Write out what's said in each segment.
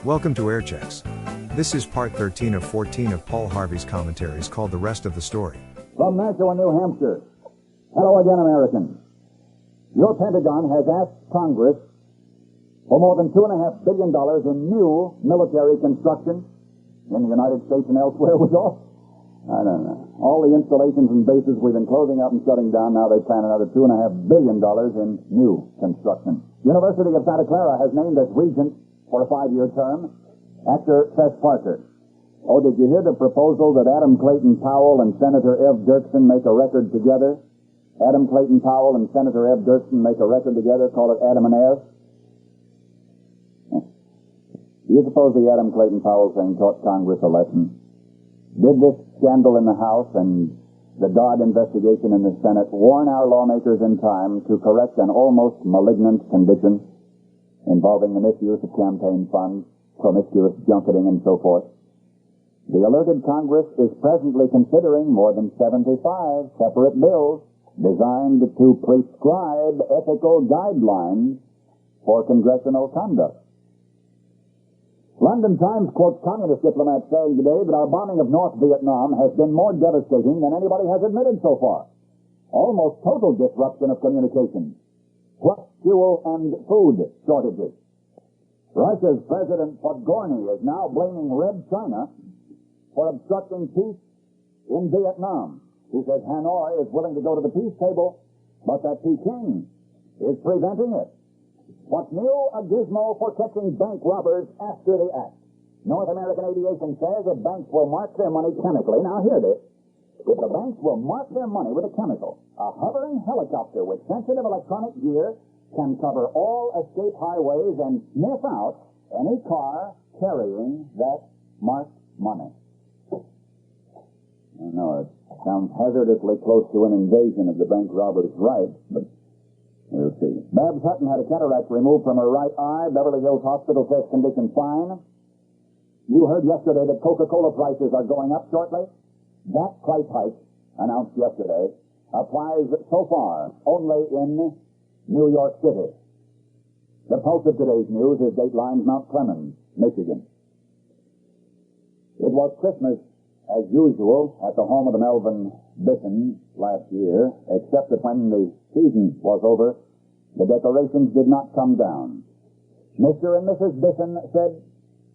Welcome to Air Checks. This is part 13 of 14 of Paul Harvey's commentaries called The Rest of the Story. From Nashua, New Hampshire. Hello again, Americans. Your Pentagon has asked Congress for more than $2.5 billion in new military construction in the United States and elsewhere. Was all? I don't know. All the installations and bases we've been closing up and shutting down, now they plan another $2.5 billion in new construction. University of Santa Clara has named as regent for a 5-year term actor Fess Parker. Oh, did you hear the proposal that Adam Clayton Powell and Senator Ev Dirksen make a record together? Adam Clayton Powell and Senator Ev Dirksen make a record together, call it Adam and Ev? Do you suppose the Adam Clayton Powell thing taught Congress a lesson? Did this scandal in the House and the Dodd investigation in the Senate warn our lawmakers in time to correct an almost malignant condition involving the misuse of campaign funds, promiscuous junketing, and so forth? The alerted Congress is presently considering more than 75 separate bills designed to prescribe ethical guidelines for congressional conduct. London Times quotes communist diplomats saying today that our bombing of North Vietnam has been more devastating than anybody has admitted so far. Almost total disruption of communications, plus fuel and food shortages. Russia's President Podgorny is now blaming Red China for obstructing peace in Vietnam. He says Hanoi is willing to go to the peace table, but that Peking is preventing it. What's new? A gizmo for catching bank robbers after the act. North American Aviation says that banks will mark their money chemically. Now hear this. If the banks will mark their money with a chemical, a hovering helicopter with sensitive electronic gear can cover all escape highways and sniff out any car carrying that marked money. I know it sounds hazardously close to an invasion of the bank robbers' rights, but we'll see. Babs Hutton had a cataract removed from her right eye. Beverly Hills Hospital says condition fine. You heard yesterday that Coca-Cola prices are going up shortly. That price hike, announced yesterday, applies so far only in New York City. The pulse of today's news is Dateline Mount Clemens, Michigan. It was Christmas as usual at the home of the Melvin Bissons last year, except that when the season was over, the decorations did not come down. Mr. and Mrs. Bisson said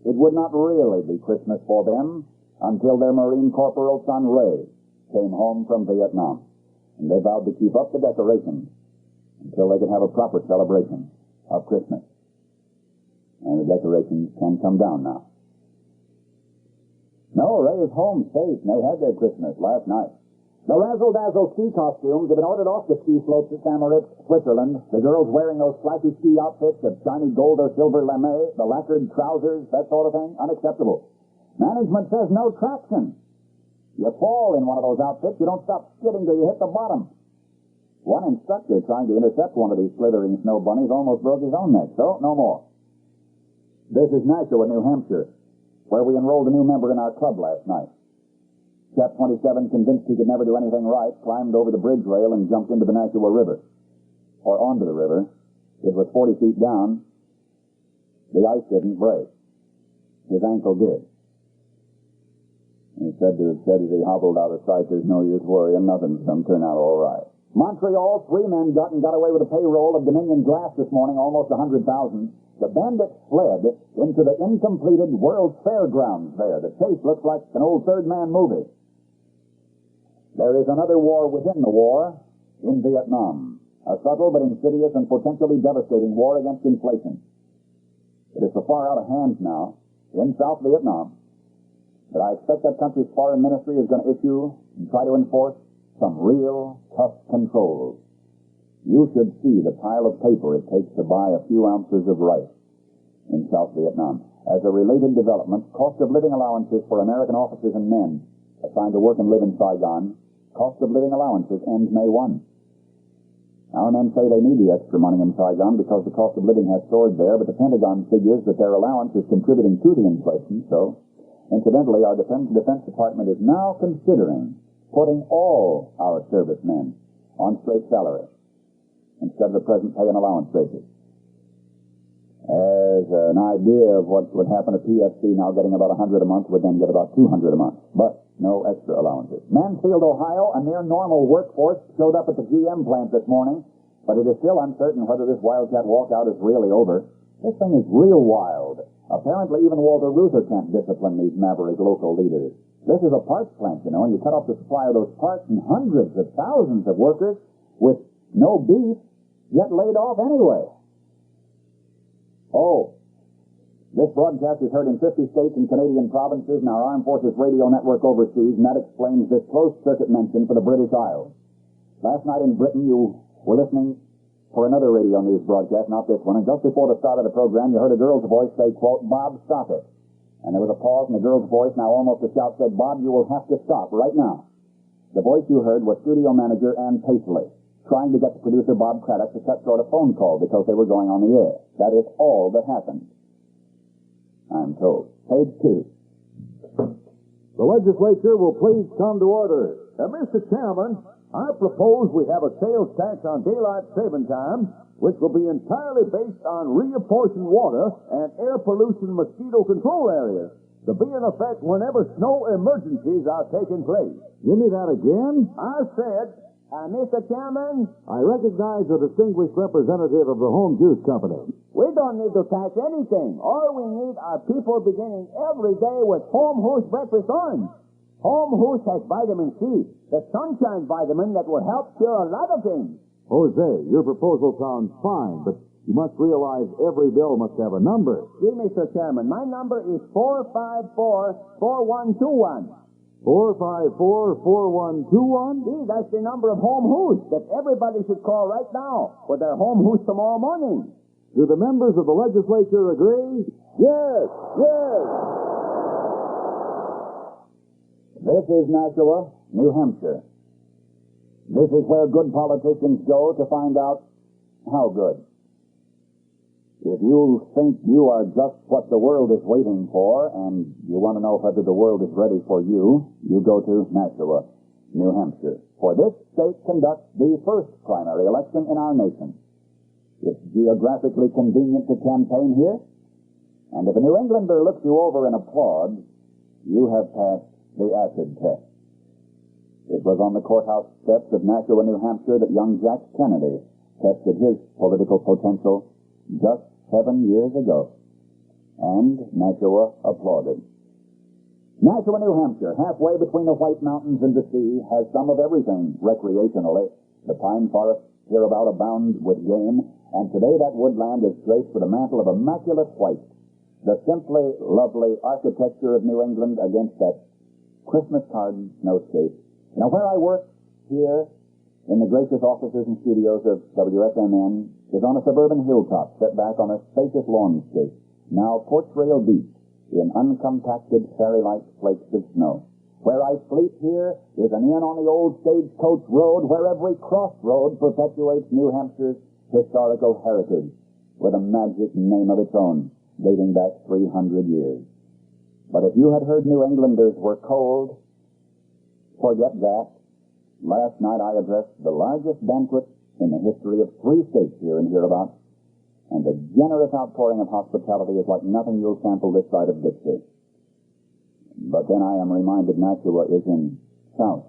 it would not really be Christmas for them until their Marine Corporal son Ray came home from Vietnam, and they vowed to keep up the decorations until they could have a proper celebration of Christmas. And the decorations can come down now. No, Ray is home safe, and they had their Christmas last night. The razzle-dazzle ski costumes have been ordered off the ski slopes at St. Moritz, Switzerland. The girls wearing those flashy ski outfits of shiny gold or silver lame, the lacquered trousers, that sort of thing, unacceptable. Management says no traction. You fall in one of those outfits, you don't stop skidding till you hit the bottom. One instructor trying to intercept one of these slithering snow bunnies almost broke his own neck, so no more. This is Nashua, New Hampshire, where we enrolled a new member in our club last night. Chap 27, convinced he could never do anything right, climbed over the bridge rail and jumped into the Nashua River. Or onto the river. It was 40 feet down. The ice didn't break. His ankle did. He said to his as he hobbled out of sight, there's no use worrying, nothing's going to turn out all right. Montreal, 3 men got away with a payroll of Dominion Glass this morning, almost 100,000. The bandits fled into the incompleted World's Fairgrounds there. The chase looks like an old Third Man movie. There is another war within the war in Vietnam. A subtle but insidious and potentially devastating war against inflation. It is so far out of hand now in South Vietnam that I expect that country's foreign ministry is going to issue and try to enforce some real tough controls. You should see the pile of paper it takes to buy a few ounces of rice in South Vietnam. As a related development, cost of living allowances for American officers and men assigned to work and live in Saigon, cost of living allowances ends May 1. Our men say they need the extra money in Saigon because the cost of living has soared there, but the Pentagon figures that their allowance is contributing to the inflation, so incidentally, our Defense Department is now considering putting all our servicemen on straight salary instead of the present pay and allowance basis. as an idea of what would happen to PFC now getting about 100 a month would then get about 200 a month, but no extra allowances. Mansfield, Ohio, a near normal workforce showed up at the GM plant this morning, but it is still uncertain whether this Wildcat walkout is really over. This thing is real wild. Apparently even Walter Reuther can't discipline these maverick local leaders. This is a parts plant, you know, and you cut off the supply of those parts and hundreds of thousands of workers with no beef get laid off anyway. Oh, this broadcast is heard in 50 states and Canadian provinces and our Armed Forces radio network overseas, and that explains this closed-circuit mention for the British Isles. Last night in Britain, you were listening for another radio news broadcast, not this one, and just before the start of the program, you heard a girl's voice say, quote, "Bob, stop it." And there was a pause, and the girl's voice, now almost a shout, said, "Bob, you will have to stop right now." The voice you heard was studio manager Ann Paisley, trying to get the producer Bob Craddock to cut short a phone call because they were going on the air. That is all that happened, I'm told. Page 2. The legislature will please come to order. Mr. Chairman, I propose we have a sales tax on daylight saving time, which will be entirely based on reapportioned water and air pollution mosquito control areas to be in effect whenever snow emergencies are taking place. Give me that again? I said, Mr. Chairman, I recognize the distinguished representative of the Home Juice Company. we don't need to tax anything. All we need are people beginning every day with Home Hoosh breakfast orange. Home Hoosh has vitamin C, the sunshine vitamin that will help cure a lot of things. Jose, your proposal sounds fine, but you must realize every bill must have a number. See, Mr. Chairman, my number is 454-4121. 454-4121? See, that's the number of Home Hoosh that everybody should call right now for their Home Hoosh tomorrow morning. Do the members of the legislature agree? Yes, yes. This is Nashua, New Hampshire. This is where good politicians go to find out how good. If you think you are just what the world is waiting for, and you want to know whether the world is ready for you, you go to Nashua, New Hampshire. For this state conducts the first primary election in our nation. It's geographically convenient to campaign here, and if a New Englander looks you over and applauds, you have passed the acid test. It was on the courthouse steps of Nashua, New Hampshire that young Jack Kennedy tested his political potential just 7 years ago. And Nashua applauded. Nashua, New Hampshire, halfway between the White Mountains and the sea, has some of everything recreationally. The pine forests hereabout abound with game, and today that woodland is draped with a mantle of immaculate white. The simply lovely architecture of New England against that Christmas card snowscape. Now, where I work here in the gracious offices and studios of WFMN is on a suburban hilltop set back on a spacious lawnscape, now porch rail deep in uncompacted fairy-like flakes of snow. Where I sleep here is an inn on the old stagecoach road where every crossroad perpetuates New Hampshire's historical heritage with a magic name of its own, dating back 300 years. But if you had heard New Englanders were cold, forget that. Last night I addressed the largest banquet in the history of 3 states here and hereabouts, and the generous outpouring of hospitality is like nothing you'll sample this side of Dixie. But then I am reminded Nashua is in South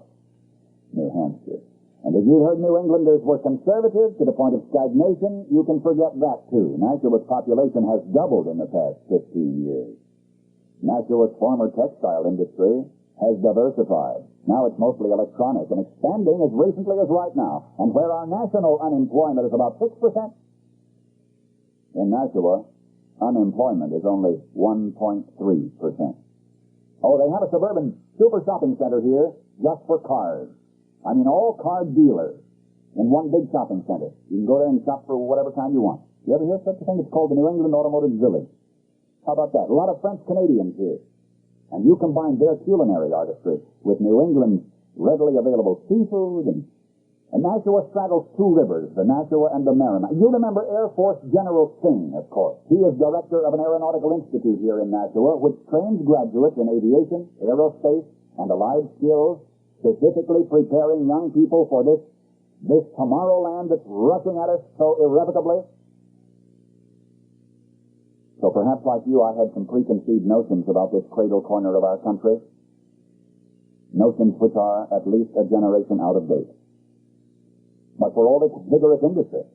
New Hampshire. And if you heard New Englanders were conservative to the point of stagnation, you can forget that too. Nashua's population has doubled in the past 15 years. Nashua's former textile industry has diversified. Now it's mostly electronic and expanding as recently as right now. And where our national unemployment is about 6%, in Nashua, unemployment is only 1.3%. Oh, they have a suburban super shopping center here just for cars. I mean, all car dealers in one big shopping center. You can go there and shop for whatever kind you want. You ever hear such a thing? It's called the New England Automotive Village. How about that? A lot of French Canadians here. And you combine their culinary artistry with New England's readily available seafood, and Nashua straddles 2 rivers, the Nashua and the Merrimack. You remember Air Force General Singh, of course. He is director of an aeronautical institute here in Nashua, which trains graduates in aviation, aerospace, and allied skills, specifically preparing young people for this tomorrow land that's rushing at us so irrevocably. So perhaps like you, I had some preconceived notions about this cradle corner of our country. Notions which are at least a generation out of date. But for all its vigorous industry,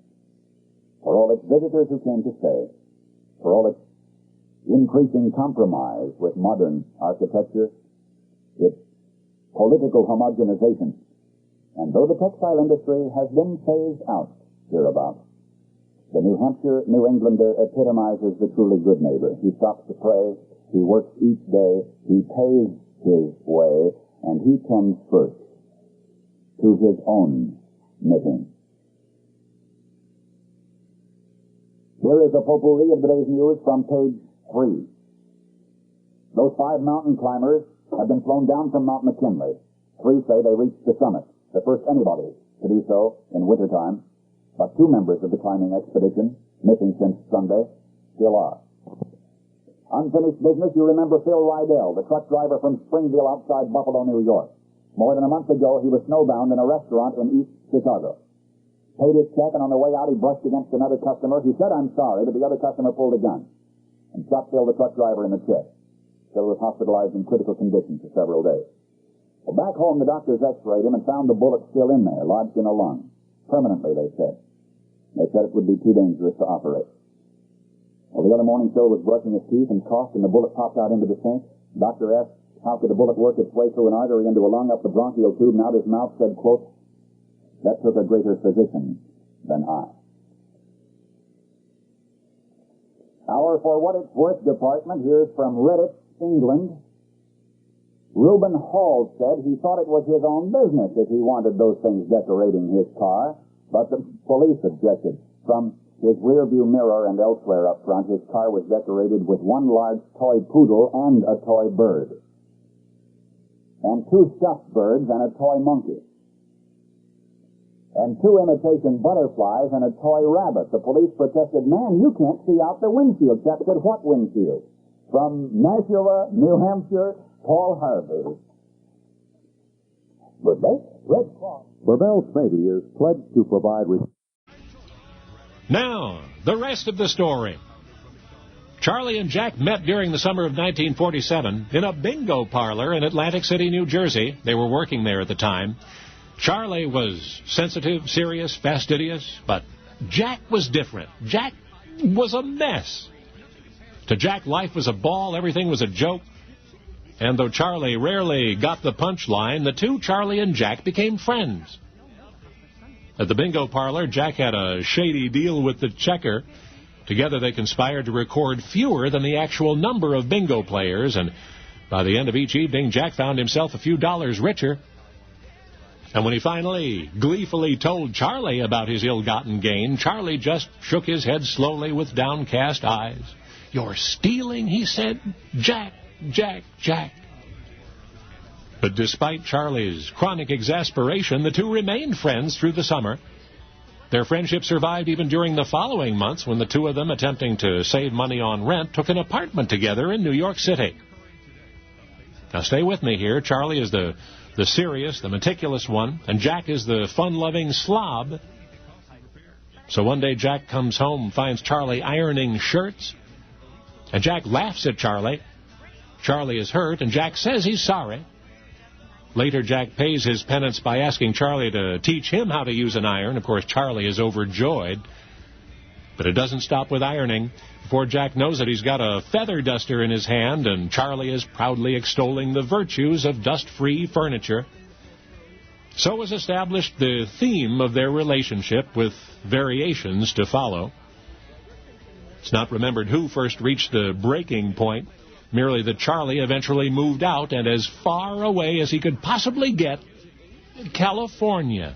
for all its visitors who came to stay, for all its increasing compromise with modern architecture, its political homogenization, and though the textile industry has been phased out hereabouts, the New Hampshire New Englander epitomizes the truly good neighbor. He stops to pray, he works each day, he pays his way, and he tends first to his own knitting. Here is a potpourri of today's news from page 3. Those 5 mountain climbers have been flown down from Mount McKinley. 3 say they reached the summit, the first anybody to do so in wintertime. But 2 members of the climbing expedition, missing since Sunday, still are. Unfinished business, you remember Phil Rydell, the truck driver from Springville outside Buffalo, New York. More than a month ago, he was snowbound in a restaurant in East Chicago. Paid his check, and on the way out, he brushed against another customer. He said, "I'm sorry," but the other customer pulled a gun and shot Phil, the truck driver, in the chest. Phil was hospitalized in critical condition for several days. Well, back home, the doctors x-rayed him and found the bullet still in there, lodged in a lung. Permanently, they said. They said it would be too dangerous to operate. Well, the other morning, Phil was brushing his teeth and coughed, and the bullet popped out into the sink. The doctor asked, how could the bullet work its way through an artery into a lung, up the bronchial tube, and out his mouth? Said, quote, "That took a greater physician than I." Our For What It's Worth department here's from Redditch, England. Reuben Hall said he thought it was his own business if he wanted those things decorating his car, but the police objected. From his rearview mirror and elsewhere up front, his car was decorated with 1 large toy poodle and a toy bird, and 2 stuffed birds and a toy monkey, and 2 imitation butterflies and a toy rabbit. The police protested, "Man, you can't see out the windshield." Chap said, "What windshield?" From Nashua, New Hampshire, Paul Harvey. Good day. Red Cross. Barbell's Navy is pledged to provide... Now, the rest of the story. Charlie and Jack met during the summer of 1947 in a bingo parlor in Atlantic City, New Jersey. They were working there at the time. Charlie was sensitive, serious, fastidious, but Jack was different. Jack was a mess. To Jack, life was a ball, everything was a joke. And though Charlie rarely got the punchline, the two, Charlie and Jack, became friends. At the bingo parlor, Jack had a shady deal with the checker. Together they conspired to record fewer than the actual number of bingo players, and by the end of each evening, Jack found himself a few dollars richer. And when he finally gleefully told Charlie about his ill-gotten gain, Charlie just shook his head slowly with downcast eyes. "You're stealing," he said. "Jack, Jack, Jack." But despite Charlie's chronic exasperation, the two remained friends through the summer. Their friendship survived even during the following months when the two of them, attempting to save money on rent, took an apartment together in New York City. Now stay with me here. Charlie is the serious, the meticulous one, and Jack is the fun-loving slob. So one day Jack comes home, finds Charlie ironing shirts, and Jack laughs at Charlie. Charlie is hurt, and Jack says he's sorry. Later, Jack pays his penance by asking Charlie to teach him how to use an iron. Of course, Charlie is overjoyed. But it doesn't stop with ironing. Before Jack knows it, he's got a feather duster in his hand, and Charlie is proudly extolling the virtues of dust-free furniture. So was established the theme of their relationship, with variations to follow. It's not remembered who first reached the breaking point, merely that Charlie eventually moved out and as far away as he could possibly get, California.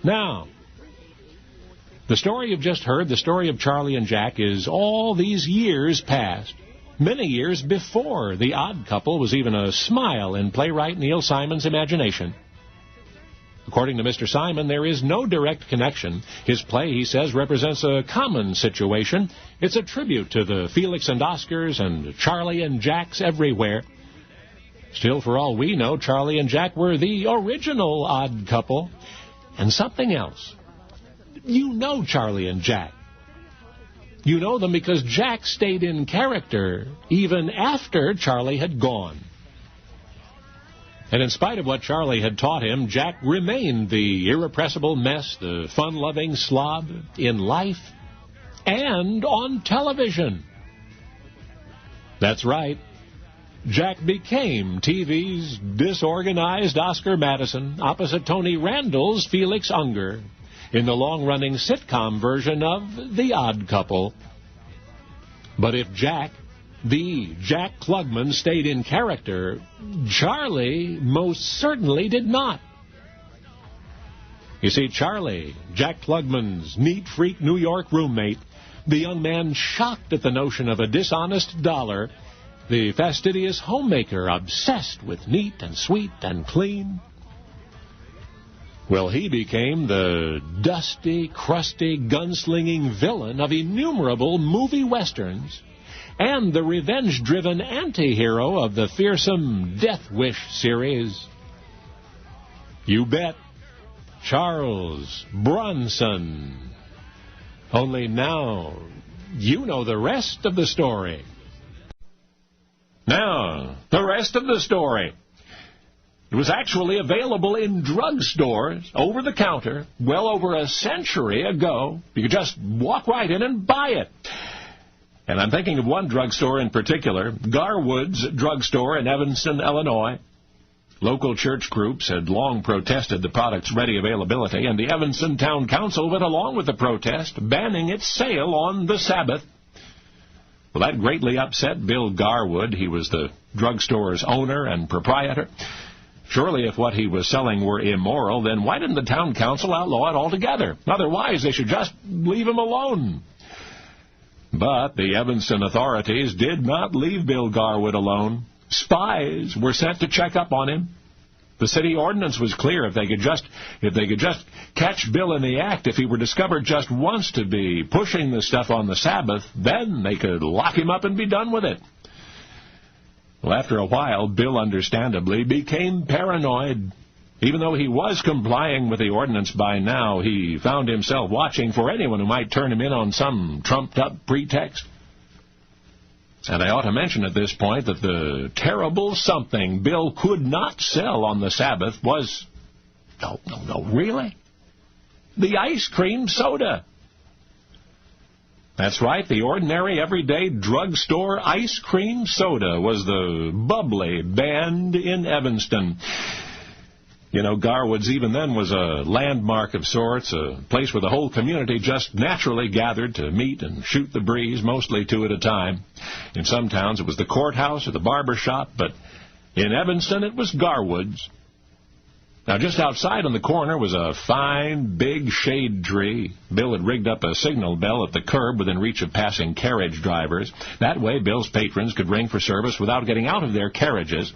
Now, the story you've just heard, the story of Charlie and Jack, is all these years past, many years before The Odd Couple was even a smile in playwright Neil Simon's imagination. According to Mr. Simon, there is no direct connection. His play, he says, represents a common situation. It's a tribute to the Felix and Oscars and Charlie and Jacks everywhere. Still, for all we know, Charlie and Jack were the original Odd Couple. And something else. You know Charlie and Jack. You know them because Jack stayed in character even after Charlie had gone. And in spite of what Charlie had taught him, Jack remained the irrepressible mess, the fun-loving slob in life and on television. That's right. Jack became TV's disorganized Oscar Madison opposite Tony Randall's Felix Unger in the long-running sitcom version of The Odd Couple. But if Jack, the Jack Klugman, stayed in character, Charlie most certainly did not. You see, Charlie, Jack Klugman's neat freak New York roommate, the young man shocked at the notion of a dishonest dollar, the fastidious homemaker obsessed with neat and sweet and clean. Well, he became the dusty, crusty, gunslinging villain of innumerable movie westerns and the revenge-driven anti-hero of the fearsome Death Wish series. You bet. Charles Bronson. Only now, you know the rest of the story. Now, the rest of the story. It was actually available in drugstores, over the counter, well over a century ago. You could just walk right in and buy it. And I'm thinking of one drugstore in particular, Garwood's Drugstore in Evanston, Illinois. Local church groups had long protested the product's ready availability, and the Evanston Town Council went along with the protest, banning its sale on the Sabbath. Well, that greatly upset Bill Garwood. He was the drugstore's owner and proprietor. Surely if what he was selling were immoral, then why didn't the town council outlaw it altogether? Otherwise, they should just leave him alone. But the Evanston authorities did not leave Bill Garwood alone. Spies were sent to check up on him. The city ordinance was clear. If they could just catch Bill in the act, if he were discovered just once to be pushing the stuff on the Sabbath, then they could lock him up and be done with it. Well, after a while, Bill understandably became paranoid. Even though he was complying with the ordinance by now, he found himself watching for anyone who might turn him in on some trumped-up pretext. And I ought to mention at this point that the terrible something Bill could not sell on the Sabbath was, really? The ice cream soda. That's right, the ordinary, everyday drugstore ice cream soda was the bubbly band in Evanston. You know, Garwood's even then was a landmark of sorts, a place where the whole community just naturally gathered to meet and shoot the breeze, mostly two at a time. In some towns it was the courthouse or the barber shop, but in Evanston it was Garwood's. Now, just outside on the corner was a fine, big shade tree. Bill had rigged up a signal bell at the curb within reach of passing carriage drivers. That way, Bill's patrons could ring for service without getting out of their carriages.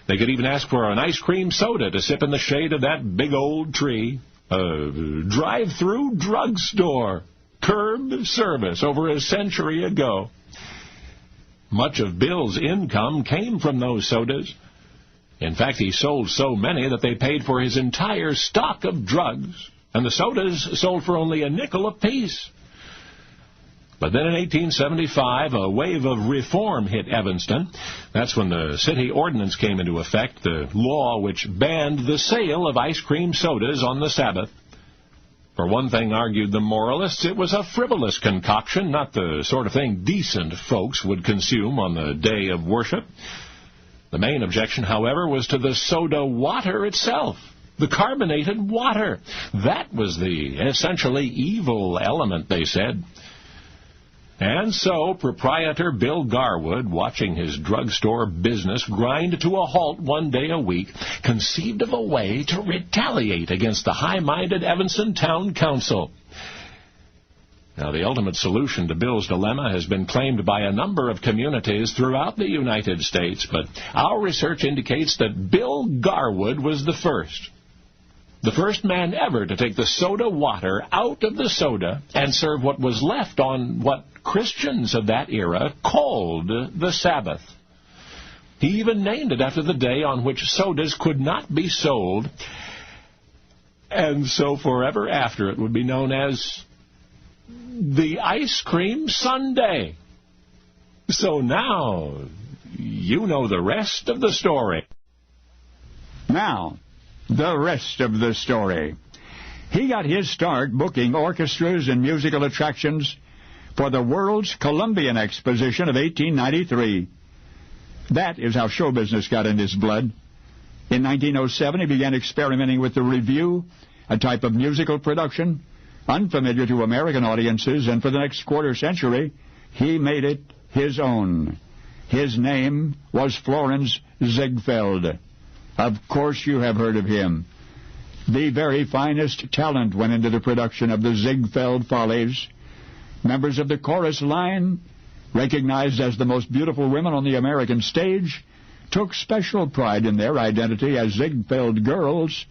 They could even ask for an ice cream soda to sip in the shade of that big old tree. A drive-through drugstore. Curb service over a century ago. Much of Bill's income came from those sodas. In fact, he sold so many that they paid for his entire stock of drugs, and the sodas sold for only a nickel apiece. But then in 1875, a wave of reform hit Evanston. That's when the city ordinance came into effect, the law which banned the sale of ice cream sodas on the Sabbath. For one thing, argued the moralists, it was a frivolous concoction, not the sort of thing decent folks would consume on the day of worship. The main objection, however, was to the soda water itself, the carbonated water. That was the essentially evil element, they said. And so proprietor Bill Garwood, watching his drugstore business grind to a halt one day a week, conceived of a way to retaliate against the high-minded Evanston Town Council. Now, the ultimate solution to Bill's dilemma has been claimed by a number of communities throughout the United States, but our research indicates that Bill Garwood was the first man ever to take the soda water out of the soda and serve what was left on what Christians of that era called the Sabbath. He even named it after the day on which sodas could not be sold, and so forever after it would be known as the ice cream sundae. So now you know the rest of the story. Now, the rest of the story. He got his start booking orchestras and musical attractions for the World's Columbian Exposition of 1893. That is how show business got in his blood. In 1907, he began experimenting with the revue, a type of musical production unfamiliar to American audiences, and for the next quarter century, he made it his own. His name was Florenz Ziegfeld. Of course you have heard of him. The very finest talent went into the production of the Ziegfeld Follies. Members of the chorus line, recognized as the most beautiful women on the American stage, took special pride in their identity as Ziegfeld girls.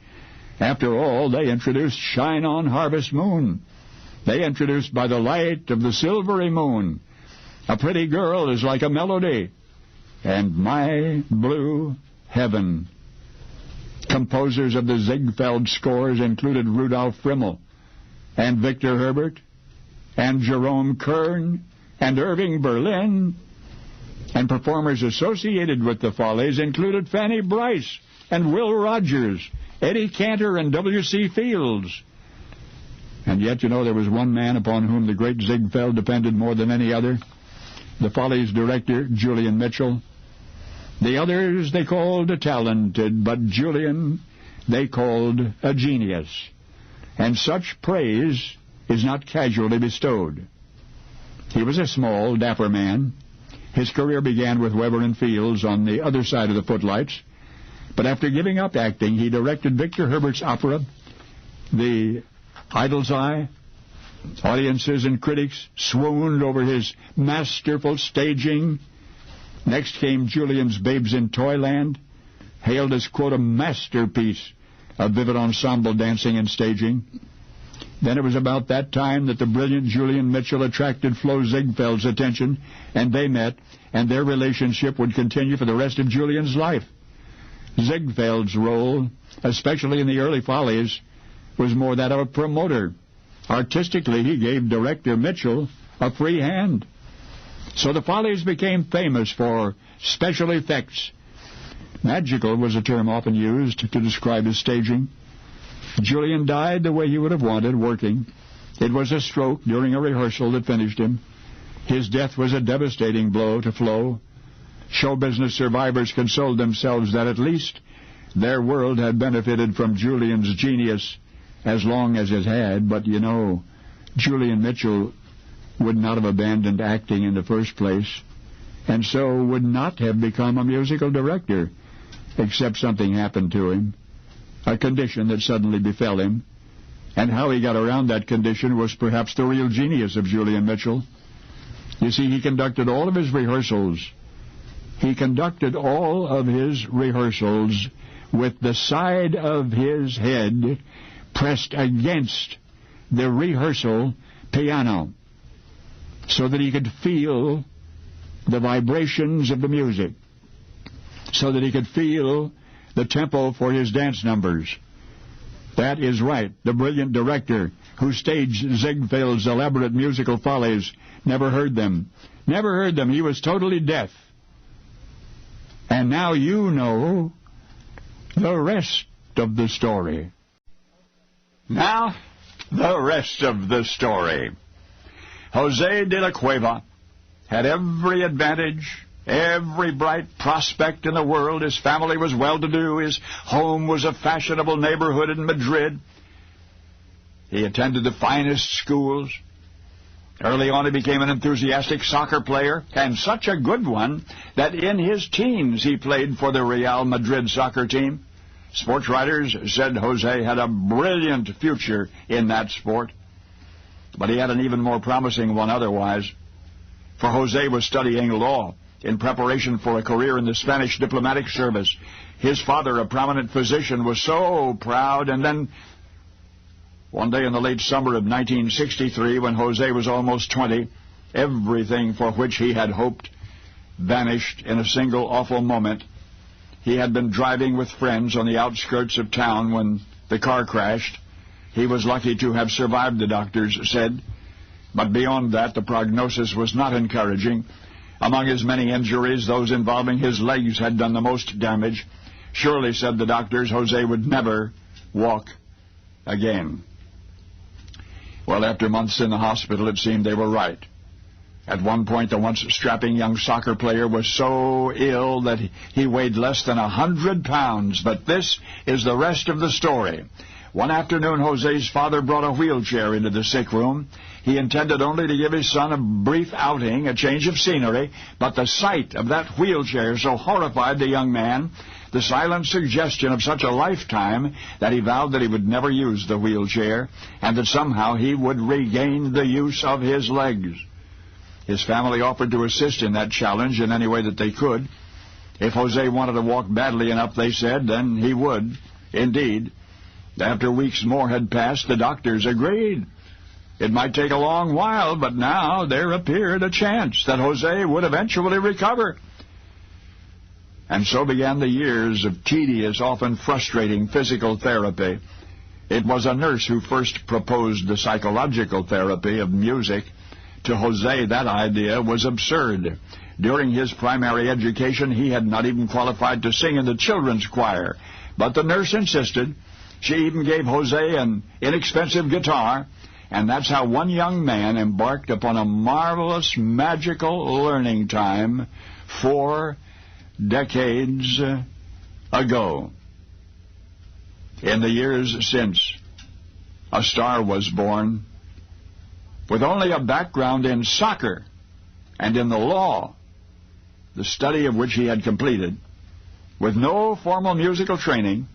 After all, they introduced Shine On Harvest Moon. They introduced By the Light of the Silvery Moon. A Pretty Girl is Like a Melody. And My Blue Heaven. Composers of the Ziegfeld scores included Rudolf Frimmel and Victor Herbert and Jerome Kern and Irving Berlin. And performers associated with the Follies included Fanny Brice and Will Rogers, Eddie Cantor and W.C. Fields. And yet, there was one man upon whom the great Ziegfeld depended more than any other, the Follies director, Julian Mitchell. The others they called a talented, but Julian they called a genius. And such praise is not casually bestowed. He was a small, dapper man. His career began with Weber and Fields on the other side of the footlights. But after giving up acting, he directed Victor Herbert's opera, The Idol's Eye. Audiences and critics swooned over his masterful staging. Next came Julian's Babes in Toyland, hailed as, quote, a masterpiece of vivid ensemble dancing and staging. Then it was about that time that the brilliant Julian Mitchell attracted Flo Ziegfeld's attention, and they met, and their relationship would continue for the rest of Julian's life. Ziegfeld's role, especially in the early Follies, was more that of a promoter. Artistically, he gave director Mitchell a free hand. So the Follies became famous for special effects. Magical was a term often used to describe his staging. Julian died the way he would have wanted, working. It was a stroke during a rehearsal that finished him. His death was a devastating blow to Flo. Show business survivors consoled themselves that at least their world had benefited from Julian's genius as long as it had. But, Julian Mitchell would not have abandoned acting in the first place, and so would not have become a musical director, except something happened to him, a condition that suddenly befell him. And how he got around that condition was perhaps the real genius of Julian Mitchell. You see, he conducted all of his rehearsals. He conducted all of his rehearsals with the side of his head pressed against the rehearsal piano so that he could feel the vibrations of the music, so that he could feel the tempo for his dance numbers. That is right. The brilliant director who staged Ziegfeld's elaborate musical follies never heard them. Never heard them. He was totally deaf. And now you know the rest of the story. Now, the rest of the story. Jose de la Cueva had every advantage, every bright prospect in the world. His family was well-to-do. His home was a fashionable neighborhood in Madrid. He attended the finest schools. Early on, he became an enthusiastic soccer player, and such a good one that in his teens he played for the Real Madrid soccer team. Sports writers said Jose had a brilliant future in that sport. But he had an even more promising one otherwise. For Jose was studying law in preparation for a career in the Spanish diplomatic service. His father, a prominent physician, was so proud. And then one day in the late summer of 1963, when Jose was almost 20, everything for which he had hoped vanished in a single awful moment. He had been driving with friends on the outskirts of town when the car crashed. He was lucky to have survived, the doctors said. But beyond that, the prognosis was not encouraging. Among his many injuries, those involving his legs had done the most damage. Surely, said the doctors, Jose would never walk again. Well, after months in the hospital, it seemed they were right. At one point, the once strapping young soccer player was so ill that he weighed less than 100 pounds. But this is the rest of the story. One afternoon, Jose's father brought a wheelchair into the sick room. He intended only to give his son a brief outing, a change of scenery, but the sight of that wheelchair so horrified the young man, the silent suggestion of such a lifetime, that he vowed that he would never use the wheelchair, and that somehow he would regain the use of his legs. His family offered to assist in that challenge in any way that they could. If Jose wanted to walk badly enough, they said, then he would. Indeed, after weeks more had passed, the doctors agreed. It might take a long while, but now there appeared a chance that Jose would eventually recover. And so began the years of tedious, often frustrating physical therapy. It was a nurse who first proposed the psychological therapy of music. To Jose, that idea was absurd. During his primary education, he had not even qualified to sing in the children's choir. But the nurse insisted. She even gave Jose an inexpensive guitar, and that's how one young man embarked upon a marvelous, magical learning time 4 decades ago. In the years since, a star was born with only a background in soccer and in the law, the study of which he had completed. With no formal musical training,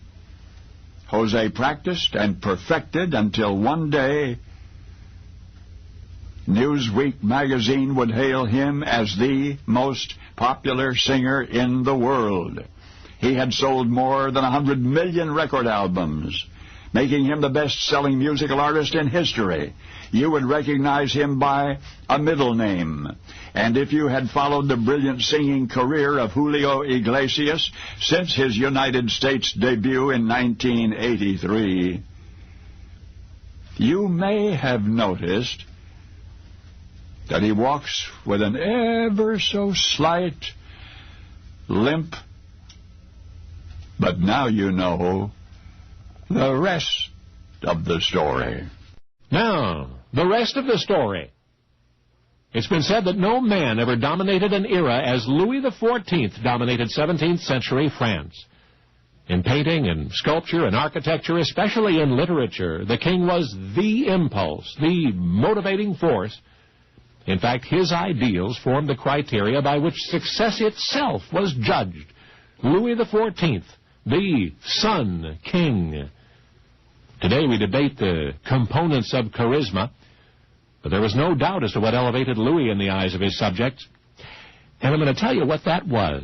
Jose practiced and perfected until one day Newsweek magazine would hail him as the most popular singer in the world. He had sold more than 100 million record albums, making him the best-selling musical artist in history. You would recognize him by a middle name. And if you had followed the brilliant singing career of Julio Iglesias since his United States debut in 1983, you may have noticed that he walks with an ever so slight limp. But now you know the rest of the story. Now, the rest of the story. It's been said that no man ever dominated an era as Louis XIV dominated 17th century France. In painting and sculpture and architecture, especially in literature, the king was the impulse, the motivating force. In fact, his ideals formed the criteria by which success itself was judged. Louis XIV, the Sun King. Today we debate the components of charisma, but there was no doubt as to what elevated Louis in the eyes of his subjects. And I'm going to tell you what that was.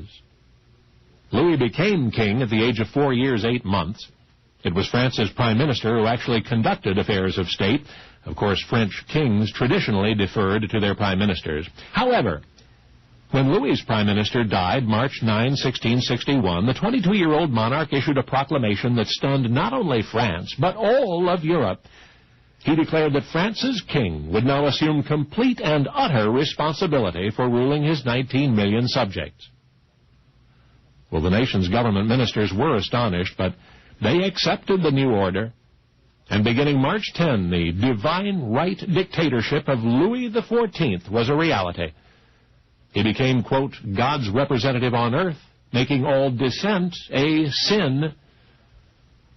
Louis became king at the age of 4 years, 8 months. It was France's prime minister who actually conducted affairs of state. Of course, French kings traditionally deferred to their prime ministers. However, when Louis's prime minister died March 9, 1661, the 22-year-old monarch issued a proclamation that stunned not only France, but all of Europe. He declared that France's king would now assume complete and utter responsibility for ruling his 19 million subjects. Well, the nation's government ministers were astonished, but they accepted the new order. And beginning March 10, the divine right dictatorship of Louis XIV was a reality. He became, quote, God's representative on earth, making all dissent a sin.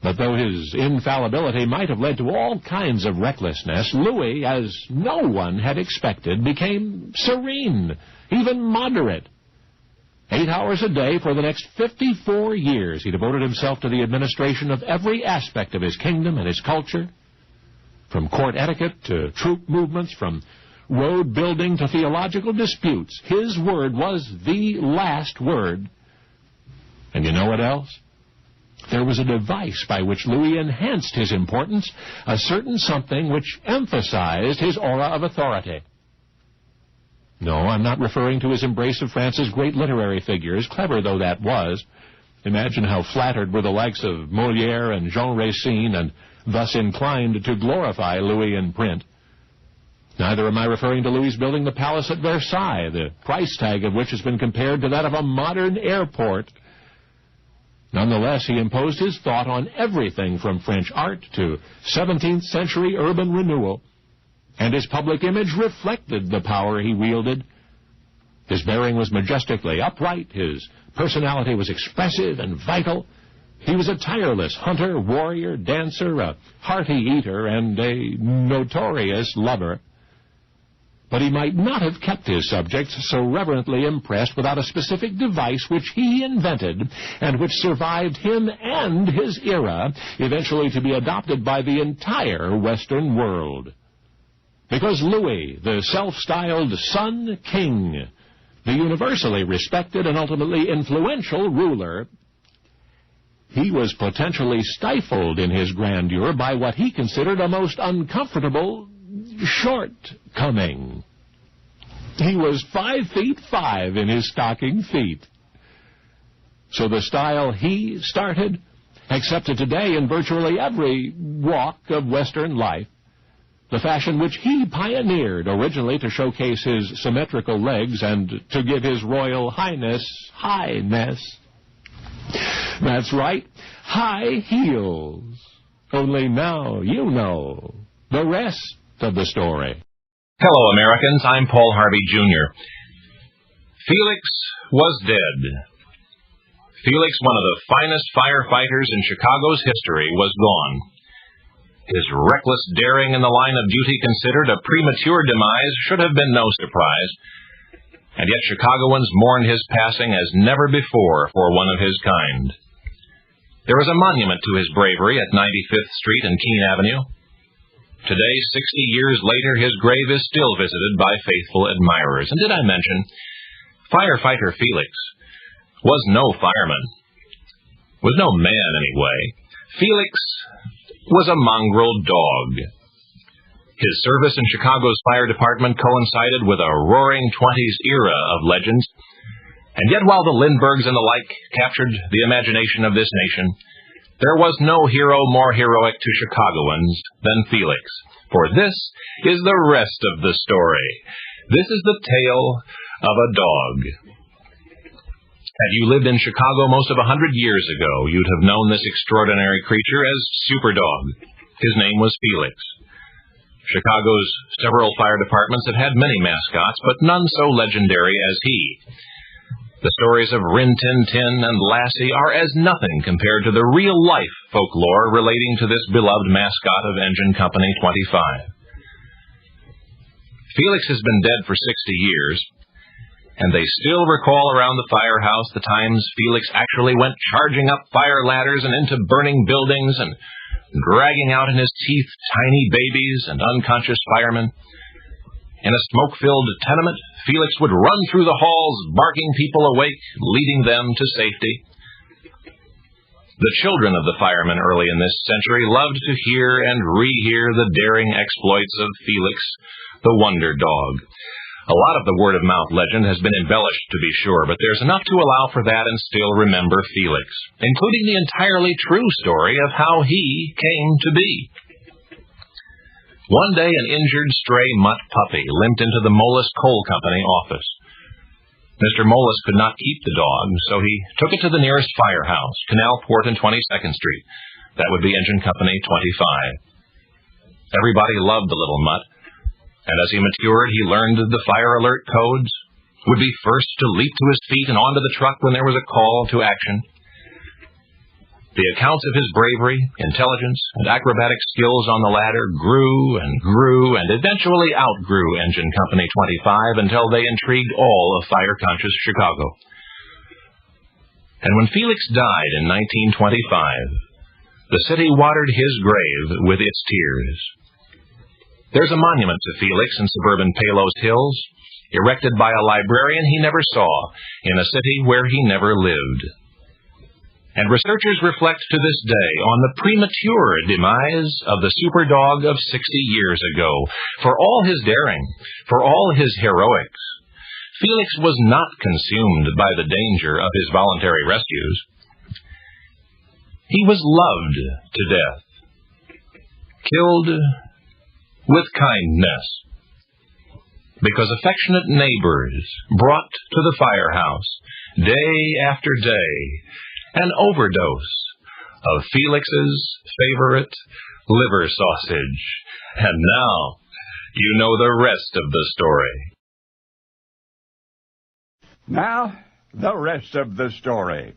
But though his infallibility might have led to all kinds of recklessness, Louis, as no one had expected, became serene, even moderate. 8 hours a day for the next 54 years, he devoted himself to the administration of every aspect of his kingdom and his culture, from court etiquette to troop movements, from road building to theological disputes. His word was the last word. And you know what else? There was a device by which Louis enhanced his importance, a certain something which emphasized his aura of authority. No, I'm not referring to his embrace of France's great literary figures, clever though that was. Imagine how flattered were the likes of Molière and Jean Racine, and thus inclined to glorify Louis in print. Neither am I referring to Louis building the palace at Versailles, the price tag of which has been compared to that of a modern airport. Nonetheless, he imposed his thought on everything from French art to 17th century urban renewal, and his public image reflected the power he wielded. His bearing was majestically upright, his personality was expressive and vital. He was a tireless hunter, warrior, dancer, a hearty eater, and a notorious lover. But he might not have kept his subjects so reverently impressed without a specific device which he invented and which survived him and his era, eventually to be adopted by the entire Western world. Because Louis, the self-styled Sun King, the universally respected and ultimately influential ruler, he was potentially stifled in his grandeur by what he considered a most uncomfortable shortcoming. He was 5'5" in his stocking feet. So the style he started, accepted today in virtually every walk of Western life, the fashion which he pioneered, originally to showcase his symmetrical legs and to give his royal highness highness. That's right, high heels. Only now you know the rest of the story. Hello, Americans. I'm Paul Harvey, Jr. Felix was dead. Felix, one of the finest firefighters in Chicago's history, was gone. His reckless daring in the line of duty considered a premature demise should have been no surprise, and yet Chicagoans mourned his passing as never before for one of his kind. There is a monument to his bravery at 95th Street and Keene Avenue. Today, 60 years later, his grave is still visited by faithful admirers. And did I mention, firefighter Felix was no fireman, was no man anyway. Felix was a mongrel dog. His service in Chicago's fire department coincided with a roaring 20s era of legends, and yet while the Lindberghs and the like captured the imagination of this nation, there was no hero more heroic to Chicagoans than Felix. For this is the rest of the story. This is the tale of a dog. Had you lived in Chicago most of 100 years ago, you'd have known this extraordinary creature as Superdog. His name was Felix. Chicago's several fire departments have had many mascots, but none so legendary as he. The stories of Rin Tin Tin and Lassie are as nothing compared to the real-life folklore relating to this beloved mascot of Engine Company 25. Felix has been dead for 60 years, and they still recall around the firehouse the times Felix actually went charging up fire ladders and into burning buildings and dragging out in his teeth tiny babies and unconscious firemen. In a smoke-filled tenement, Felix would run through the halls, barking people awake, leading them to safety. The children of the firemen early in this century loved to hear and rehear the daring exploits of Felix, the Wonder Dog. A lot of the word-of-mouth legend has been embellished, to be sure, but there's enough to allow for that and still remember Felix, including the entirely true story of how he came to be. One day, an injured stray mutt puppy limped into the Moelis Coal Company office. Mr. Moelis could not keep the dog, so he took it to the nearest firehouse, Canal Port and 22nd Street. That would be Engine Company 25. Everybody loved the little mutt, and as he matured, he learned the fire alert codes, would be first to leap to his feet and onto the truck when there was a call to action. The accounts of his bravery, intelligence, and acrobatic skills on the ladder grew and eventually outgrew Engine Company 25 until they intrigued all of fire-conscious Chicago. And when Felix died in 1925, the city watered his grave with its tears. There's a monument to Felix in suburban Palos Hills, erected by a librarian he never saw in a city where he never lived. And researchers reflect to this day on the premature demise of the Superdog of 60 years ago. For all his daring, for all his heroics, Felix was not consumed by the danger of his voluntary rescues. He was loved to death, killed with kindness. because affectionate neighbors brought to the firehouse, day after day, an overdose of Felix's favorite liver sausage. And now, you know the rest of the story. Now, the rest of the story.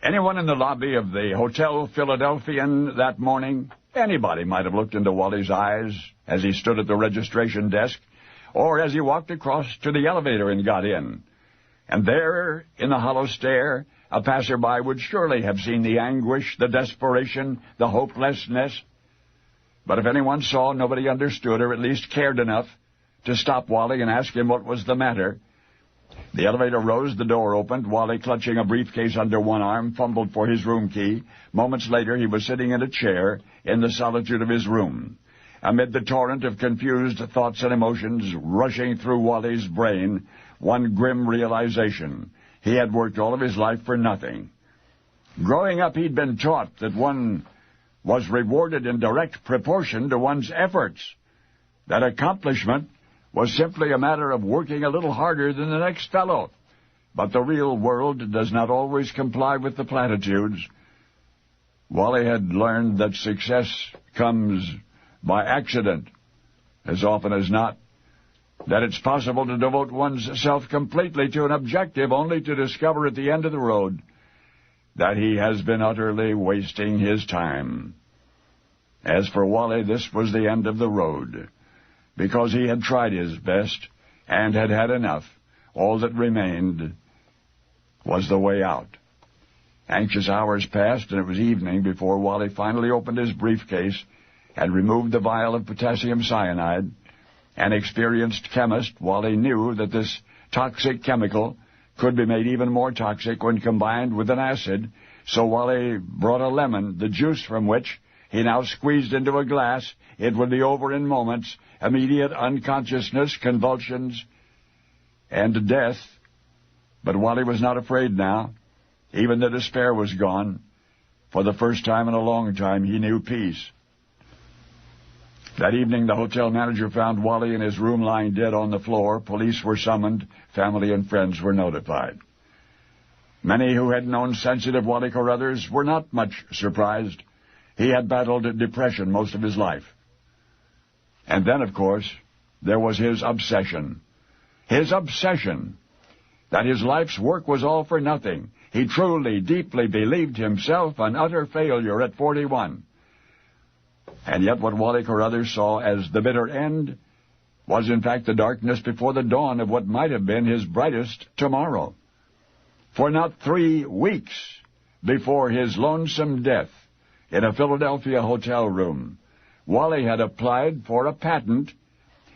Anyone in the lobby of the Hotel Philadelphian that morning? Anybody might have looked into Wally's eyes as he stood at the registration desk, or as he walked across to the elevator and got in. And there, in the hollow stare, a passerby would surely have seen the anguish, the desperation, the hopelessness. But if anyone saw, nobody understood, or at least cared enough to stop Wally and ask him what was the matter. The elevator rose, the door opened. Wally, clutching a briefcase under one arm, fumbled for his room key. Moments later, he was sitting in a chair in the solitude of his room. Amid the torrent of confused thoughts and emotions rushing through Wally's brain, one grim realization: he had worked all of his life for nothing. Growing up, he'd been taught that one was rewarded in direct proportion to one's efforts, that accomplishment was simply a matter of working a little harder than the next fellow. But the real world does not always comply with the platitudes. Wally had learned that success comes by accident, as often as not, that it's possible to devote one's self completely to an objective only to discover at the end of the road that he has been utterly wasting his time. As for Wally, this was the end of the road, because he had tried his best and had had enough. All that remained was the way out. Anxious hours passed, and it was evening before Wally finally opened his briefcase and removed the vial of potassium cyanide. An experienced chemist, Wally knew that this toxic chemical could be made even more toxic when combined with an acid, so Wally brought a lemon, the juice from which he now squeezed into a glass. It would be over in moments, immediate unconsciousness, convulsions, and death. But Wally was not afraid now. Even the despair was gone. For the first time in a long time, he knew peace. That evening, the hotel manager found Wally in his room lying dead on the floor. Police were summoned. Family and friends were notified. Many who had known sensitive Wally Carruthers were not much surprised. He had battled depression most of his life. And then, of course, there was his obsession. His obsession that his life's work was all for nothing. He truly, deeply believed himself an utter failure at 41. And yet what Wally Carruthers saw as the bitter end was in fact the darkness before the dawn of what might have been his brightest tomorrow. For not 3 weeks before his lonesome death in a Philadelphia hotel room, Wally had applied for a patent.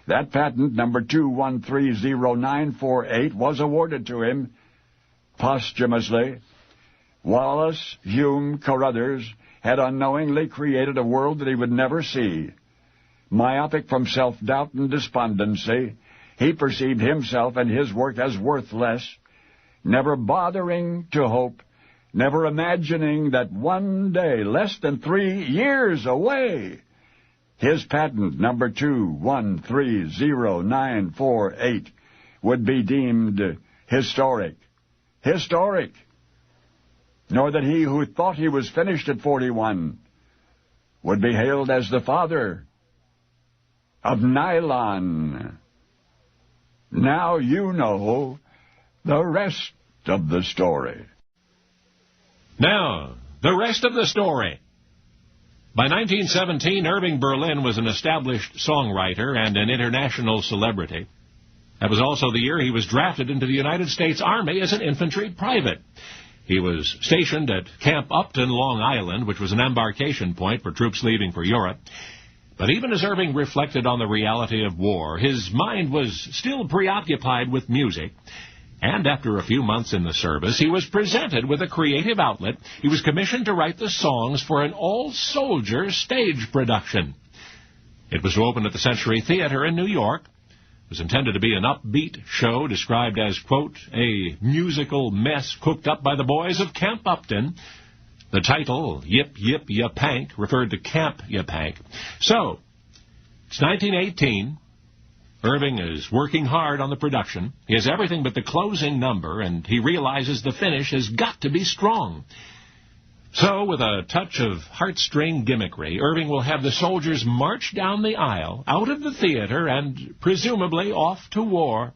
That patent, number 2130948, was awarded to him posthumously. Wallace Hume Carruthers had unknowingly created a world that he would never see. Myopic from self-doubt and despondency, he perceived himself and his work as worthless, never bothering to hope, never imagining that one day, less than 3 years away, his patent, number 2130948, would be deemed historic. Historic. Nor that he who thought he was finished at 41 would be hailed as the father of nylon. Now you know the rest of the story. Now, the rest of the story. By 1917, Irving Berlin was an established songwriter and an international celebrity. That was also the year he was drafted into the United States Army as an infantry private. He was stationed at Camp Upton, Long Island, which was an embarkation point for troops leaving for Europe. But even as Irving reflected on the reality of war, his mind was still preoccupied with music. And after a few months in the service, he was presented with a creative outlet. He was commissioned to write the songs for an all-soldier stage production. It was to open at the Century Theater in New York. It was intended to be an upbeat show described as, quote, a musical mess cooked up by the boys of Camp Upton. The title, Yip Yip Yapank, referred to Camp Yapank. So, it's 1918. Irving is working hard on the production. He has everything but the closing number, and he realizes the finish has got to be strong. So, with a touch of heartstring gimmickry, Irving will have the soldiers march down the aisle, out of the theater, and presumably off to war.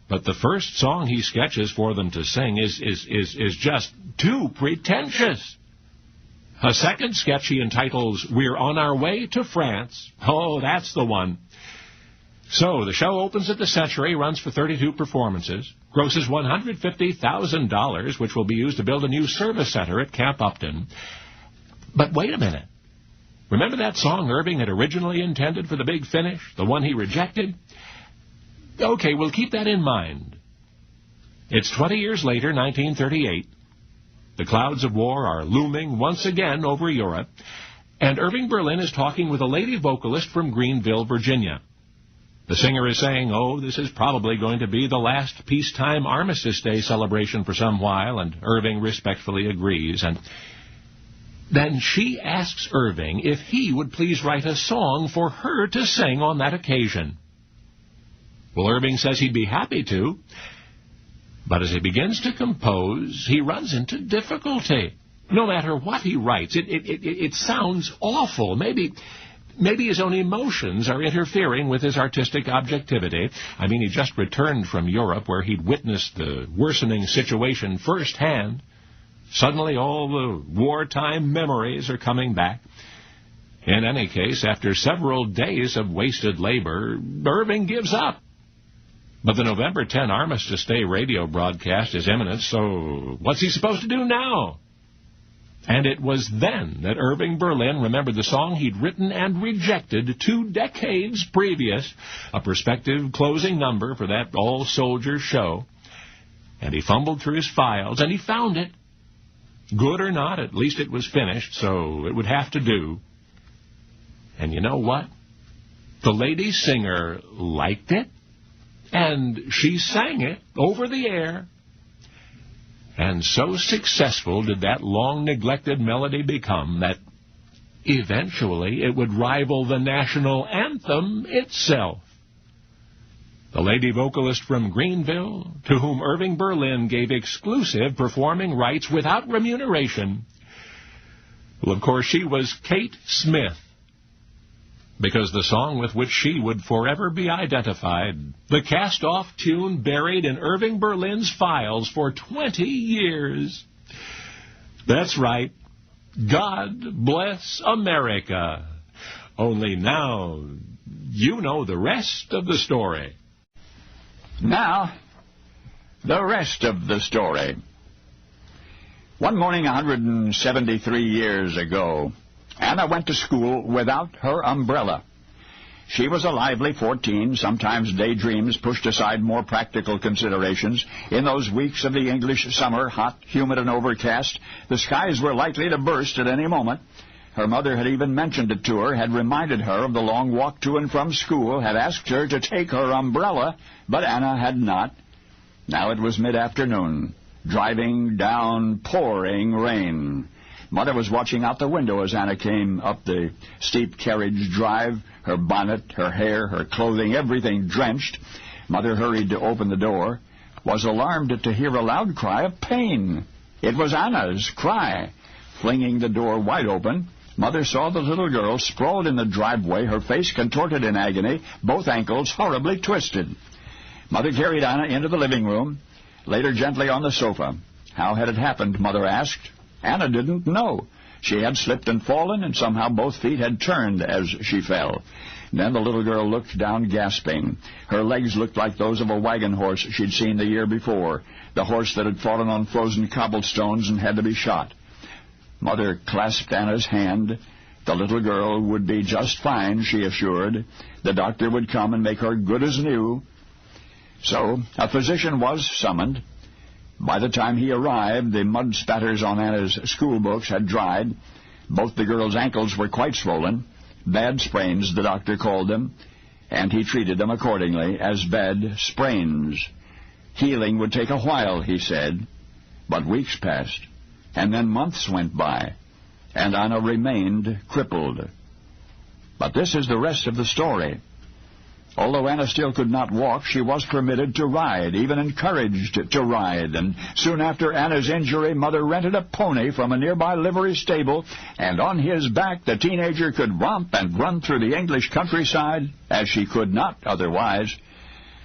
But the first song he sketches for them to sing is just too pretentious. A second sketch he entitles, "We're on Our Way to France." Oh, that's the one. So, the show opens at the Century, runs for 32 performances, grosses $150,000, which will be used to build a new service center at Camp Upton. But wait a minute. Remember that song Irving had originally intended for the big finish, the one he rejected? Okay, we'll keep that in mind. It's 20 years later, 1938. The clouds of war are looming once again over Europe, and Irving Berlin is talking with a lady vocalist from Greenville, Virginia. The singer is saying, oh, this is probably going to be the last peacetime Armistice Day celebration for some while, and Irving respectfully agrees. And then she asks Irving if he would please write a song for her to sing on that occasion. Well, Irving says he'd be happy to, but as he begins to compose, he runs into difficulty. No matter what he writes, it sounds awful. Maybe his own emotions are interfering with his artistic objectivity. I mean, he just returned from Europe where he'd witnessed the worsening situation firsthand. Suddenly all the wartime memories are coming back. In any case, after several days of wasted labor, Irving gives up. But the November 10 Armistice Day radio broadcast is imminent, so what's he supposed to do now? And it was then that Irving Berlin remembered the song he'd written and rejected 2 decades previous, a prospective closing number for that all-soldier show. And he fumbled through his files, and he found it. Good or not, at least it was finished, so it would have to do. And you know what? The lady singer liked it, and she sang it over the air. And so successful did that long-neglected melody become that eventually it would rival the national anthem itself. The lady vocalist from Greenville, to whom Irving Berlin gave exclusive performing rights without remuneration. Well, of course, she was Kate Smith, because the song with which she would forever be identified, the cast-off tune buried in Irving Berlin's files for 20 years. That's right. God Bless America. Only now, you know the rest of the story. Now, the rest of the story. One morning 173 years ago, Anna went to school without her umbrella. She was a lively 14. Sometimes daydreams pushed aside more practical considerations. In those weeks of the English summer, hot, humid, and overcast, the skies were likely to burst at any moment. Her mother had even mentioned it to her, had reminded her of the long walk to and from school, had asked her to take her umbrella, but Anna had not. Now it was mid-afternoon, driving down pouring rain. Mother was watching out the window as Anna came up the steep carriage drive, her bonnet, her hair, her clothing, everything drenched. Mother hurried to open the door, was alarmed to hear a loud cry of pain. It was Anna's cry. Flinging the door wide open, Mother saw the little girl sprawled in the driveway, her face contorted in agony, both ankles horribly twisted. Mother carried Anna into the living room, laid her gently on the sofa. How had it happened, Mother asked. Anna didn't know. She had slipped and fallen, and somehow both feet had turned as she fell. Then the little girl looked down, gasping. Her legs looked like those of a wagon horse she'd seen the year before, the horse that had fallen on frozen cobblestones and had to be shot. Mother clasped Anna's hand. The little girl would be just fine, she assured. The doctor would come and make her good as new. So a physician was summoned. By the time he arrived, the mud spatters on Anna's school books had dried. Both the girl's ankles were quite swollen. Bad sprains, the doctor called them, and he treated them accordingly as bad sprains. Healing would take a while, he said, but weeks passed, and then months went by, and Anna remained crippled. But this is the rest of the story. Although Anna still could not walk, she was permitted to ride, even encouraged to ride. And soon after Anna's injury, Mother rented a pony from a nearby livery stable, and on his back the teenager could romp and run through the English countryside as she could not otherwise.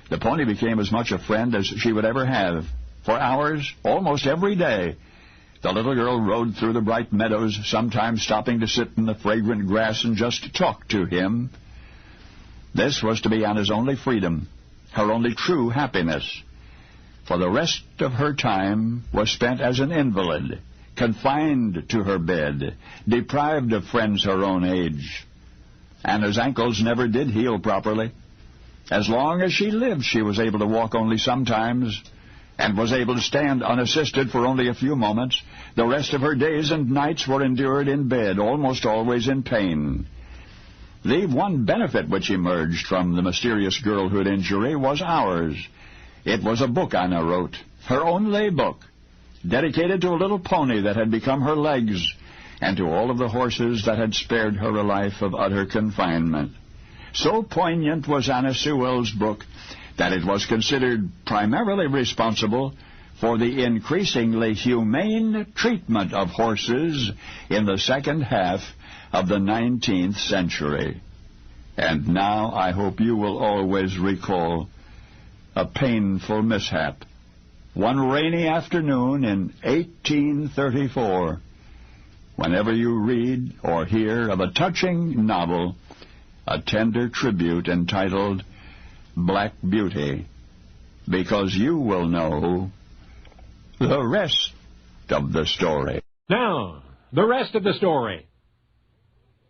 The pony became as much a friend as she would ever have. For hours, almost every day, the little girl rode through the bright meadows, sometimes stopping to sit in the fragrant grass and just talk to him. This was to be Anna's only freedom, her only true happiness. For the rest of her time was spent as an invalid, confined to her bed, deprived of friends her own age. Anna's ankles never did heal properly. As long as she lived, she was able to walk only sometimes, and was able to stand unassisted for only a few moments. The rest of her days and nights were endured in bed, almost always in pain. The one benefit which emerged from the mysterious girlhood injury was ours. It was a book Anna wrote, her only book, dedicated to a little pony that had become her legs, and to all of the horses that had spared her a life of utter confinement. So poignant was Anna Sewell's book that it was considered primarily responsible for the increasingly humane treatment of horses in the second half of the 19th century. And now I hope you will always recall a painful mishap. One rainy afternoon in 1834, whenever you read or hear of a touching novel, a tender tribute entitled Black Beauty, because you will know the rest of the story. Now, the rest of the story.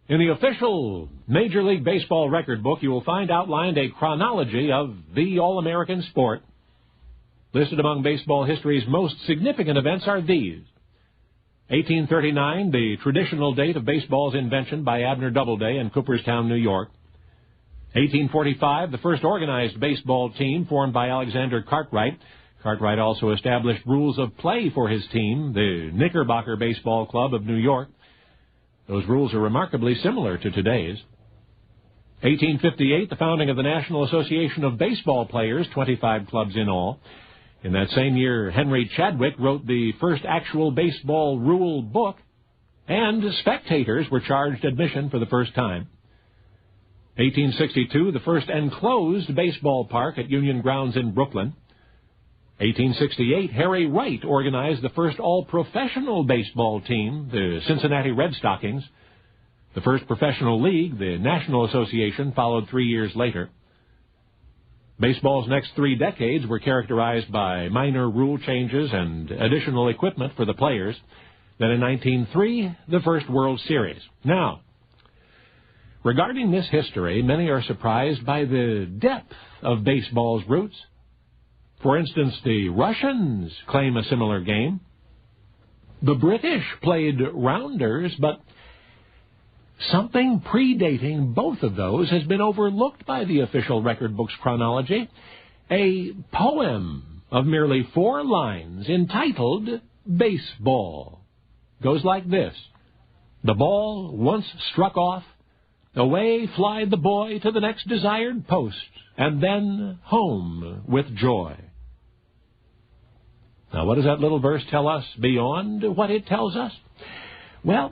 In the official Major League Baseball record book, you will find outlined a chronology of the All-American sport. Listed among baseball history's most significant events are these: 1839, the traditional date of baseball's invention by Abner Doubleday in Cooperstown, New York. 1845, the first organized baseball team formed by Alexander Cartwright. Cartwright also established rules of play for his team, the Knickerbocker Baseball Club of New York. Those rules are remarkably similar to today's. 1858, the founding of the National Association of Baseball Players, 25 clubs in all. In that same year, Henry Chadwick wrote the first actual baseball rule book, and spectators were charged admission for the first time. 1862, the first enclosed baseball park at Union Grounds in Brooklyn. 1868, Harry Wright organized the first all-professional baseball team, the Cincinnati Red Stockings. The first professional league, the National Association, followed 3 years later. Baseball's next 3 decades were characterized by minor rule changes and additional equipment for the players. Then in 1903, the first World Series. Now, regarding this history, many are surprised by the depth of baseball's roots. For instance, the Russians claim a similar game. The British played rounders, but something predating both of those has been overlooked by the official record book's chronology. A poem of merely 4 lines entitled Baseball goes like this: the ball once struck off, away flied the boy to the next desired post, and then home with joy. Now, what does that little verse tell us beyond what it tells us? Well,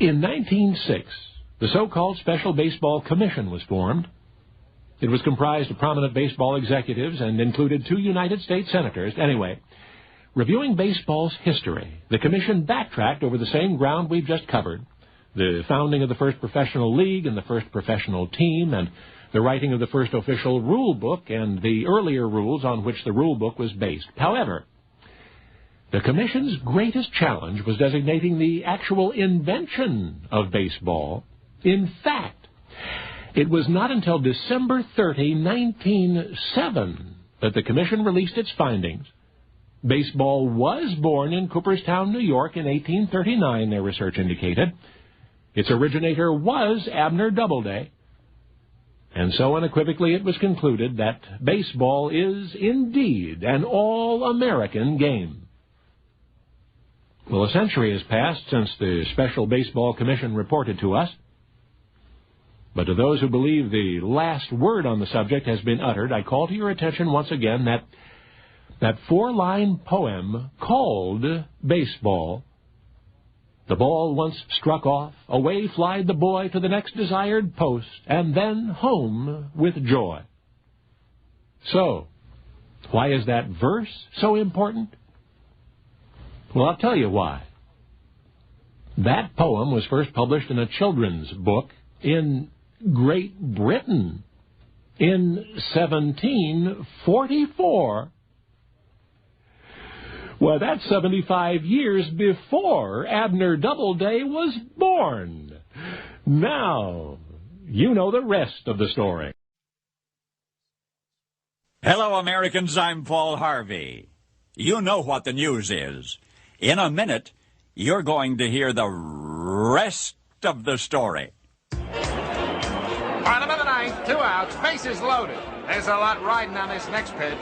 in 1906, the so-called Special Baseball Commission was formed. It was comprised of prominent baseball executives and included 2 United States senators. Anyway, reviewing baseball's history, the commission backtracked over the same ground we've just covered: the founding of the first professional league and the first professional team, and the writing of the first official rule book and the earlier rules on which the rule book was based. However, the Commission's greatest challenge was designating the actual invention of baseball. In fact, it was not until December 30, 1907, that the Commission released its findings. Baseball was born in Cooperstown, New York in 1839, their research indicated. Its originator was Abner Doubleday. And so unequivocally it was concluded that baseball is indeed an all-American game. Well, a century has passed since the Special Baseball Commission reported to us. But to those who believe the last word on the subject has been uttered, I call to your attention once again that four-line poem called Baseball. The ball once struck off, away flied the boy to the next desired post, and then home with joy. So, why is that verse so important? Well, I'll tell you why. That poem was first published in a children's book in Great Britain in 1744. Well, that's 75 years before Abner Doubleday was born. Now, you know the rest of the story. Hello, Americans. I'm Paul Harvey. You know what the news is. In a minute, you're going to hear the rest of the story. Bottom of the ninth, 2 outs, bases loaded. There's a lot riding on this next pitch.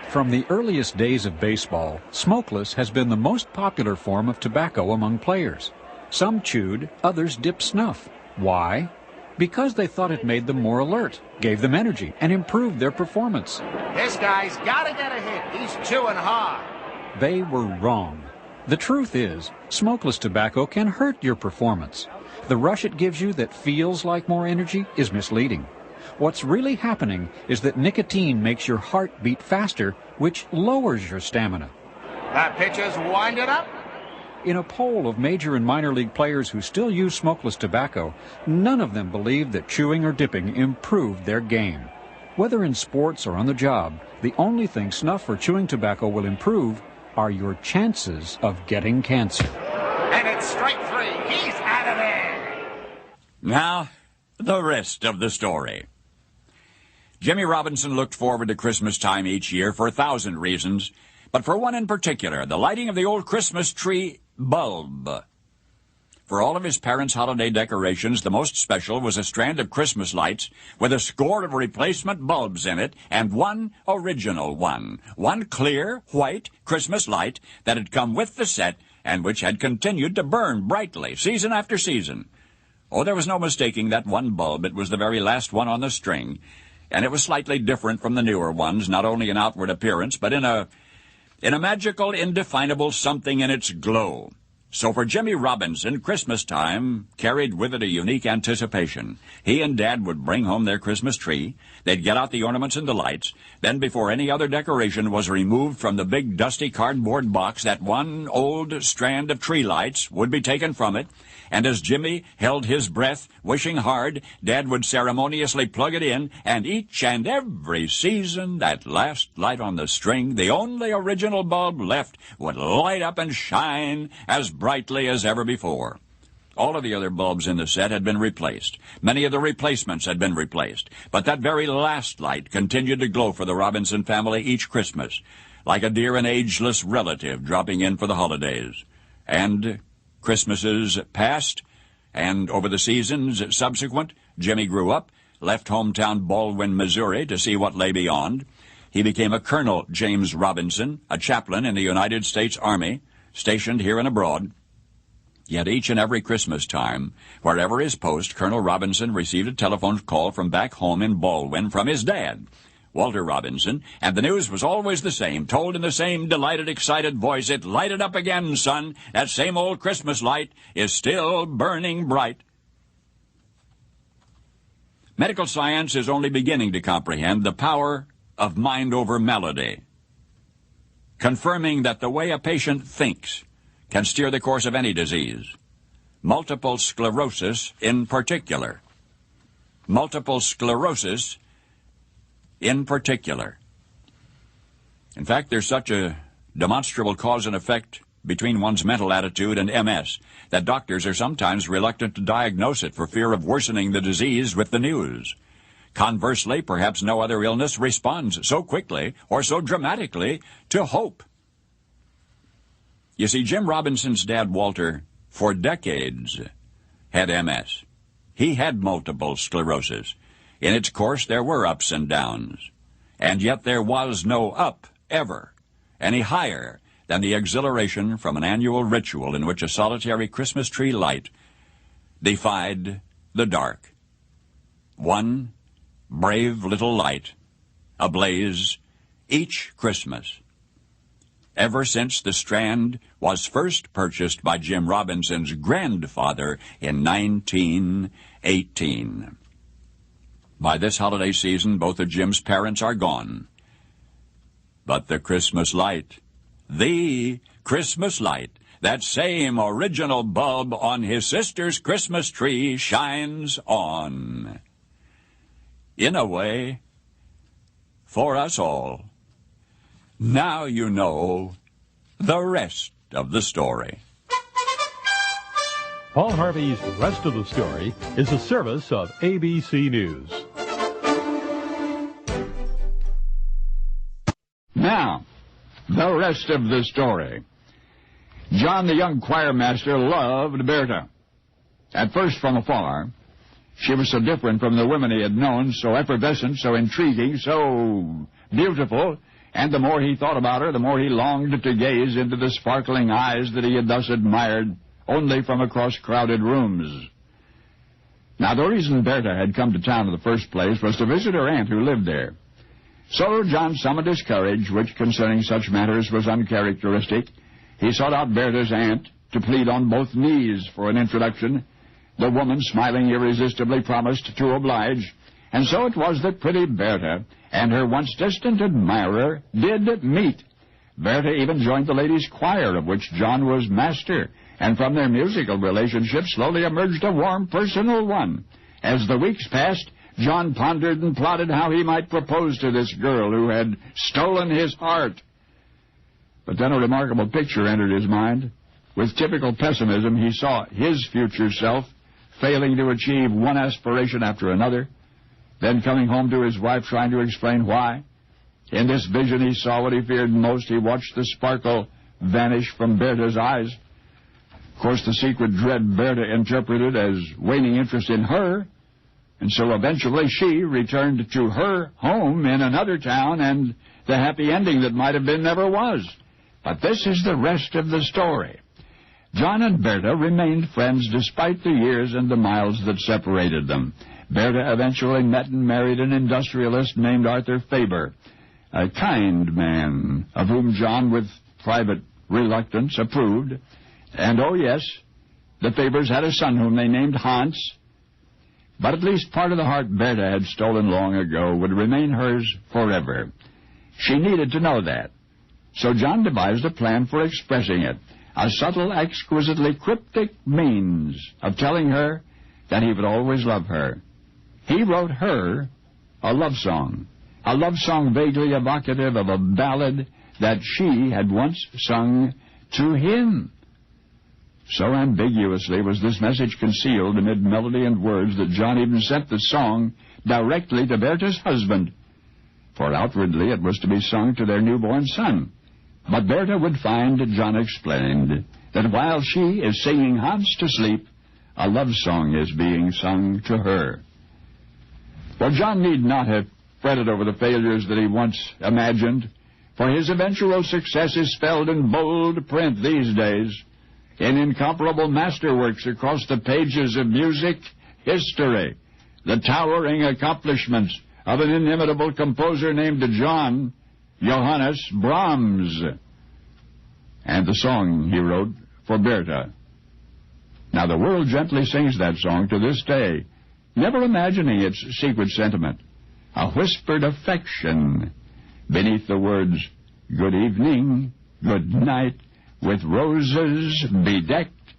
From the earliest days of baseball, smokeless has been the most popular form of tobacco among players. Some chewed, others dipped snuff. Why? Because they thought it made them more alert, gave them energy, and improved their performance. This guy's got to get a hit. He's chewing hard. They were wrong. The truth is, smokeless tobacco can hurt your performance. The rush it gives you that feels like more energy is misleading. What's really happening is that nicotine makes your heart beat faster, which lowers your stamina. That pitcher's winding up. In a poll of major and minor league players who still use smokeless tobacco, none of them believed that chewing or dipping improved their game. Whether in sports or on the job, the only thing snuff or chewing tobacco will improve are your chances of getting cancer. And it's strike three. He's out of there. Now, the rest of the story. Jimmy Robinson looked forward to Christmas time each year for 1,000 reasons, but for one in particular, the lighting of the old Christmas tree bulb. For all of his parents' holiday decorations, the most special was a strand of Christmas lights with a score of replacement bulbs in it and one original one. One clear, white Christmas light that had come with the set and which had continued to burn brightly season after season. Oh, there was no mistaking that one bulb. It was the very last one on the string, and it was slightly different from the newer ones, not only in outward appearance, but in a magical, indefinable something in its glow. So for Jimmy Robinson, Christmas time carried with it a unique anticipation. He and Dad would bring home their Christmas tree. They'd get out the ornaments and the lights. Then before any other decoration was removed from the big dusty cardboard box, that one old strand of tree lights would be taken from it. And as Jimmy held his breath, wishing hard, Dad would ceremoniously plug it in, and each and every season, that last light on the string, the only original bulb left, would light up and shine as brightly as ever before. All of the other bulbs in the set had been replaced. Many of the replacements had been replaced. But that very last light continued to glow for the Robinson family each Christmas, like a dear and ageless relative dropping in for the holidays. And Christmases passed, and over the seasons subsequent, Jimmy grew up, left hometown Baldwin, Missouri, to see what lay beyond. He became a Colonel James Robinson, a chaplain in the United States Army, stationed here and abroad. Yet each and every Christmas time, wherever his post, Colonel Robinson received a telephone call from back home in Baldwin from his dad, Walter Robinson, and the news was always the same, told in the same delighted, excited voice. It lighted up again, son. That same old Christmas light is still burning bright. Medical science is only beginning to comprehend the power of mind over melody, confirming that the way a patient thinks can steer the course of any disease, multiple sclerosis in particular. Multiple sclerosis in particular. In fact, there's such a demonstrable cause and effect between one's mental attitude and MS that doctors are sometimes reluctant to diagnose it for fear of worsening the disease with the news. Conversely, perhaps no other illness responds so quickly or so dramatically to hope. You see, Jim Robinson's dad, Walter, for decades had MS. He had multiple sclerosis. In its course, there were ups and downs, and yet there was no up ever any higher than the exhilaration from an annual ritual in which a solitary Christmas tree light defied the dark. one brave little light ablaze each Christmas. Ever since the Strand was first purchased by Jim Robinson's grandfather in 1918. By this holiday season, both of Jim's parents are gone. But the Christmas light, the Christmas light, that same original bulb on his sister's Christmas tree shines on. In a way, for us all. Now you know the rest of the story. Paul Harvey's Rest of the Story is a service of ABC News. Now, the rest of the story. John, the young choir master, loved Berta. At first, from afar, she was so different from the women he had known, so effervescent, so intriguing, so beautiful, and the more he thought about her, the more he longed to gaze into the sparkling eyes that he had thus admired only from across crowded rooms. Now, the reason Berta had come to town in the first place was to visit her aunt who lived there. So John summoned his courage, which concerning such matters was uncharacteristic. He sought out Berta's aunt to plead on both knees for an introduction. The woman, smiling irresistibly, promised to oblige. And so it was that pretty Berta and her once distant admirer did meet. Berta even joined the ladies' choir, of which John was master, and from their musical relationship slowly emerged a warm personal one. As the weeks passed, John pondered and plotted how he might propose to this girl who had stolen his heart. But then a remarkable picture entered his mind. With typical pessimism, he saw his future self failing to achieve one aspiration after another, then coming home to his wife trying to explain why. In this vision, he saw what he feared most. He watched the sparkle vanish from Berta's eyes. Of course, the secret dread Berta interpreted as waning interest in her, and so eventually she returned to her home in another town, and the happy ending that might have been never was. But this is the rest of the story. John and Berta remained friends despite the years and the miles that separated them. Berta eventually met and married an industrialist named Arthur Faber, a kind man of whom John, with private reluctance, approved. And, oh yes, the Fabers had a son whom they named Hans. But at least part of the heart Berta had stolen long ago would remain hers forever. She needed to know that. So John devised a plan for expressing it, a subtle, exquisitely cryptic means of telling her that he would always love her. He wrote her a love song vaguely evocative of a ballad that she had once sung to him. So ambiguously was this message concealed amid melody and words that John even sent the song directly to Berta's husband, for outwardly it was to be sung to their newborn son. But Berta would find, John explained, that while she is singing Hans to sleep, a love song is being sung to her. Well, John need not have fretted over the failures that he once imagined, for his eventual success is spelled in bold print these days, in incomparable masterworks across the pages of music history, the towering accomplishments of an inimitable composer named John Johannes Brahms, and the song he wrote for Berta. Now, the world gently sings that song to this day, never imagining its secret sentiment, a whispered affection beneath the words, "Good evening, good night, with roses bedecked."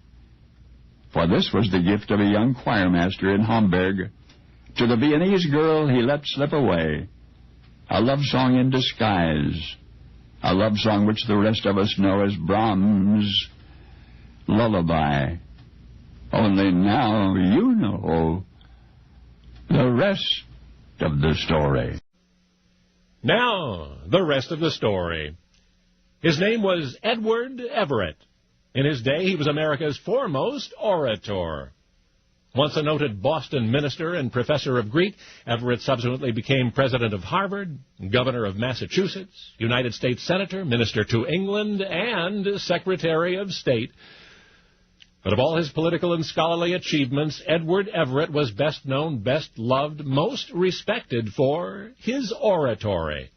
For this was the gift of a young choir master in Hamburg to the Viennese girl he let slip away. A love song in disguise. A love song which the rest of us know as Brahms' lullaby. Only now you know the rest of the story. Now, the rest of the story. His name was Edward Everett. In his day, he was America's foremost orator. Once a noted Boston minister and professor of Greek, Everett subsequently became president of Harvard, governor of Massachusetts, United States senator, minister to England, and secretary of state. But of all his political and scholarly achievements, Edward Everett was best known, best loved, most respected for his oratory.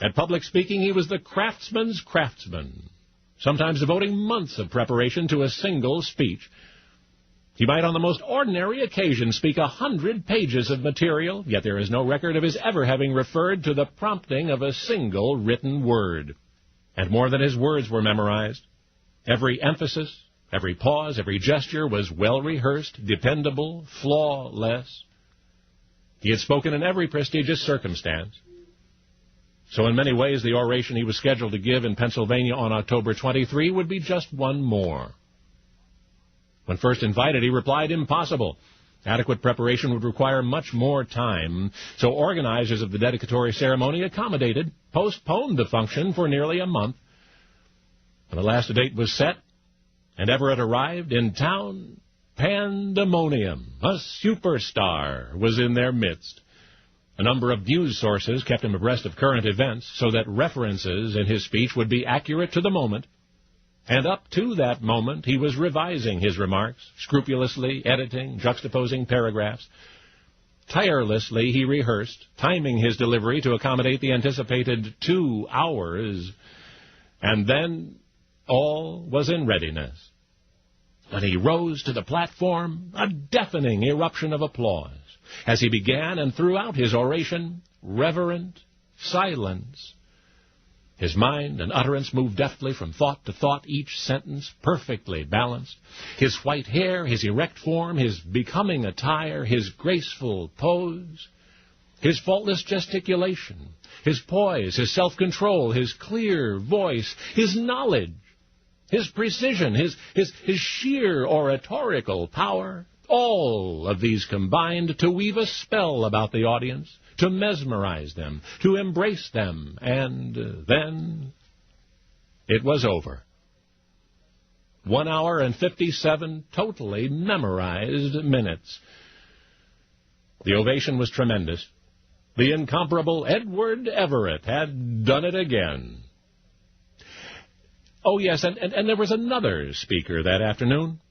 At public speaking, he was the craftsman's craftsman, sometimes devoting months of preparation to a single speech. He might on the most ordinary occasion speak 100 pages of material, yet there is no record of his ever having referred to the prompting of a single written word. And more than his words were memorized. Every emphasis, every pause, every gesture was well rehearsed, dependable, flawless. He had spoken in every prestigious circumstance. So in many ways, the oration he was scheduled to give in Pennsylvania on October 23 would be just one more. When first invited, he replied, impossible. Adequate preparation would require much more time, so organizers of the dedicatory ceremony postponed the function for nearly a month. When the last date was set, and Everett arrived in town, pandemonium. A superstar was in their midst. A number of news sources kept him abreast of current events so that references in his speech would be accurate to the moment. And up to that moment, he was revising his remarks, scrupulously editing, juxtaposing paragraphs. Tirelessly he rehearsed, timing his delivery to accommodate the anticipated 2 hours. And then all was in readiness. When he rose to the platform, a deafening eruption of applause. As he began and throughout his oration, reverent silence. His mind and utterance moved deftly from thought to thought, each sentence perfectly balanced. His white hair, his erect form, his becoming attire, his graceful pose, his faultless gesticulation, his poise, his self-control, his clear voice, his knowledge, his precision, his sheer oratorical power, all of these combined to weave a spell about the audience, to mesmerize them, to embrace them, and then it was over. 1 hour and 57 totally memorized minutes. The ovation was tremendous. The incomparable Edward Everett had done it again. Oh, yes, and there was another speaker that afternoon.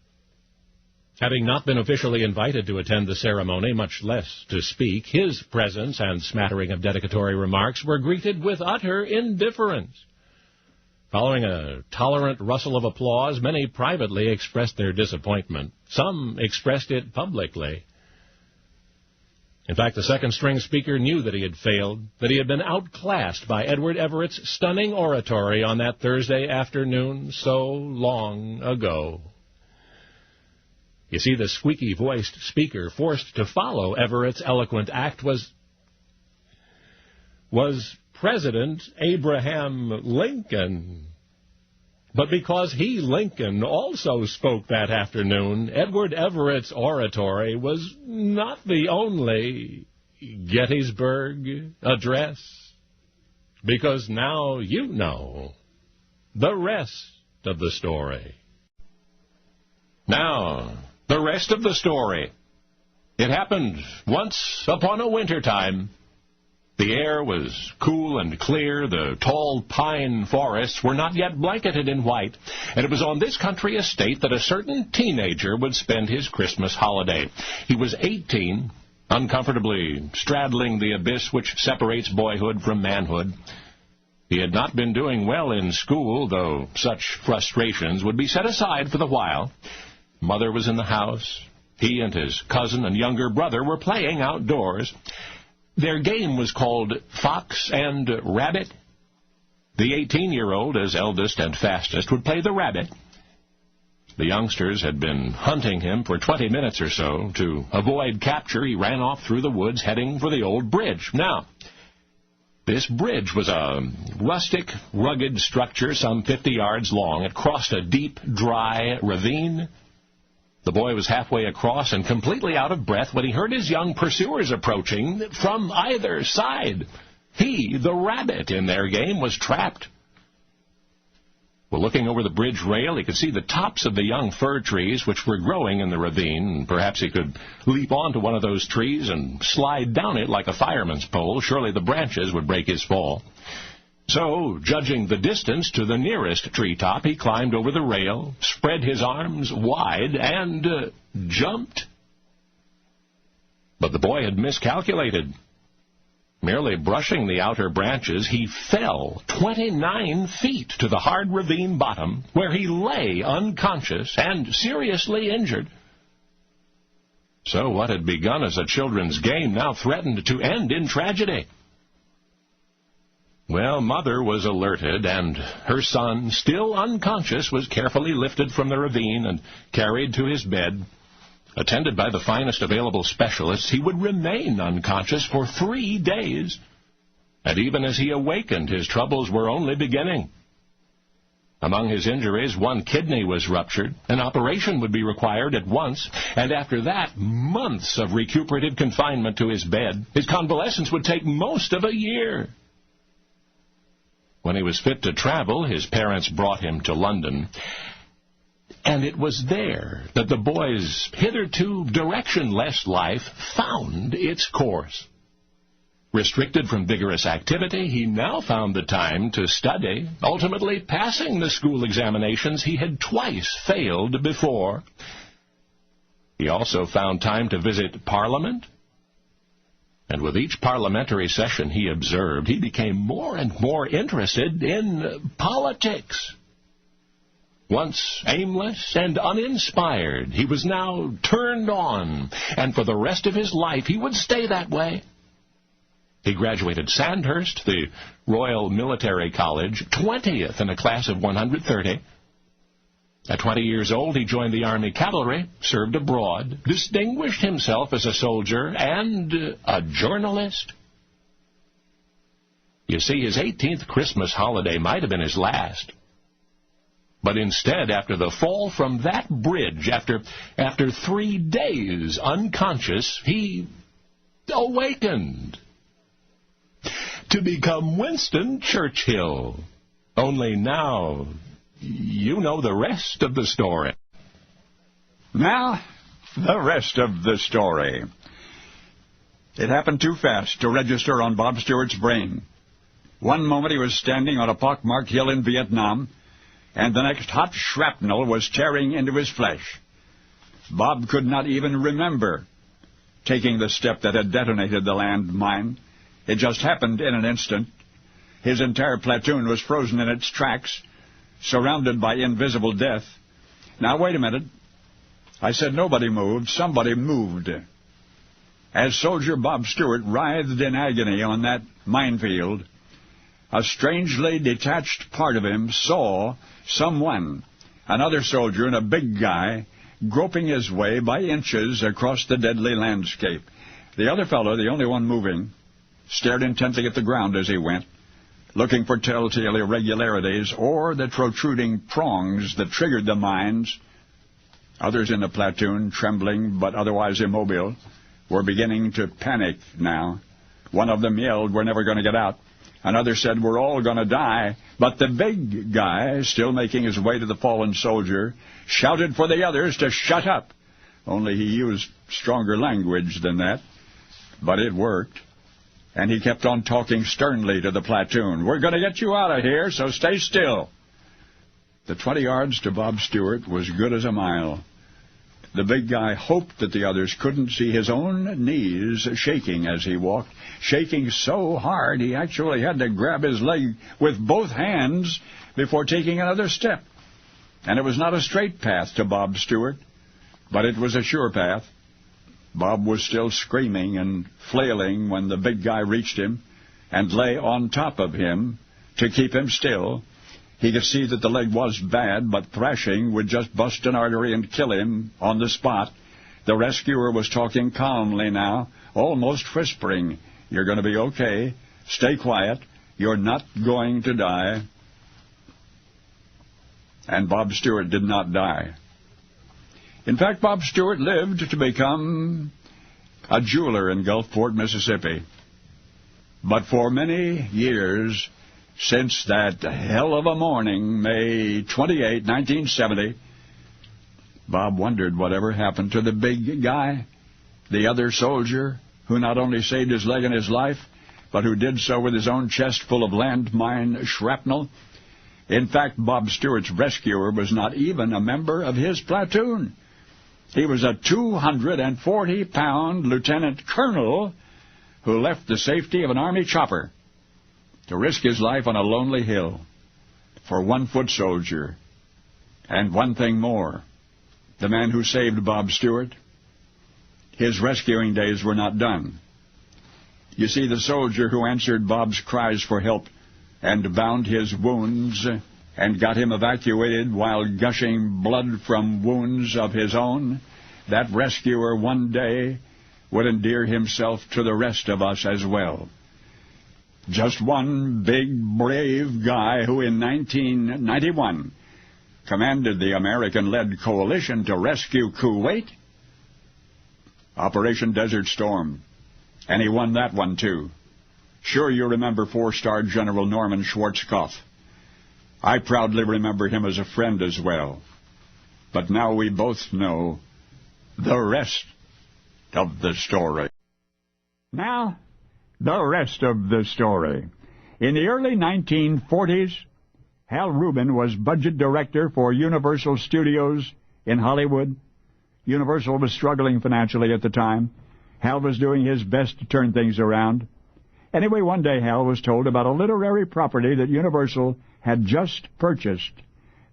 Having not been officially invited to attend the ceremony, much less to speak, his presence and smattering of dedicatory remarks were greeted with utter indifference. Following a tolerant rustle of applause, many privately expressed their disappointment. Some expressed it publicly. In fact, the second-string speaker knew that he had failed, that he had been outclassed by Edward Everett's stunning oratory on that Thursday afternoon so long ago. You see, the squeaky-voiced speaker forced to follow Everett's eloquent act was President Abraham Lincoln. But because he, Lincoln, also spoke that afternoon, Edward Everett's oratory was not the only Gettysburg Address. Because now you know the rest of the story. Now, the rest of the story. It happened once upon a winter time. The air was cool and clear, the tall pine forests were not yet blanketed in white, and it was on this country estate that a certain teenager would spend his Christmas holiday. He was 18, uncomfortably straddling the abyss which separates boyhood from manhood. He had not been doing well in school, though such frustrations would be set aside for the while. Mother was in the house. He and his cousin and younger brother were playing outdoors. Their game was called Fox and Rabbit. The 18-year-old, as eldest and fastest, would play the rabbit. The youngsters had been hunting him for 20 minutes or so. To avoid capture, he ran off through the woods, heading for the old bridge. Now, this bridge was a rustic, rugged structure some 50 yards long. It crossed a deep, dry ravine. The boy was halfway across and completely out of breath when he heard his young pursuers approaching from either side. He, the rabbit in their game, was trapped. Well, looking over the bridge rail, he could see the tops of the young fir trees which were growing in the ravine. Perhaps he could leap onto one of those trees and slide down it like a fireman's pole. Surely the branches would break his fall. So, judging the distance to the nearest treetop, he climbed over the rail, spread his arms wide, and jumped. But the boy had miscalculated. Merely brushing the outer branches, he fell 29 feet to the hard ravine bottom, where he lay unconscious and seriously injured. So what had begun as a children's game now threatened to end in tragedy. Well, Mother was alerted, and her son, still unconscious, was carefully lifted from the ravine and carried to his bed. Attended by the finest available specialists, he would remain unconscious for 3 days. And even as he awakened, his troubles were only beginning. Among his injuries, one kidney was ruptured. An operation would be required at once, and after that, months of recuperative confinement to his bed. His convalescence would take most of a year. When he was fit to travel, his parents brought him to London. And it was there that the boy's hitherto directionless life found its course. Restricted from vigorous activity, he now found the time to study, ultimately passing the school examinations he had twice failed before. He also found time to visit Parliament. And with each parliamentary session he observed, he became more and more interested in politics. Once aimless and uninspired, he was now turned on, and for the rest of his life he would stay that way. He graduated Sandhurst, the Royal Military College, 20th in a class of 130. At 20 years old, he joined the Army Cavalry, served abroad, distinguished himself as a soldier and a journalist. You see, his 18th Christmas holiday might have been his last. But instead, after the fall from that bridge, after 3 days unconscious, he awakened to become Winston Churchill. Only now, you know the rest of the story. Now, the rest of the story. It happened too fast to register on Bob Stewart's brain. One moment he was standing on a pockmarked hill in Vietnam, and the next hot shrapnel was tearing into his flesh. Bob could not even remember taking the step that had detonated the landmine. It just happened in an instant. His entire platoon was frozen in its tracks, surrounded by invisible death. Now, wait a minute. I said nobody moved. Somebody moved. As soldier Bob Stewart writhed in agony on that minefield, a strangely detached part of him saw someone, another soldier and a big guy, groping his way by inches across the deadly landscape. The other fellow, the only one moving, stared intently at the ground as he went, looking for telltale irregularities or the protruding prongs that triggered the mines. Others in the platoon, trembling but otherwise immobile, were beginning to panic now. One of them yelled, "We're never going to get out." Another said, "We're all going to die." But the big guy, still making his way to the fallen soldier, shouted for the others to shut up. Only he used stronger language than that. But it worked. And he kept on talking sternly to the platoon. "We're going to get you out of here, so stay still." The 20 yards to Bob Stewart was good as a mile. The big guy hoped that the others couldn't see his own knees shaking as he walked, shaking so hard he actually had to grab his leg with both hands before taking another step. And it was not a straight path to Bob Stewart, but it was a sure path. Bob was still screaming and flailing when the big guy reached him and lay on top of him to keep him still. He could see that the leg was bad, but thrashing would just bust an artery and kill him on the spot. The rescuer was talking calmly now, almost whispering, "You're going to be okay. Stay quiet. You're not going to die." And Bob Stewart did not die. In fact, Bob Stewart lived to become a jeweler in Gulfport, Mississippi. But for many years, since that hell of a morning, May 28, 1970, Bob wondered whatever happened to the big guy, the other soldier, who not only saved his leg and his life, but who did so with his own chest full of landmine shrapnel. In fact, Bob Stewart's rescuer was not even a member of his platoon. He was a 240-pound lieutenant colonel who left the safety of an Army chopper to risk his life on a lonely hill for one foot soldier. And one thing more, the man who saved Bob Stewart, his rescuing days were not done. You see, the soldier who answered Bob's cries for help and bound his wounds and got him evacuated while gushing blood from wounds of his own, that rescuer one day would endear himself to the rest of us as well. Just one big, brave guy who in 1991 commanded the American-led coalition to rescue Kuwait, Operation Desert Storm, and he won that one too. Sure, you remember 4-star General Norman Schwarzkopf. I proudly remember him as a friend as well. But now we both know the rest of the story. Now, the rest of the story. In the early 1940s, Hal Rubin was budget director for Universal Studios in Hollywood. Universal was struggling financially at the time. Hal was doing his best to turn things around. Anyway, one day Hal was told about a literary property that Universal had just purchased,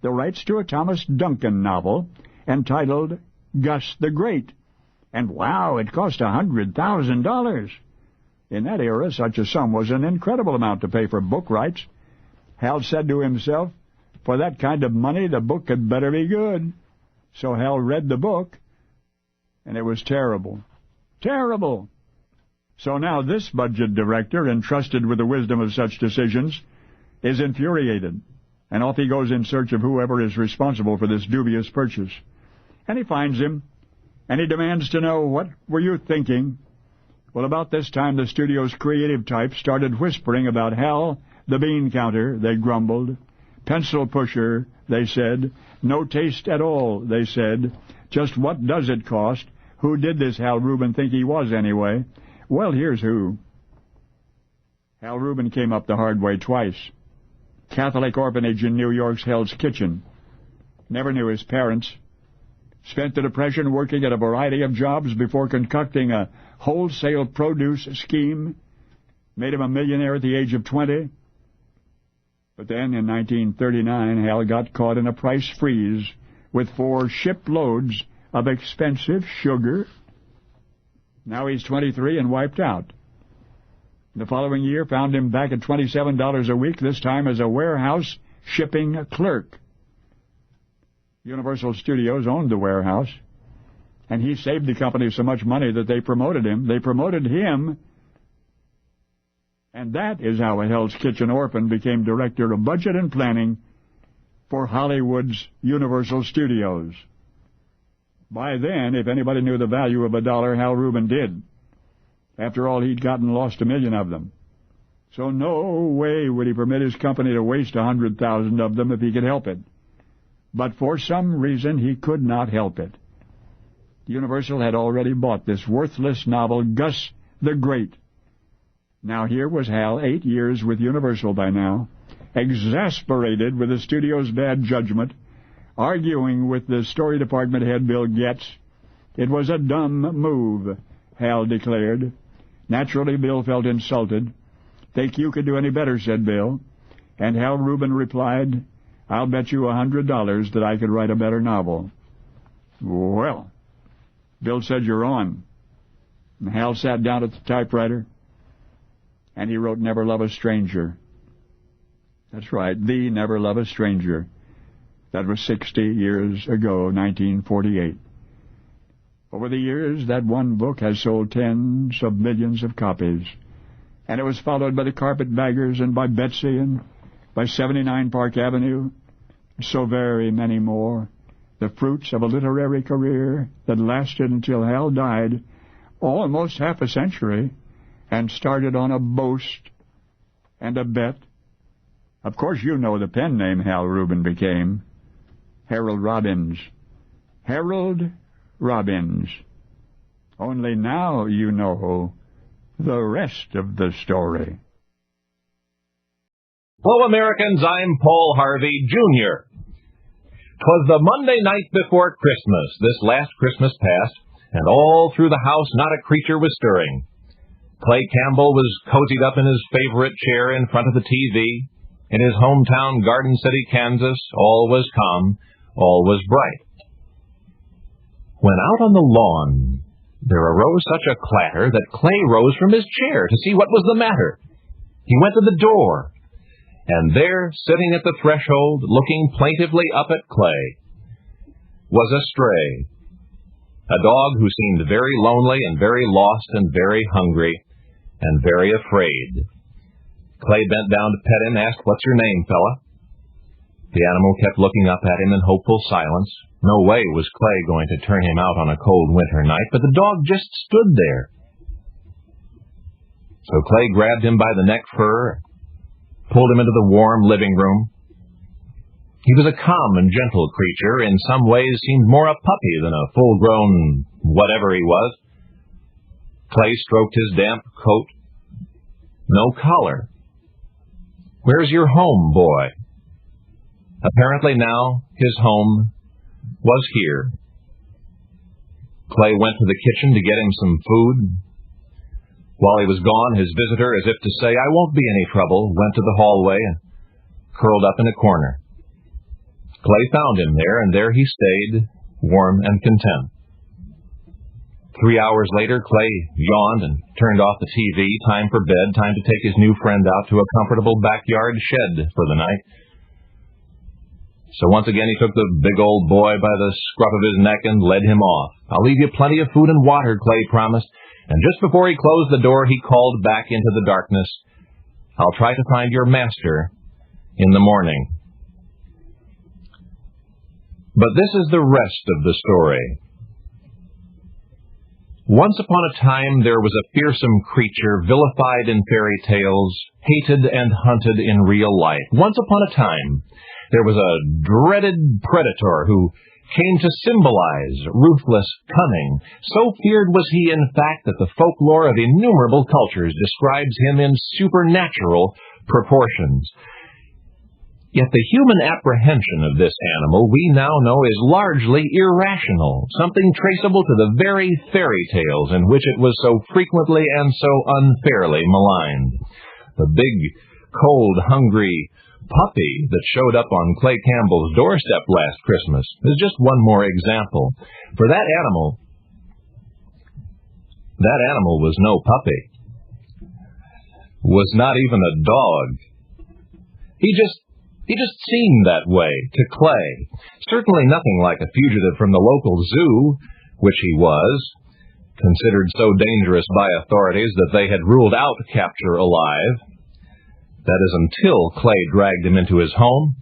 the rights to a Thomas Duncan novel entitled Gus the Great. And wow, it cost $100,000. In that era, such a sum was an incredible amount to pay for book rights. Hal said to himself, for that kind of money, the book had better be good. So Hal read the book, and it was terrible. Terrible! So now this budget director, entrusted with the wisdom of such decisions, is infuriated, and off he goes in search of whoever is responsible for this dubious purchase. And he finds him, and he demands to know, what were you thinking? Well, about this time, the studio's creative types started whispering about Hal the bean counter, they grumbled. Pencil pusher, they said. No taste at all, they said. Just what does it cost? Who did this Hal Rubin think he was, anyway? Well, here's who. Hal Rubin came up the hard way twice. Catholic orphanage in New York's Hell's Kitchen. Never knew his parents. Spent the Depression working at a variety of jobs before concocting a wholesale produce scheme. Made him a millionaire at the age of 20. But then, in 1939, Hal got caught in a price freeze with 4 shiploads of expensive sugar. Now he's 23 and wiped out. The following year found him back at $27 a week, this time as a warehouse shipping clerk. Universal Studios owned the warehouse, and he saved the company so much money that they promoted him. They promoted him, and that is how a Hell's Kitchen orphan became director of budget and planning for Hollywood's Universal Studios. By then, if anybody knew the value of a dollar, Hal Rubin did. After all, he'd gotten lost 1 million of them. So no way would he permit his company to waste 100,000 of them if he could help it. But for some reason, he could not help it. Universal had already bought this worthless novel, Gus the Great. Now here was Hal, 8 years with Universal by now, exasperated with the studio's bad judgment, arguing with the story department head, Bill Getz. It was a dumb move, Hal declared. Naturally, Bill felt insulted. Think you could do any better, said Bill. And Hal Rubin replied, I'll bet you $100 that I could write a better novel. Well, Bill said, you're on. And Hal sat down at the typewriter, and he wrote Never Love a Stranger. That's right, The Never Love a Stranger. That was 60 years ago, 1948. Over the years, that one book has sold tens of millions of copies. And it was followed by The Carpetbaggers and by Betsy and by 79 Park Avenue, so very many more. The fruits of a literary career that lasted until Hal died, almost half a century, and started on a boast and a bet. Of course, you know the pen name Hal Rubin became. Harold Robbins. Harold Robbins. Only now you know the rest of the story. Hello, Americans. I'm Paul Harvey, Jr. 'Twas the Monday night before Christmas, this last Christmas past, and all through the house not a creature was stirring. Clay Campbell was cozied up in his favorite chair in front of the TV. In his hometown, Garden City, Kansas, all was calm, all was bright. When out on the lawn, there arose such a clatter that Clay rose from his chair to see what was the matter. He went to the door, and there, sitting at the threshold, looking plaintively up at Clay, was a stray, a dog who seemed very lonely and very lost and very hungry and very afraid. Clay bent down to pet him, asked, "What's your name, fella?" The animal kept looking up at him in hopeful silence. No way was Clay going to turn him out on a cold winter night, but the dog just stood there. So Clay grabbed him by the neck fur, pulled him into the warm living room. He was a calm and gentle creature, in some ways seemed more a puppy than a full-grown whatever he was. Clay stroked his damp coat. No collar. "Where's your home, boy?" Apparently now his home was here. Clay went to the kitchen to get him some food. While he was gone, his visitor, as if to say, "I won't be any trouble," went to the hallway and curled up in a corner. Clay found him there, and there he stayed, warm and content. 3 hours later, Clay yawned and turned off the TV. Time for bed, time to take his new friend out to a comfortable backyard shed for the night. So once again he took the big old boy by the scruff of his neck and led him off. "I'll leave you plenty of food and water," Clay promised, and just before he closed the door he called back into the darkness, "I'll try to find your master in the morning." But this is the rest of the story. Once upon a time there was a fearsome creature vilified in fairy tales, hated and hunted in real life. Once upon a time there was a dreaded predator who came to symbolize ruthless cunning. So feared was he, in fact, that the folklore of innumerable cultures describes him in supernatural proportions. Yet the human apprehension of this animal we now know is largely irrational, something traceable to the very fairy tales in which it was so frequently and so unfairly maligned. The big, cold, hungry puppy that showed up on Clay Campbell's doorstep last Christmas is just one more example. For that animal was no puppy, was not even a dog. He just seemed that way to Clay. Certainly nothing like a fugitive from the local zoo, which he was, considered so dangerous by authorities that they had ruled out capture alive. That is until Clay dragged him into his home,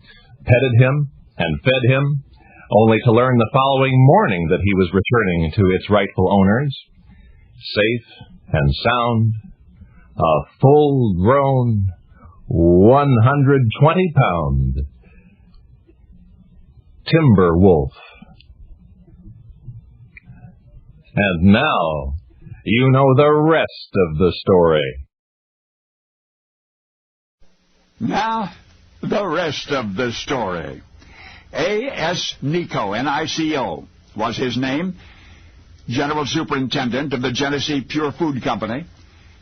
petted him, and fed him, only to learn the following morning that he was returning to its rightful owners, safe and sound, a full-grown 120-pound timber wolf. And now you know the rest of the story. Now, the rest of the story. A.S. Nico, N-I-C-O, was his name, General Superintendent of the Genesee Pure Food Company.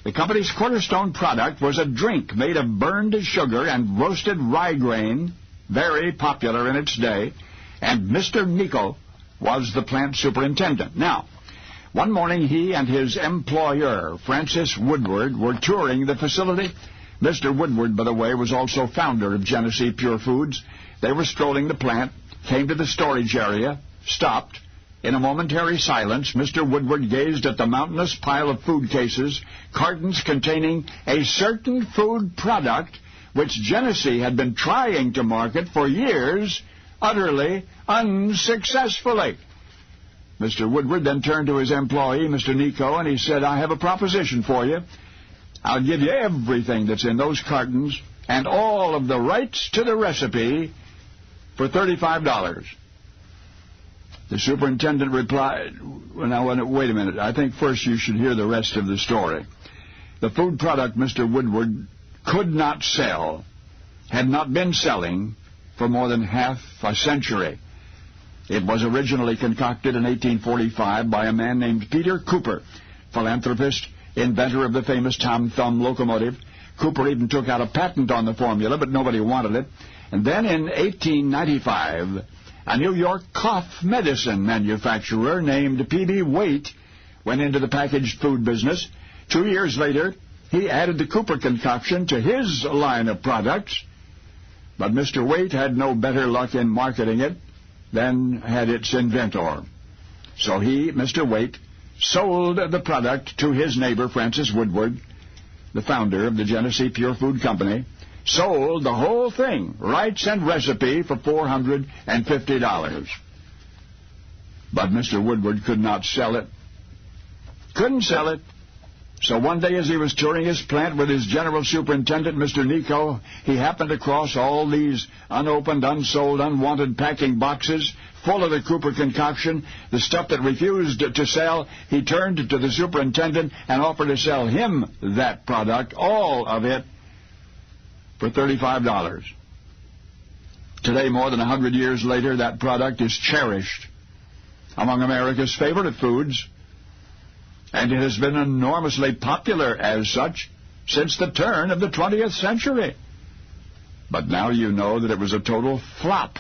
The company's cornerstone product was a drink made of burned sugar and roasted rye grain, very popular in its day, and Mr. Nico was the plant superintendent. Now, one morning he and his employer, Francis Woodward, were touring the facility. Mr. Woodward, by the way, was also founder of Genesee Pure Foods. They were strolling the plant, came to the storage area, stopped. In a momentary silence, Mr. Woodward gazed at the mountainous pile of food cases, cartons containing a certain food product which Genesee had been trying to market for years, utterly unsuccessfully. Mr. Woodward then turned to his employee, Mr. Nico, and he said, "I have a proposition for you. I'll give you everything that's in those cartons and all of the rights to the recipe for $35. The superintendent replied, "Well, now, wait a minute. I think first you should hear the rest of the story." the food product Mr. Woodward could not sell had not been selling for more than half a century. It was originally concocted in 1845 by a man named Peter Cooper, philanthropist, inventor of the famous Tom Thumb locomotive. Cooper even took out a patent on the formula, but nobody wanted it. And then in 1895, a New York cough medicine manufacturer named P.B. Waite went into the packaged food business. 2 years later, he added the Cooper concoction to his line of products. But Mr. Waite had no better luck in marketing it than had its inventor. So he, Mr. Waite, sold the product to his neighbor, Francis Woodward, the founder of the Genesee Pure Food Company, sold the whole thing, rights and recipe, for $450. But Mr. Woodward could not sell it. Couldn't sell it. So one day as he was touring his plant with his general superintendent, Mr. Nico, he happened across all these unopened, unsold, unwanted packing boxes full of the Cooper concoction, the stuff that refused to sell. He turned to the superintendent and offered to sell him that product, all of it, for $35. Today, more than 100 years later, that product is cherished among America's favorite foods, and it has been enormously popular as such since the turn of the 20th century. But now you know that it was a total flop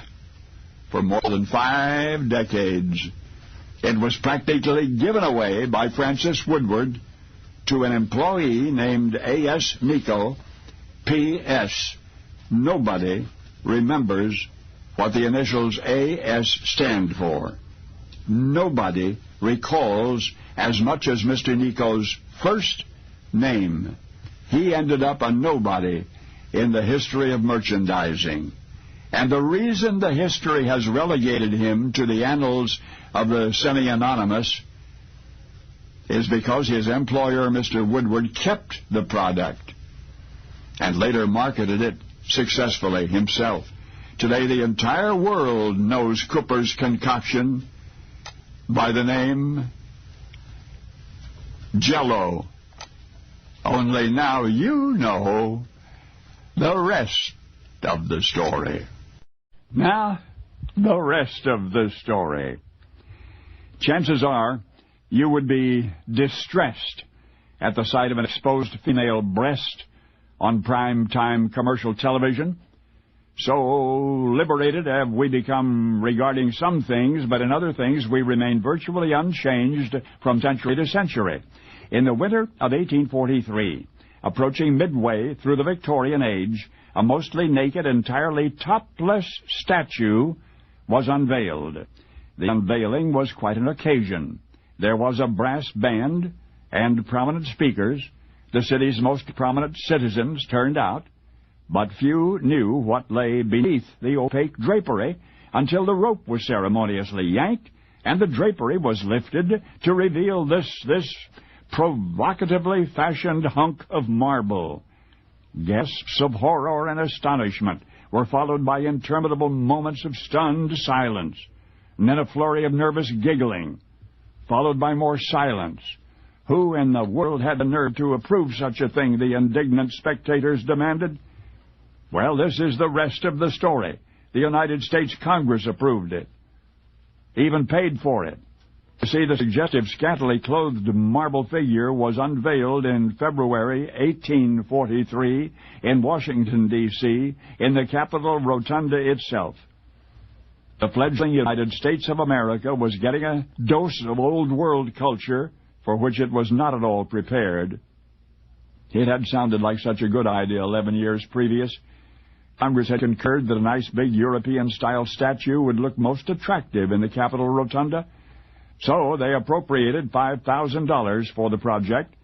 for more than 5 decades. It was practically given away by Francis Woodward to an employee named A.S. Nico. P.S. Nobody remembers what the initials A.S. stand for. Nobody recalls as much as Mr. Nico's first name. He ended up a nobody in the history of merchandising. And the reason the history has relegated him to the annals of the semi-anonymous is because his employer, Mr. Woodward, kept the product and later marketed it successfully himself. Today, the entire world knows Cooper's concoction by the name Jell-O. Only now you know the rest of the story. Now, the rest of the story. Chances are you would be distressed at the sight of an exposed female breast on prime-time commercial television. So liberated have we become regarding some things, but in other things we remain virtually unchanged from century to century. In the winter of 1843, approaching midway through the Victorian age, a mostly naked, entirely topless statue was unveiled. The unveiling was quite an occasion. There was a brass band and prominent speakers. The city's most prominent citizens turned out, but few knew what lay beneath the opaque drapery until the rope was ceremoniously yanked and the drapery was lifted to reveal this provocatively fashioned hunk of marble. Gasps of horror and astonishment were followed by interminable moments of stunned silence, and then a flurry of nervous giggling, followed by more silence. Who in the world had the nerve to approve such a thing, the indignant spectators demanded? Well, this is the rest of the story. The United States Congress approved it, even paid for it. You see, the suggestive, scantily clothed marble figure was unveiled in February 1843 in Washington, D.C., in the Capitol Rotunda itself. The fledgling United States of America was getting a dose of old world culture for which it was not at all prepared. It had sounded like such a good idea 11 years previous. Congress had concurred that a nice big European-style statue would look most attractive in the Capitol Rotunda. So they appropriated $5,000 for the project.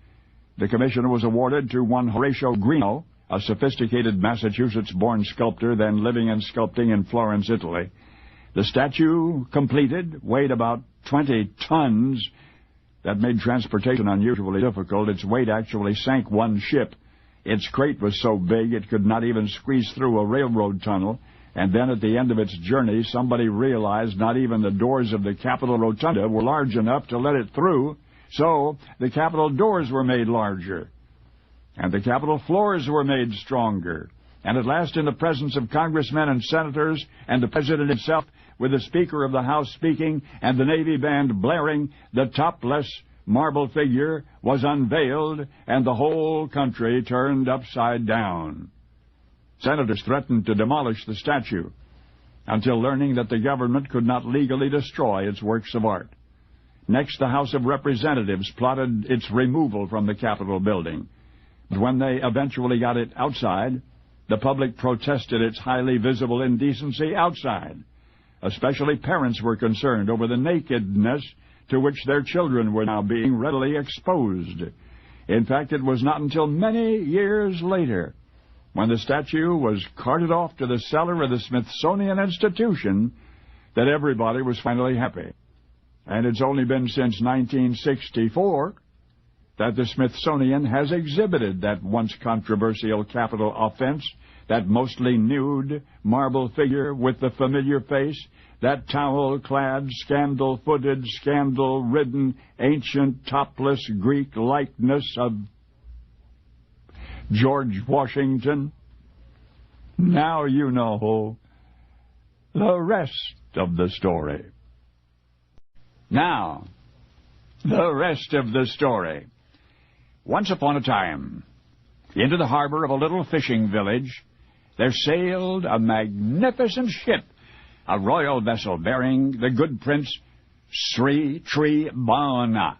The commission was awarded to one Horatio Greeno, a sophisticated Massachusetts-born sculptor then living and sculpting in Florence, Italy. The statue completed weighed about 20 tons. That made transportation unusually difficult. Its weight actually sank one ship. Its crate was so big it could not even squeeze through a railroad tunnel. And then at the end of its journey, somebody realized not even the doors of the Capitol Rotunda were large enough to let it through, so the Capitol doors were made larger. and the Capitol floors were made stronger. And at last, in the presence of congressmen and senators and the President himself, with the Speaker of the House speaking and the Navy band blaring, the topless marble figure was unveiled, and the whole country turned upside down. Senators threatened to demolish the statue until learning that the government could not legally destroy its works of art. Next, the House of Representatives plotted its removal from the Capitol building. But when they eventually got it outside, the public protested its highly visible indecency outside. Especially parents were concerned over the nakedness to which their children were now being readily exposed. In fact, it was not until many years later, when the statue was carted off to the cellar of the Smithsonian Institution, that everybody was finally happy. And it's only been since 1964 that the Smithsonian has exhibited that once controversial Capitol offense, that mostly nude marble figure with the familiar face, that towel-clad, scandal-footed, scandal-ridden, ancient, topless Greek likeness of George Washington. Now you know the rest of the story. Now, the rest of the story. Once upon a time, into the harbor of a little fishing village, there sailed a magnificent ship, a royal vessel bearing the good Prince Sri Tribana.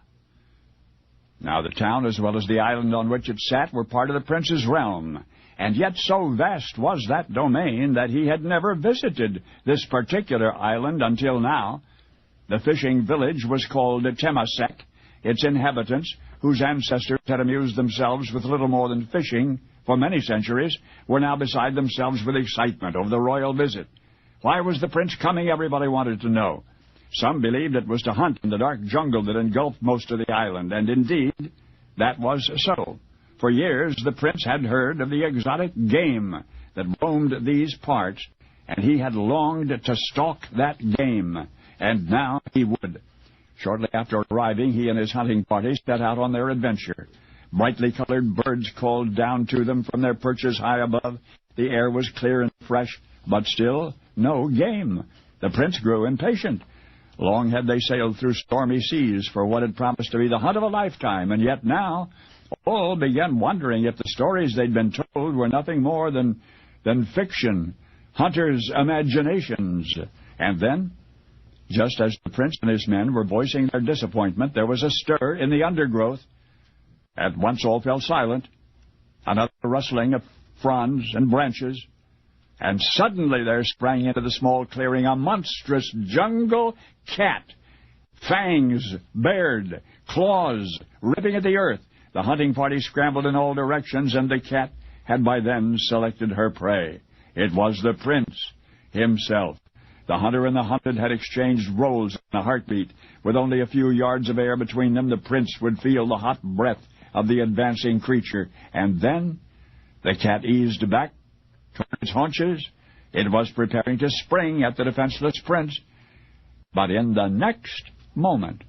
Now the town, as well as the island on which it sat, were part of the prince's realm, and yet so vast was that domain that he had never visited this particular island until now. The fishing village was called Temasek. Its inhabitants, whose ancestors had amused themselves with little more than fishing for many centuries, were now beside themselves with excitement over the royal visit. Why was the prince coming? Everybody wanted to know. Some believed it was to hunt in the dark jungle that engulfed most of the island, and indeed, that was so. For years, the prince had heard of the exotic game that roamed these parts, and he had longed to stalk that game, and now he would. Shortly after arriving, he and his hunting party set out on their adventure. Brightly colored birds called down to them from their perches high above. The air was clear and fresh, but still no game. The prince grew impatient. Long had they sailed through stormy seas for what had promised to be the hunt of a lifetime, and yet now all began wondering if the stories they'd been told were nothing more than fiction, hunters' imaginations. And then, just as the prince and his men were voicing their disappointment, there was a stir in the undergrowth. At once all fell silent, another rustling of fronds and branches, and suddenly there sprang into the small clearing a monstrous jungle cat, fangs bared, claws ripping at the earth. The hunting party scrambled in all directions, and the cat had by then selected her prey. It was the prince himself. The hunter and the hunted had exchanged roles in a heartbeat. With only a few yards of air between them, the prince would feel the hot breath of the advancing creature, and then the cat eased back toward its haunches. It was preparing to spring at the defenseless prince. But in the next moment,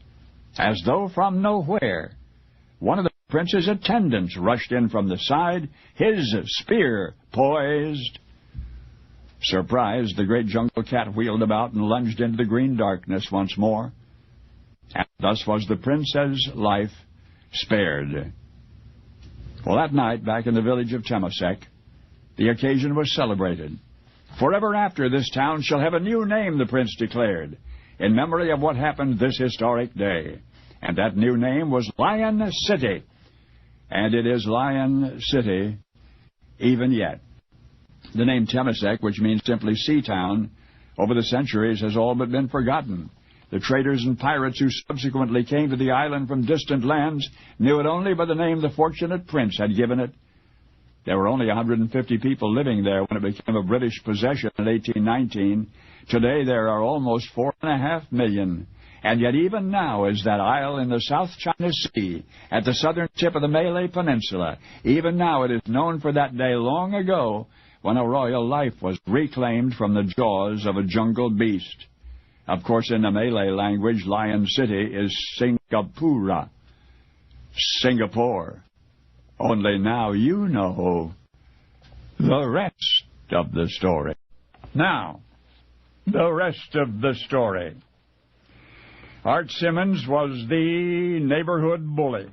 as though from nowhere, one of the prince's attendants rushed in from the side, his spear poised. Surprised, the great jungle cat wheeled about and lunged into the green darkness once more. And thus was the prince's life spared. Well, that night, back in the village of Temasek, the occasion was celebrated. Forever after, this town shall have a new name, the prince declared, in memory of what happened this historic day. And that new name was Lion City. And it is Lion City even yet. The name Temasek, which means simply sea town, over the centuries has all but been forgotten. The traders and pirates who subsequently came to the island from distant lands knew it only by the name the fortunate prince had given it. There were only 150 people living there when it became a British possession in 1819. Today there are almost 4.5 million. And yet even now, as that isle in the South China Sea, at the southern tip of the Malay Peninsula, even now it is known for that day long ago when a royal life was reclaimed from the jaws of a jungle beast. Of course, in the Malay language, Lion City is Singapura, Singapore. Only now you know the rest of the story. Now, the rest of the story. Art Simmons was the neighborhood bully.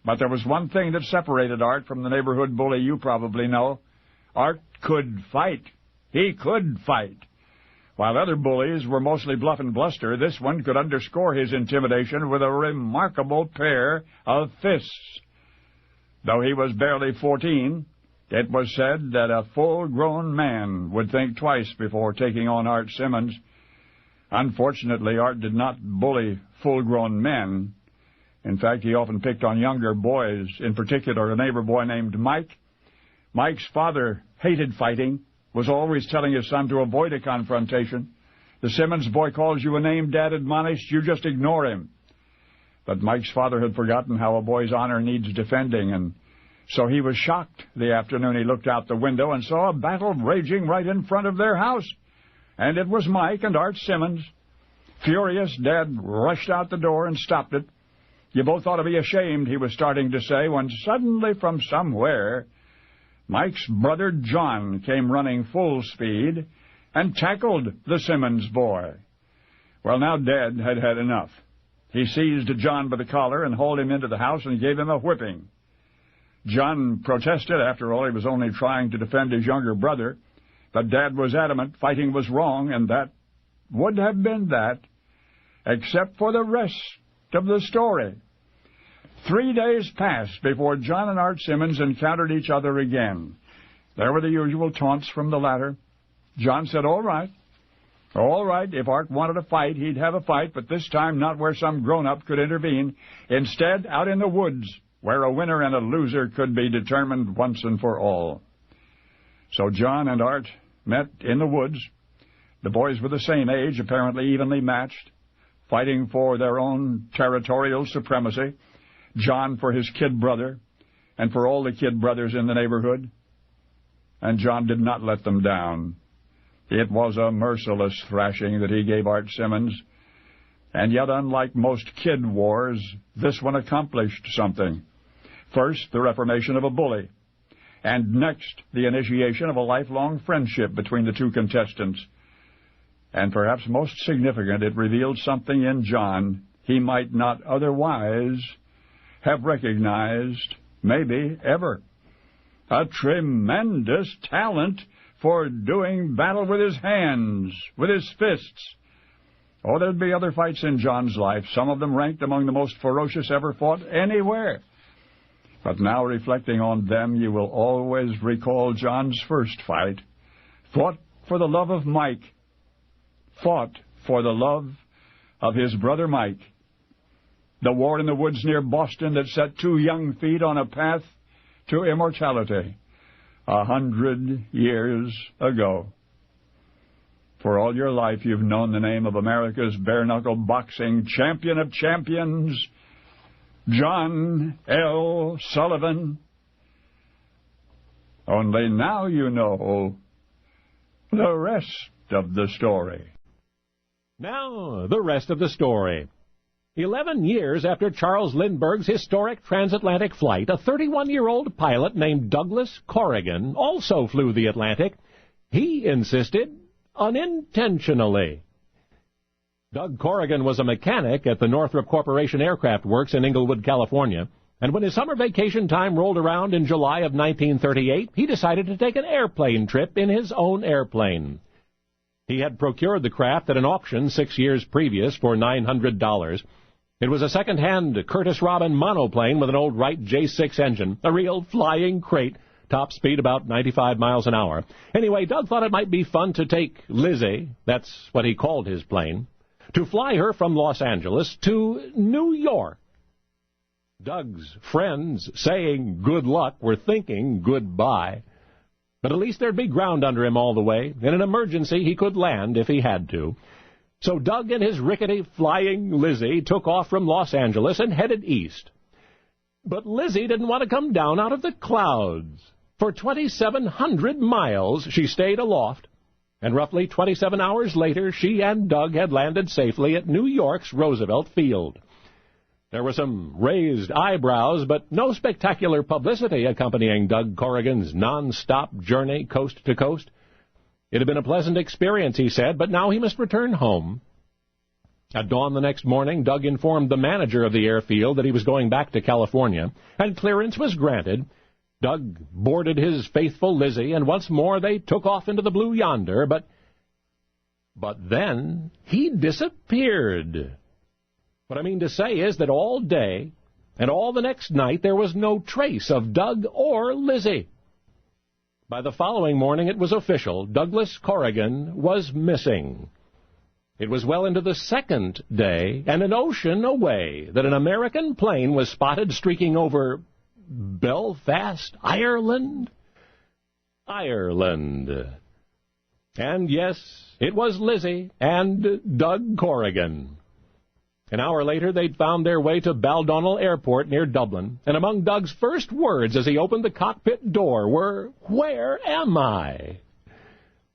But there was one thing that separated Art from the neighborhood bully you probably know. Art could fight. He could fight. While other bullies were mostly bluff and bluster, this one could underscore his intimidation with a remarkable pair of fists. Though he was barely 14, it was said that a full-grown man would think twice before taking on Art Simmons. Unfortunately, Art did not bully full-grown men. In fact, he often picked on younger boys, in particular a neighbor boy named Mike. Mike's father hated fighting, was always telling his son to avoid a confrontation. The Simmons boy calls you a name Dad admonished, you just ignore him. But Mike's father had forgotten how a boy's honor needs defending, and so he was shocked the afternoon he looked out the window and saw a battle raging right in front of their house. And it was Mike and Art Simmons. Furious, Dad rushed out the door and stopped it. You both ought to be ashamed, he was starting to say, when suddenly from somewhere, Mike's brother John came running full speed and tackled the Simmons boy. Well, now Dad had had enough. He seized John by the collar and hauled him into the house and gave him a whipping. John protested. After all, he was only trying to defend his younger brother. But Dad was adamant fighting was wrong, and that would have been that, except for the rest of the story. 3 days passed before John and Art Simmons encountered each other again. There were the usual taunts from the latter. John said, all right, if Art wanted a fight, he'd have a fight, but this time not where some grown-up could intervene. Instead, out in the woods, where a winner and a loser could be determined once and for all. So John and Art met in the woods. The boys were the same age, apparently evenly matched, fighting for their own territorial supremacy. John for his kid brother, and for all the kid brothers in the neighborhood. And John did not let them down. It was a merciless thrashing that he gave Art Simmons. And yet, unlike most kid wars, this one accomplished something. First, the reformation of a bully. And next, the initiation of a lifelong friendship between the two contestants. And perhaps most significant, it revealed something in John he might not otherwise have recognized, maybe ever. A tremendous talent for doing battle with his hands, with his fists. Oh, there'd be other fights in John's life, some of them ranked among the most ferocious ever fought anywhere. But now, reflecting on them, you will always recall John's first fight. Fought for the love of Mike. Fought for the love of his brother Mike. The war in the woods near Boston that set two young feet on a path to immortality 100 years ago. For all your life, you've known the name of America's bare-knuckle boxing champion of champions, John L. Sullivan. Only now you know the rest of the story. Now, the rest of the story. 11 years after Charles Lindbergh's historic transatlantic flight, a 31-year-old pilot named Douglas Corrigan also flew the Atlantic. He insisted unintentionally. Doug Corrigan was a mechanic at the Northrop Corporation Aircraft Works in Inglewood, California, and when his summer vacation time rolled around in July of 1938, he decided to take an airplane trip in his own airplane. He had procured the craft at an auction 6 years previous for $900. It was a second-hand Curtiss Robin monoplane with an old Wright J6 engine, a real flying crate, top speed about 95 miles an hour. Anyway, Doug thought it might be fun to take Lizzie, that's what he called his plane, to fly her from Los Angeles to New York. Doug's friends, saying good luck, were thinking goodbye. But at least there'd be ground under him all the way. In an emergency, he could land if he had to. So Doug and his rickety flying Lizzie took off from Los Angeles and headed east. But Lizzie didn't want to come down out of the clouds. For 2,700 miles, she stayed aloft, and roughly 27 hours later, she and Doug had landed safely at New York's Roosevelt Field. There were some raised eyebrows, but no spectacular publicity accompanying Doug Corrigan's non-stop journey coast to coast. It had been a pleasant experience, he said, but now he must return home. At dawn the next morning, Doug informed the manager of the airfield that he was going back to California, and clearance was granted. Doug boarded his faithful Lizzie, and once more they took off into the blue yonder, but then he disappeared. What I mean to say is that all day and all the next night there was no trace of Doug or Lizzie. By the following morning it was official. Douglas Corrigan was missing. It was well into the second day and an ocean away that an American plane was spotted streaking over Belfast, Ireland. And yes, it was Lizzie and Doug Corrigan. An hour later, they'd found their way to Baldonnel Airport near Dublin, and among Doug's first words as he opened the cockpit door were, "Where am I?"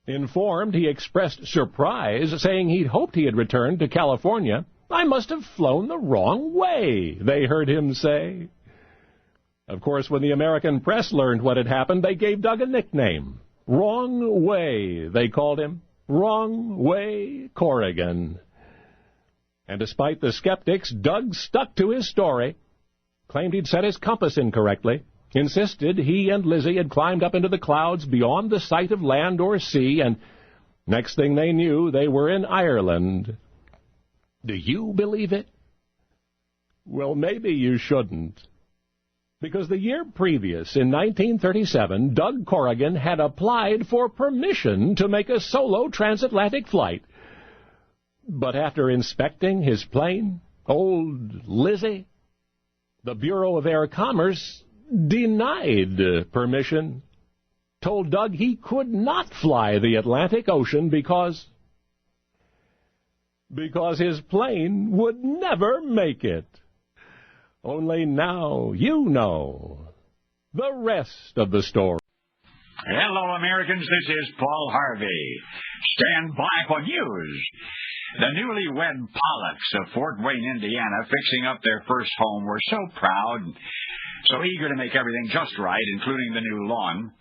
Informed, he expressed surprise, saying he'd hoped he had returned to California. "I must have flown the wrong way," they heard him say. Of course, when the American press learned what had happened, they gave Doug a nickname. Wrong Way, they called him. Wrong Way Corrigan. And despite the skeptics, Doug stuck to his story, claimed he'd set his compass incorrectly, insisted he and Lizzie had climbed up into the clouds beyond the sight of land or sea, and next thing they knew, they were in Ireland. Do you believe it? Well, maybe you shouldn't. Because the year previous, in 1937, Doug Corrigan had applied for permission to make a solo transatlantic flight. But after inspecting his plane, old Lizzie, the Bureau of Air Commerce denied permission, told Doug he could not fly the Atlantic Ocean because his plane would never make it. Only now you know the rest of the story. Hello, Americans. This is Paul Harvey. Stand by for news. The newlywed Pollocks of Fort Wayne, Indiana, fixing up their first home, were so proud, so eager to make everything just right, including the new lawn.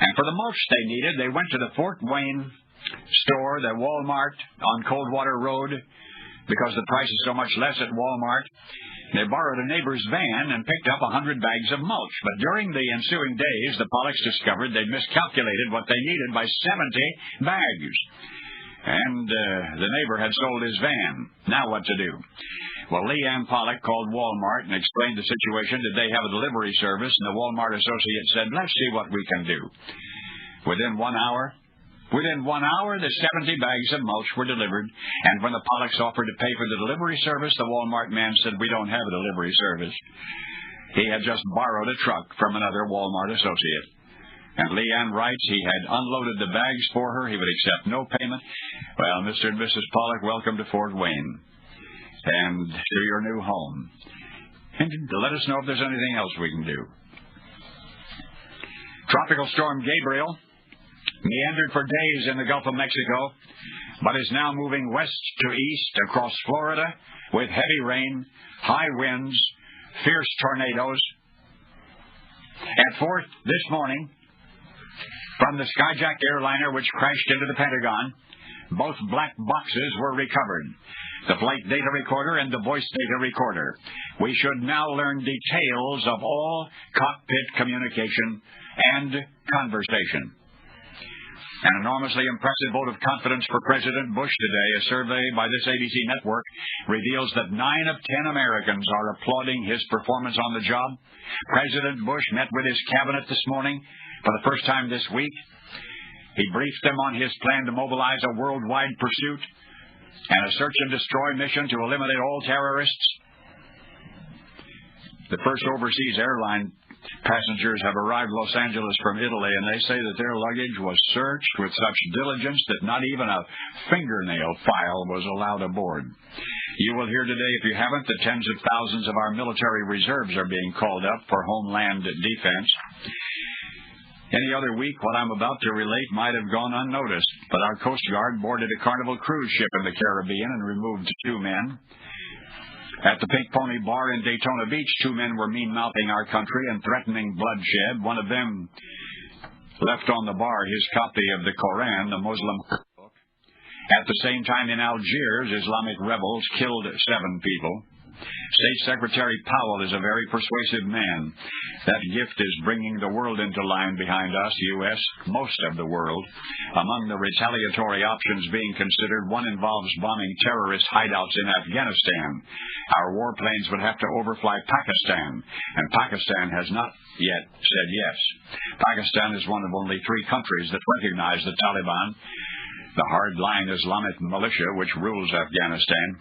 And for the mulch they needed, they went to the Fort Wayne store, the Walmart on Coldwater Road, because the price is so much less at Walmart. They borrowed a neighbor's van and picked up 100 bags of mulch. But during the ensuing days, the Pollocks discovered they'd miscalculated what they needed by 70 bags. And the neighbor had sold his van. Now what to do? Well, Leanne Pollock called Walmart and explained the situation. Did they have a delivery service? And the Walmart associate said, "Let's see what we can do." Within 1 hour, the 70 bags of mulch were delivered. And when the Pollocks offered to pay for the delivery service, the Walmart man said, "We don't have a delivery service." He had just borrowed a truck from another Walmart associate. And Leanne writes he had unloaded the bags for her. He would accept no payment. Well, Mr. and Mrs. Pollock, welcome to Fort Wayne and to your new home. And let us know if there's anything else we can do. Tropical storm Gabriel meandered for days in the Gulf of Mexico, but is now moving west to east across Florida with heavy rain, high winds, fierce tornadoes. At 4 this morning, from the Skyjack airliner which crashed into the Pentagon, both black boxes were recovered, the flight data recorder and the voice data recorder. We should now learn details of all cockpit communication and conversation. An enormously impressive vote of confidence for President Bush today. A survey by this ABC network reveals that 9 of 10 Americans are applauding his performance on the job. President Bush met with his cabinet this morning for the first time this week. He briefed them on his plan to mobilize a worldwide pursuit and a search and destroy mission to eliminate all terrorists. The first overseas airline passengers have arrived Los Angeles from Italy, and they say that their luggage was searched with such diligence that not even a fingernail file was allowed aboard. You will hear today, if you haven't, that tens of thousands of our military reserves are being called up for homeland defense. Any other week, what I'm about to relate might have gone unnoticed, but our Coast Guard boarded a Carnival cruise ship in the Caribbean and removed 2 men. At the Pink Pony Bar in Daytona Beach, 2 men were mean-mouthing our country and threatening bloodshed. One of them left on the bar his copy of the Koran, the Muslim book. At the same time in Algiers, Islamic rebels killed 7 people. State Secretary Powell is a very persuasive man. That gift is bringing the world into line behind us, U.S., most of the world. Among the retaliatory options being considered, one involves bombing terrorist hideouts in Afghanistan. Our warplanes would have to overfly Pakistan, and Pakistan has not yet said yes. Pakistan is one of only 3 countries that recognize the Taliban, the hard-line Islamic militia which rules Afghanistan.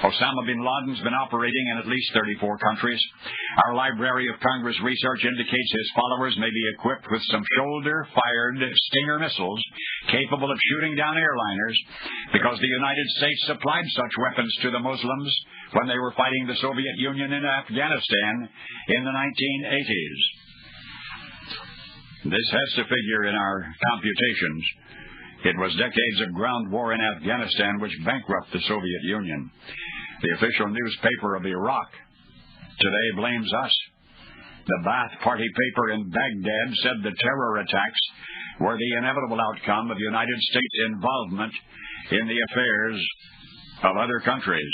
Osama bin Laden's been operating in at least 34 countries. Our Library of Congress research indicates his followers may be equipped with some shoulder-fired Stinger missiles capable of shooting down airliners because the United States supplied such weapons to the Muslims when they were fighting the Soviet Union in Afghanistan in the 1980s. This has to figure in our computations. It was decades of ground war in Afghanistan which bankrupted the Soviet Union. The official newspaper of Iraq today blames us. The Ba'ath Party paper in Baghdad said the terror attacks were the inevitable outcome of United States involvement in the affairs of other countries.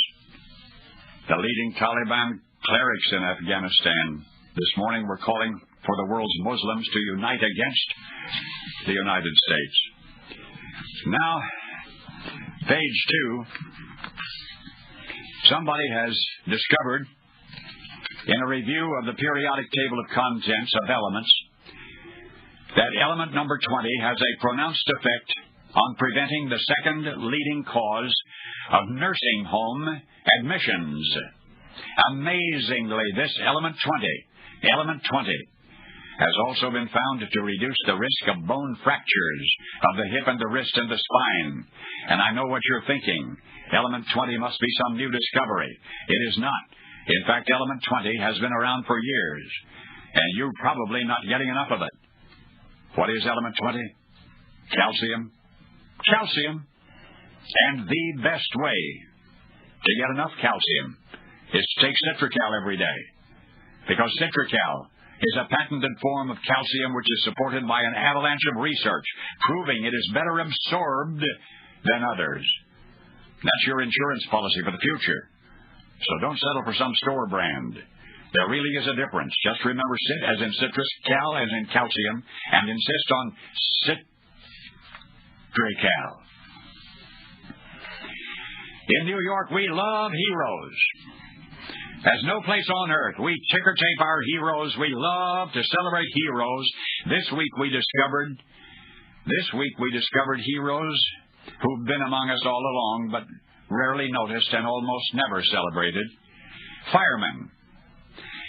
The leading Taliban clerics in Afghanistan this morning were calling for the world's Muslims to unite against the United States. Now, page 2, somebody has discovered in a review of the periodic table of contents of elements that element number 20 has a pronounced effect on preventing the second leading cause of nursing home admissions. Amazingly, this element 20, has also been found to reduce the risk of bone fractures of the hip and the wrist and the spine. And I know what you're thinking. Element 20 must be some new discovery. It is not. In fact, element 20 has been around for years, and you're probably not getting enough of it. What is element 20? Calcium. Calcium. And the best way to get enough calcium is to take Citracal every day, because Citracal is a patented form of calcium which is supported by an avalanche of research proving it is better absorbed than others. That's your insurance policy for the future. So don't settle for some store brand. There really is a difference. Just remember cit as in citrus, cal as in calcium, and insist on Citracal. In New York, we love heroes. There's no place on earth we ticker tape our heroes. We love to celebrate heroes. This week we discovered heroes who've been among us all along, but rarely noticed and almost never celebrated. Firemen.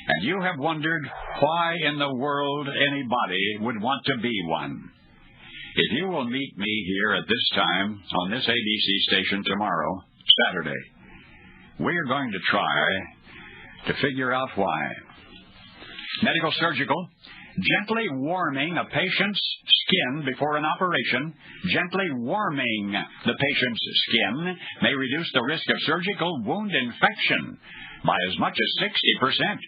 And you have wondered why in the world anybody would want to be one. If you will meet me here at this time on this ABC station tomorrow, Saturday, we are going to try to figure out why. Medical surgical, gently warming a patient's skin before an operation, gently warming the patient's skin may reduce the risk of surgical wound infection by as much as 60%.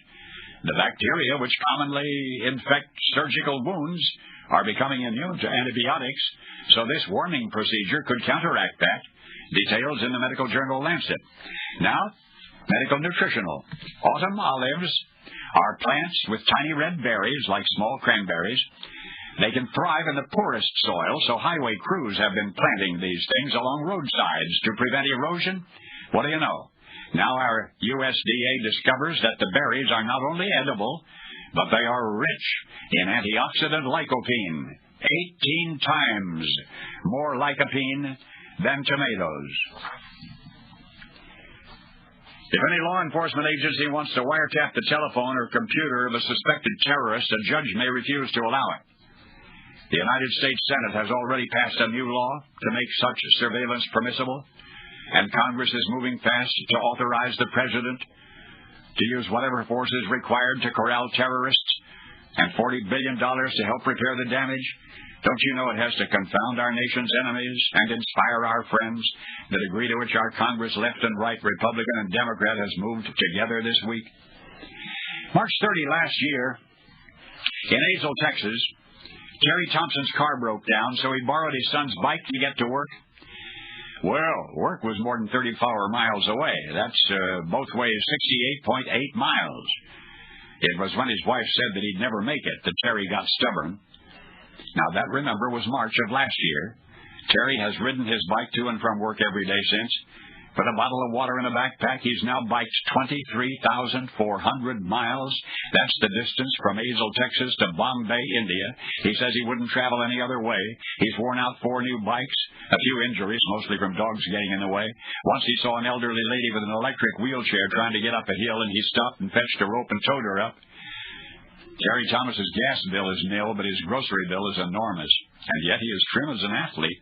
The bacteria which commonly infect surgical wounds are becoming immune to antibiotics, so this warming procedure could counteract that. Details in the medical journal Lancet. Now, medical nutritional. Autumn olives are plants with tiny red berries like small cranberries. They can thrive in the poorest soil, so highway crews have been planting these things along roadsides to prevent erosion. What do you know? Now our USDA discovers that the berries are not only edible, but they are rich in antioxidant lycopene, 18 times more lycopene than tomatoes. If any law enforcement agency wants to wiretap the telephone or computer of a suspected terrorist, a judge may refuse to allow it. The United States Senate has already passed a new law to make such surveillance permissible, and Congress is moving fast to authorize the President to use whatever force is required to corral terrorists, and $40 billion to help repair the damage. Don't you know it has to confound our nation's enemies and inspire our friends? The degree to which our Congress, left and right, Republican and Democrat, has moved together this week. March 30 last year, in Azle, Texas, Terry Thompson's car broke down, so he borrowed his son's bike to get to work. Well, work was more than 34 miles away. That's both ways 68.8 miles. It was when his wife said that he'd never make it that Terry got stubborn. Now, that, remember, was March of last year. Terry has ridden his bike to and from work every day since. Put a bottle of water in a backpack. He's now biked 23,400 miles. That's the distance from Azle, Texas to Bombay, India. He says he wouldn't travel any other way. He's worn out 4 new bikes, a few injuries, mostly from dogs getting in the way. Once he saw an elderly lady with an electric wheelchair trying to get up a hill, and he stopped and fetched a rope and towed her up. Terry Thomas's gas bill is nil, but his grocery bill is enormous. And yet he is trim as an athlete,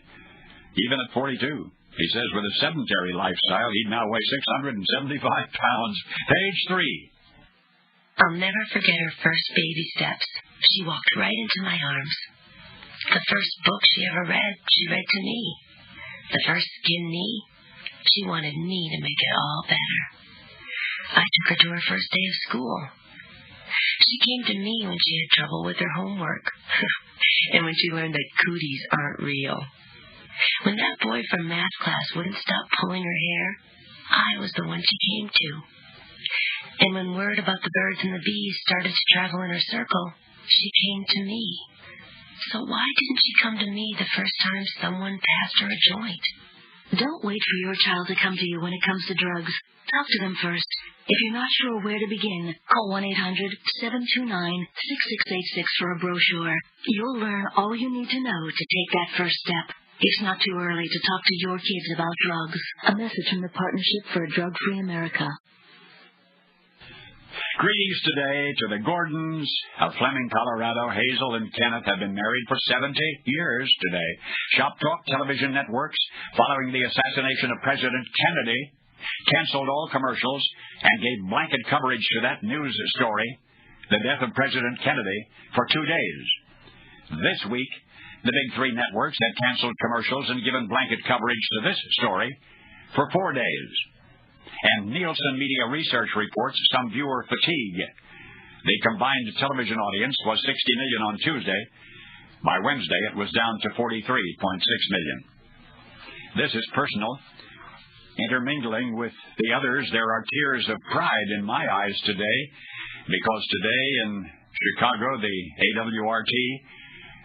even at 42. He says with a sedentary lifestyle, he'd now weigh 675 pounds. Page 3. I'll never forget her first baby steps. She walked right into my arms. The first book she ever read, she read to me. The first skin knee, she wanted me to make it all better. I took her to her first day of school. She came to me when she had trouble with her homework, and when she learned that cooties aren't real. When that boy from math class wouldn't stop pulling her hair, I was the one she came to. And when word about the birds and the bees started to travel in her circle, she came to me. So why didn't she come to me the first time someone passed her a joint? Don't wait for your child to come to you when it comes to drugs. Talk to them first. If you're not sure where to begin, call 1-800-729-6686 for a brochure. You'll learn all you need to know to take that first step. It's not too early to talk to your kids about drugs. A message from the Partnership for a Drug-Free America. Greetings today to the Gordons of Fleming, Colorado. Hazel and Kenneth have been married for 70 years today. Shop Talk television networks, following the assassination of President Kennedy, canceled all commercials and gave blanket coverage to that news story, the death of President Kennedy, for 2 days. This week, the big 3 networks had canceled commercials and given blanket coverage to this story for 4 days. And Nielsen Media Research reports some viewer fatigue. The combined television audience was 60 million on Tuesday. By Wednesday, it was down to 43.6 million. This is personal. Intermingling with the others, there are tears of pride in my eyes today, because today in Chicago, the AWRT,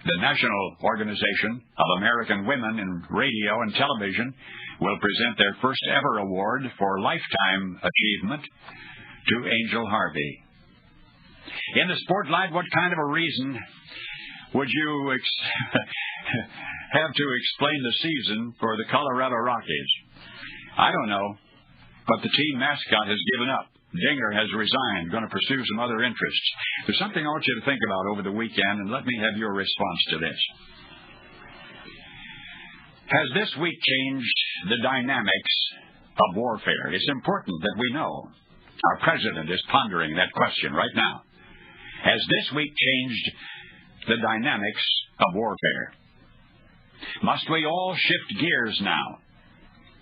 the National Organization of American Women in Radio and Television, will present their first ever award for lifetime achievement to Angel Harvey. In the spotlight, what kind of a reason would you have to explain the season for the Colorado Rockies? I don't know, but the team mascot has given up. Dinger has resigned, going to pursue some other interests. There's something I want you to think about over the weekend, and let me have your response to this. Has this week changed the dynamics of warfare? It's important that we know. Our president is pondering that question right now. Has this week changed the dynamics of warfare? Must we all shift gears now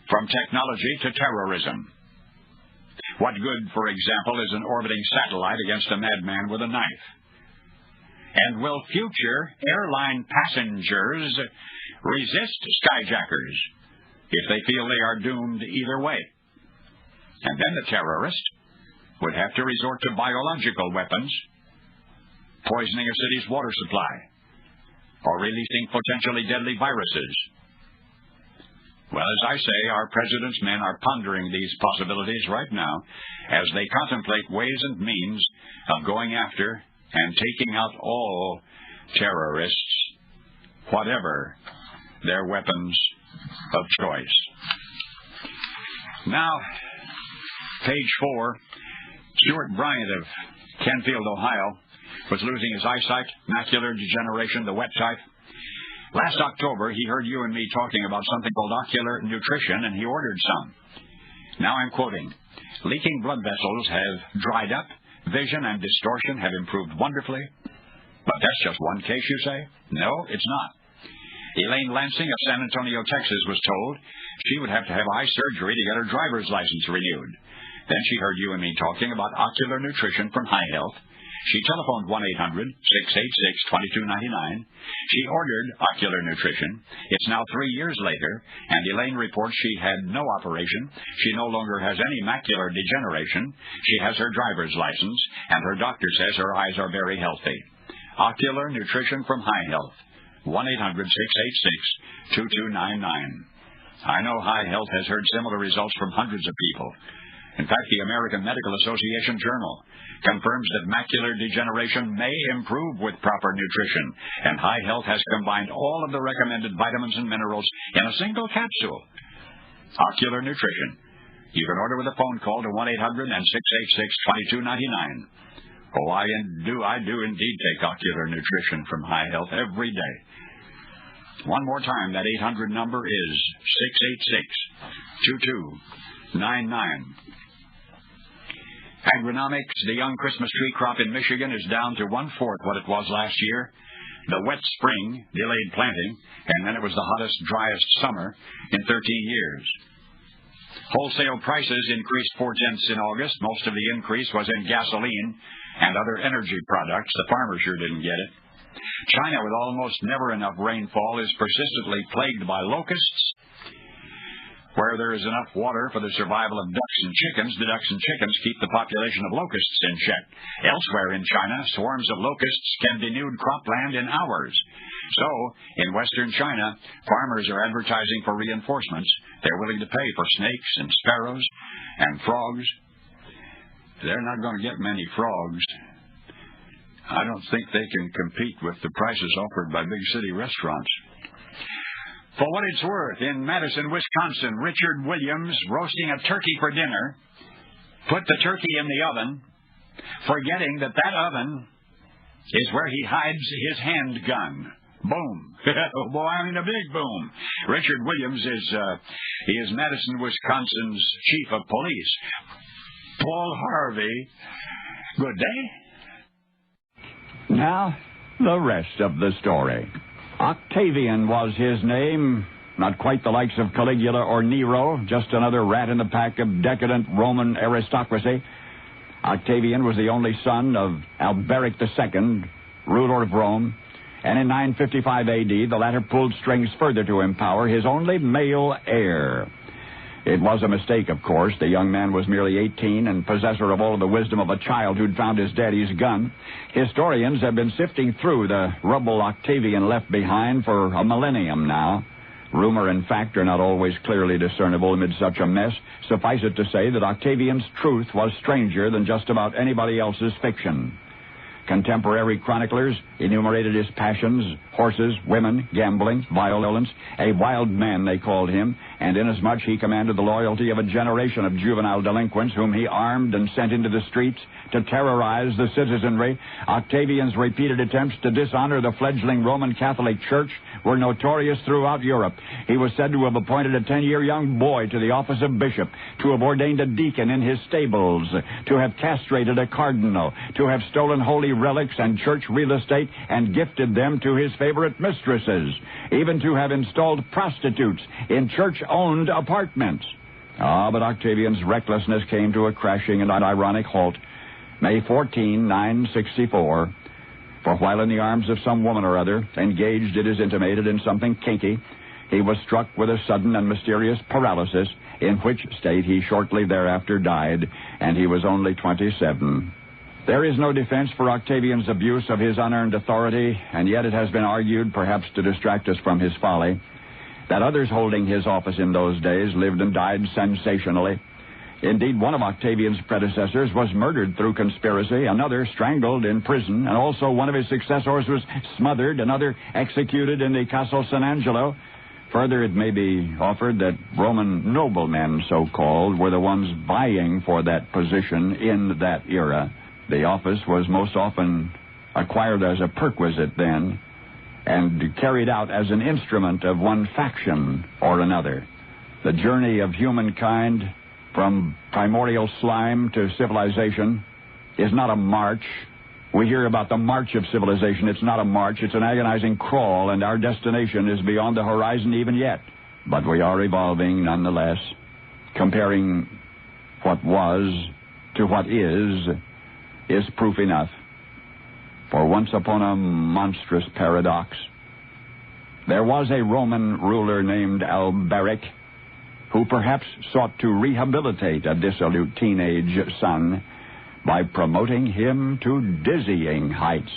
from technology to terrorism? What good, for example, is an orbiting satellite against a madman with a knife? And will future airline passengers resist skyjackers if they feel they are doomed either way? And then the terrorist would have to resort to biological weapons, poisoning a city's water supply, or releasing potentially deadly viruses. Well, as I say, our president's men are pondering these possibilities right now as they contemplate ways and means of going after and taking out all terrorists, whatever their weapons of choice. Now, page 4, Stuart Bryant of Canfield, Ohio, was losing his eyesight, macular degeneration, the wet type. Last October, he heard you and me talking about something called ocular nutrition, and he ordered some. Now I'm quoting, "Leaking blood vessels have dried up, vision and distortion have improved wonderfully." But that's just one case, you say? No, it's not. Elaine Lansing of San Antonio, Texas, was told she would have to have eye surgery to get her driver's license renewed. Then she heard you and me talking about ocular nutrition from High Health. She telephoned 1-800-686-2299. She ordered ocular nutrition. It's now 3 years later, and Elaine reports she had no operation. She no longer has any macular degeneration. She has her driver's license, and her doctor says her eyes are very healthy. Ocular nutrition from High Health. 1-800-686-2299. I know High Health has heard similar results from hundreds of people. In fact, the American Medical Association Journal confirms that macular degeneration may improve with proper nutrition, and High Health has combined all of the recommended vitamins and minerals in a single capsule. Ocular nutrition. You can order with a phone call to 1-800-686-2299. Oh, I do indeed take ocular nutrition from High Health every day. One more time, that 800 number is 686-2299. Agronomics, the young Christmas tree crop in Michigan is down to 1/4 what it was last year. The wet spring delayed planting, and then it was the hottest, driest summer in 13 years. Wholesale prices increased 4/10 in August. Most of the increase was in gasoline and other energy products. The farmers sure didn't get it. China, with almost never enough rainfall, is persistently plagued by locusts. Where there is enough water for the survival of ducks and chickens, the ducks and chickens keep the population of locusts in check. Elsewhere in China, swarms of locusts can denude cropland in hours. So, in western China, farmers are advertising for reinforcements. They're willing to pay for snakes and sparrows and frogs. They're not going to get many frogs. I don't think they can compete with the prices offered by big city restaurants. For what it's worth, in Madison, Wisconsin, Richard Williams, roasting a turkey for dinner, put the turkey in the oven, forgetting that oven is where he hides his handgun. Boom. Oh, boy, I mean a big boom. Richard Williams is Madison, Wisconsin's chief of police. Paul Harvey, good day. Now, the rest of the story. Octavian was his name, not quite the likes of Caligula or Nero, just another rat in the pack of decadent Roman aristocracy. Octavian was the only son of Alberic II, ruler of Rome, and in 955 A.D., the latter pulled strings further to empower his only male heir. It was a mistake, of course. The young man was merely 18 and possessor of all of the wisdom of a child who'd found his daddy's gun. Historians have been sifting through the rubble Octavian left behind for a millennium now. Rumor and fact are not always clearly discernible amid such a mess. Suffice it to say that Octavian's truth was stranger than just about anybody else's fiction. Contemporary chroniclers enumerated his passions: horses, women, gambling, violence. A wild man, they called him, and inasmuch he commanded the loyalty of a generation of juvenile delinquents whom he armed and sent into the streets to terrorize the citizenry, Octavian's repeated attempts to dishonor the fledgling Roman Catholic Church were notorious throughout Europe. He was said to have appointed a 10-year young boy to the office of bishop, to have ordained a deacon in his stables, to have castrated a cardinal, to have stolen holy relics and church real estate and gifted them to his favorite mistresses, even to have installed prostitutes in church-owned apartments. But Octavian's recklessness came to a crashing and ironic halt. May 14, 964, for while in the arms of some woman or other, engaged, it is intimated, in something kinky, he was struck with a sudden and mysterious paralysis, in which state he shortly thereafter died, and he was only 27. There is no defense for Octavian's abuse of his unearned authority, and yet it has been argued, perhaps to distract us from his folly, that others holding his office in those days lived and died sensationally. Indeed, one of Octavian's predecessors was murdered through conspiracy, another strangled in prison, and also one of his successors was smothered, another executed in the Castle San Angelo. Further, it may be offered that Roman noblemen, so-called, were the ones vying for that position in that era. The office was most often acquired as a perquisite then, and carried out as an instrument of one faction or another. The journey of humankind from primordial slime to civilization is not a march, We hear about the march of civilization. It's not a march, it's an agonizing crawl, and our destination is beyond the horizon even yet. But we are evolving nonetheless. Comparing what was to what is proof enough. For once upon a monstrous paradox, there was a Roman ruler named Alberic who perhaps sought to rehabilitate a dissolute teenage son by promoting him to dizzying heights.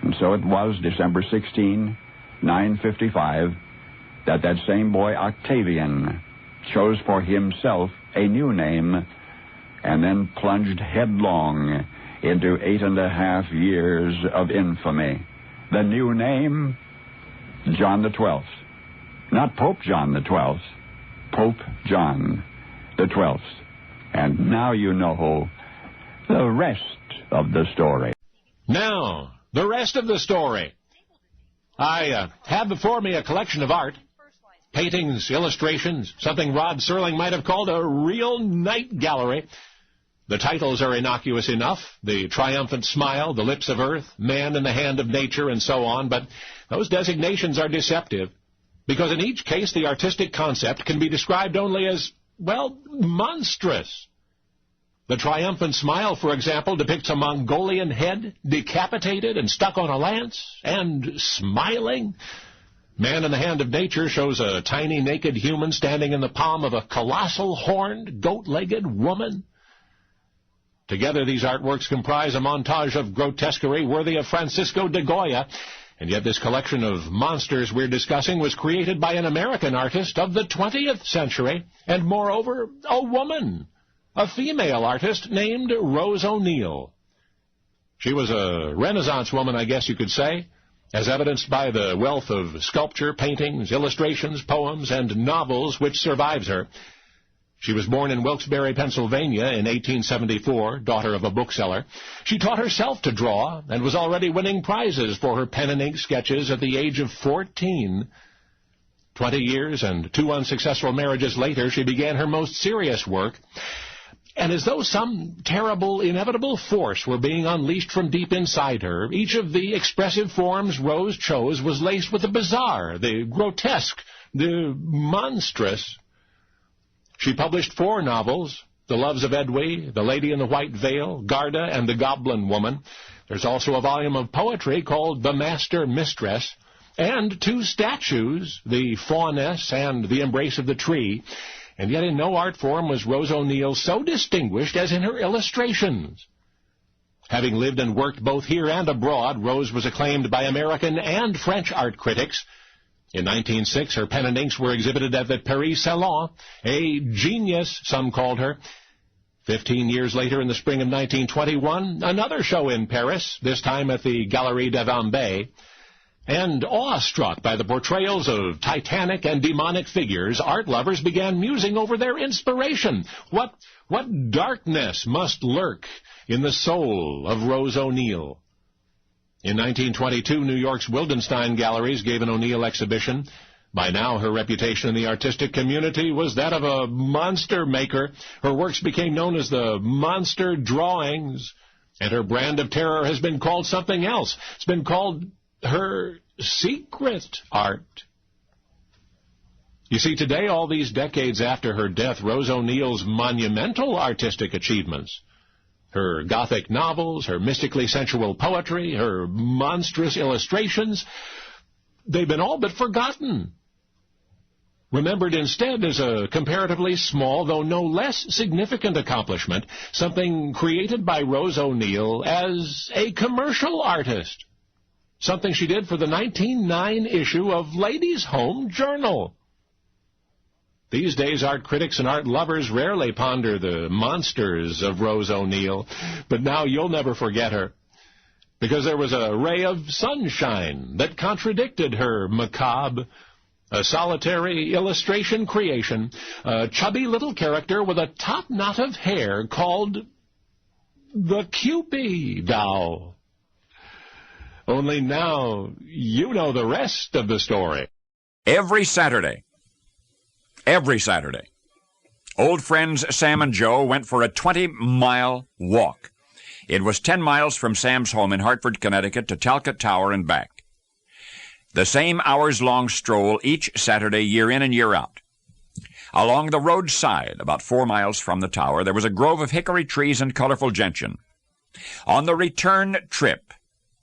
And so it was December 16, 955, that same boy Octavian chose for himself a new name and then plunged headlong into 8.5 years of infamy. The new name, John the 12th. Not Pope John the 12th, Pope John the 12th. And now you know the rest of the story. Now, the rest of the story. I have before me a collection of art, paintings, illustrations, something Rod Serling might have called a real night gallery. The titles are innocuous enough, The Triumphant Smile, The Lips of Earth, Man in the Hand of Nature, and so on, but those designations are deceptive, because in each case the artistic concept can be described only as, well, monstrous. The Triumphant Smile, for example, depicts a Mongolian head, decapitated and stuck on a lance, and smiling. Man in the Hand of Nature shows a tiny naked human standing in the palm of a colossal horned, goat-legged woman. Together, these artworks comprise a montage of grotesquerie worthy of Francisco de Goya, and yet this collection of monsters we're discussing was created by an American artist of the 20th century, and moreover, a woman, a female artist named Rose O'Neil. She was a Renaissance woman, I guess you could say, as evidenced by the wealth of sculpture, paintings, illustrations, poems, and novels which survives her. She was born in Wilkes-Barre, Pennsylvania in 1874, daughter of a bookseller. She taught herself to draw and was already winning prizes for her pen and ink sketches at the age of 14. 20 years and 2 unsuccessful marriages later, she began her most serious work. And as though some terrible, inevitable force were being unleashed from deep inside her, each of the expressive forms Rose chose was laced with the bizarre, the grotesque, the monstrous. She published 4 novels, The Loves of Edwy, The Lady in the White Veil, Garda, and The Goblin Woman. There's also a volume of poetry called The Master Mistress, and 2 statues, The Fauness and The Embrace of the Tree. And yet in no art form was Rose O'Neil so distinguished as in her illustrations. Having lived and worked both here and abroad, Rose was acclaimed by American and French art critics. In 1906, her pen and inks were exhibited at the Paris Salon, a genius, some called her. 15 years later, in the spring of 1921, another show in Paris, this time at the Galerie des Vambées. And awestruck by the portrayals of titanic and demonic figures, art lovers began musing over their inspiration. What darkness must lurk in the soul of Rose O'Neil? In 1922, New York's Wildenstein Galleries gave an O'Neil exhibition. By now, her reputation in the artistic community was that of a monster maker. Her works became known as the monster drawings, and her brand of terror has been called something else. It's been called her secret art. You see, today, all these decades after her death, Rose O'Neil's monumental artistic achievements, her Gothic novels, her mystically sensual poetry, her monstrous illustrations, they've been all but forgotten. Remembered instead as a comparatively small, though no less significant accomplishment, something created by Rose O'Neil as a commercial artist. Something she did for the 1909 issue of Ladies' Home Journal. These days, art critics and art lovers rarely ponder the monsters of Rose O'Neil, but now you'll never forget her, because there was a ray of sunshine that contradicted her macabre, a solitary illustration creation, a chubby little character with a top knot of hair called the Cupid doll. Only now you know the rest of the story. Every Saturday, old friends Sam and Joe went for a 20-mile walk. It was 10 miles from Sam's home in Hartford, Connecticut to Talcott Tower and back. The same hours-long stroll each Saturday, year in and year out. Along the roadside, about 4 miles from the tower, there was a grove of hickory trees and colorful gentian. On the return trip,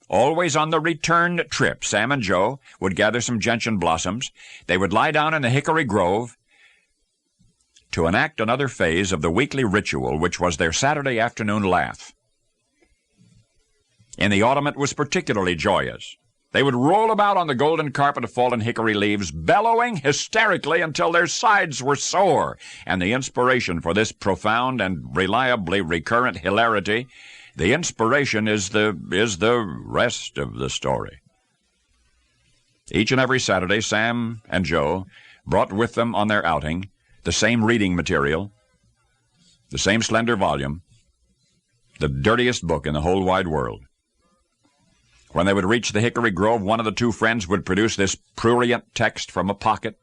always on the return trip, Sam and Joe would gather some gentian blossoms. They would lie down in the hickory grove to enact another phase of the weekly ritual, which was their Saturday afternoon laugh. In the autumn, it was particularly joyous. They would roll about on the golden carpet of fallen hickory leaves, bellowing hysterically until their sides were sore. And the inspiration for this profound and reliably recurrent hilarity, the inspiration is the rest of the story. Each and every Saturday, Sam and Joe brought with them on their outing the same reading material, the same slender volume, the dirtiest book in the whole wide world. When they would reach the hickory grove, one of the two friends would produce this prurient text from a pocket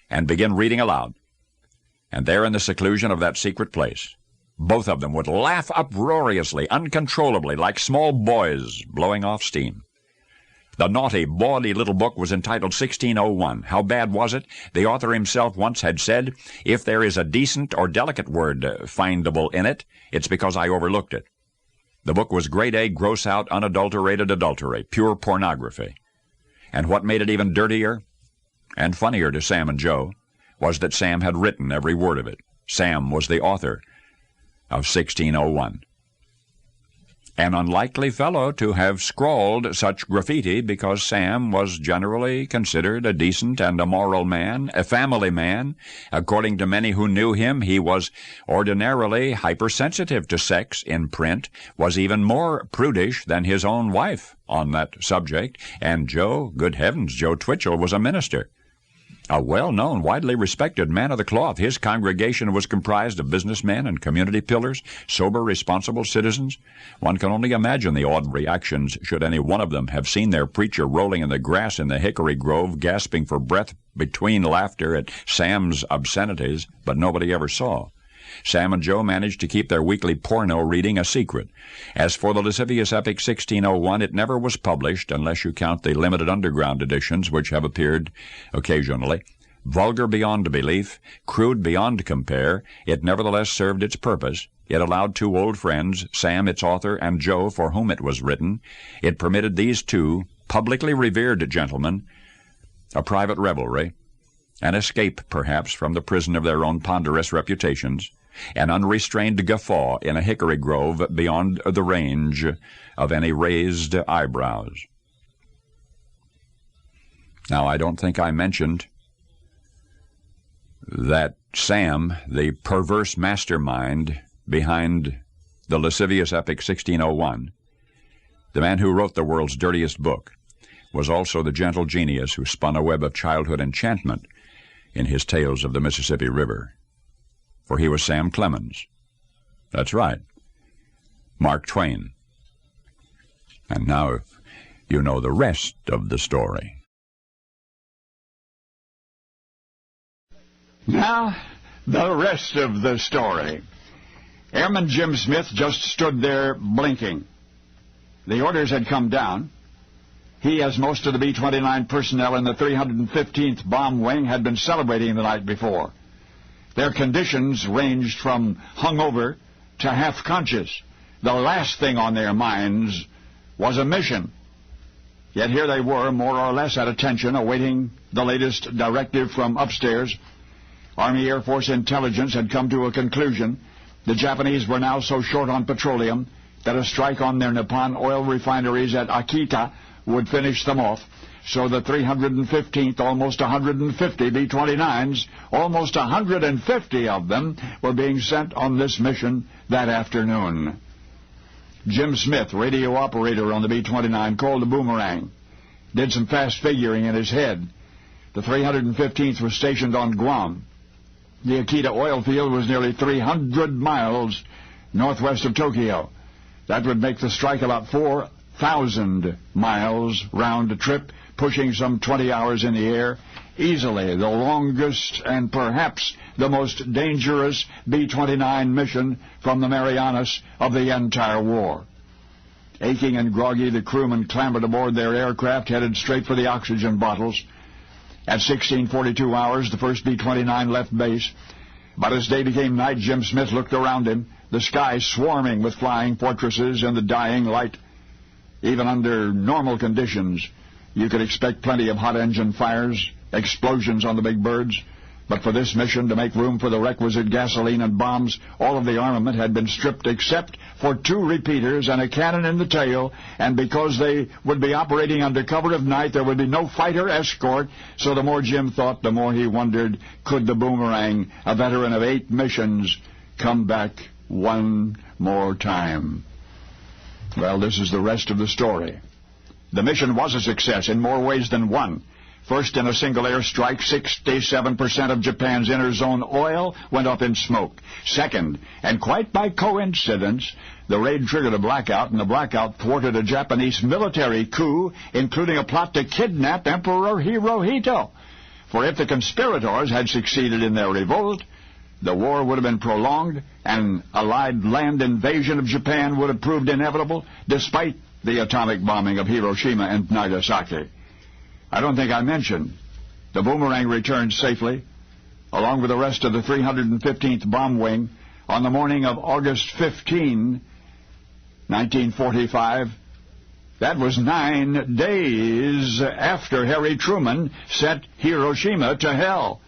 and begin reading aloud. And there in the seclusion of that secret place, both of them would laugh uproariously, uncontrollably, like small boys blowing off steam. The naughty, bawdy little book was entitled 1601. How bad was it? The author himself once had said, "If there is a decent or delicate word findable in it, it's because I overlooked it." The book was grade A, gross-out, unadulterated adultery, pure pornography. And what made it even dirtier and funnier to Sam and Joe was that Sam had written every word of it. Sam was the author of 1601. An unlikely fellow to have scrawled such graffiti, because Sam was generally considered a decent and a moral man, a family man. According to many who knew him, he was ordinarily hypersensitive to sex in print, was even more prudish than his own wife on that subject, and Joe, good heavens, Joe Twitchell was a minister. A well-known, widely respected man of the cloth. His congregation was comprised of businessmen and community pillars, sober, responsible citizens. One can only imagine the odd reactions should any one of them have seen their preacher rolling in the grass in the hickory grove, gasping for breath between laughter at Sam's obscenities, but nobody ever saw. Sam and Joe managed to keep their weekly porno reading a secret. As for the lascivious epic 1601, it never was published, unless you count the limited underground editions which have appeared occasionally. Vulgar beyond belief, crude beyond compare, it nevertheless served its purpose. It allowed two old friends, Sam its author and Joe for whom it was written. It permitted these two publicly revered gentlemen a private revelry, an escape, perhaps, from the prison of their own ponderous reputations, an unrestrained guffaw in a hickory grove beyond the range of any raised eyebrows. Now, I don't think I mentioned that Sam, the perverse mastermind behind the lascivious epic 1601, the man who wrote the world's dirtiest book, was also the gentle genius who spun a web of childhood enchantment in his Tales of the Mississippi River. For he was Sam Clemens. That's right, Mark Twain. And now you know the rest of the story. Now, the rest of the story. Airman Jim Smith just stood there blinking. The orders had come down. He, as most of the B-29 personnel in the 315th Bomb Wing, had been celebrating the night before. Their conditions ranged from hungover to half-conscious. The last thing on their minds was a mission. Yet here they were, more or less at attention, awaiting the latest directive from upstairs. Army Air Force intelligence had come to a conclusion. The Japanese were now so short on petroleum that a strike on their Nippon oil refineries at Akita would finish them off. So the 315th, almost 150 B-29s, almost 150 of them, were being sent on this mission that afternoon. Jim Smith, radio operator on the B-29, called the boomerang, did some fast figuring in his head. The 315th was stationed on Guam. The Akita oil field was nearly 300 miles northwest of Tokyo. That would make the strike about 4,000 miles round trip, pushing some 20 hours in the air, easily the longest and perhaps the most dangerous B-29 mission from the Marianas of the entire war. Aching and groggy, the crewmen clambered aboard their aircraft, headed straight for the oxygen bottles. At 16:42 hours, the first B-29 left base. But as day became night, Jim Smith looked around him, the sky swarming with flying fortresses in the dying light. Even under normal conditions, you could expect plenty of hot engine fires, explosions on the big birds. But for this mission, to make room for the requisite gasoline and bombs, all of the armament had been stripped except for 2 repeaters and a cannon in the tail, and because they would be operating under cover of night, there would be no fighter escort. So the more Jim thought, the more he wondered, could the Boomerang, a veteran of 8 missions, come back one more time? Well, this is the rest of the story. The mission was a success in more ways than one. First, in a single airstrike, 67% of Japan's inner zone oil went up in smoke. Second, and quite by coincidence, the raid triggered a blackout, and the blackout thwarted a Japanese military coup, including a plot to kidnap Emperor Hirohito. For if the conspirators had succeeded in their revolt, the war would have been prolonged, and Allied land invasion of Japan would have proved inevitable, despite the atomic bombing of Hiroshima and Nagasaki. I don't think I mentioned, the Boomerang returned safely, along with the rest of the 315th Bomb Wing, on the morning of August 15, 1945. That was 9 days after Harry Truman sent Hiroshima to hell.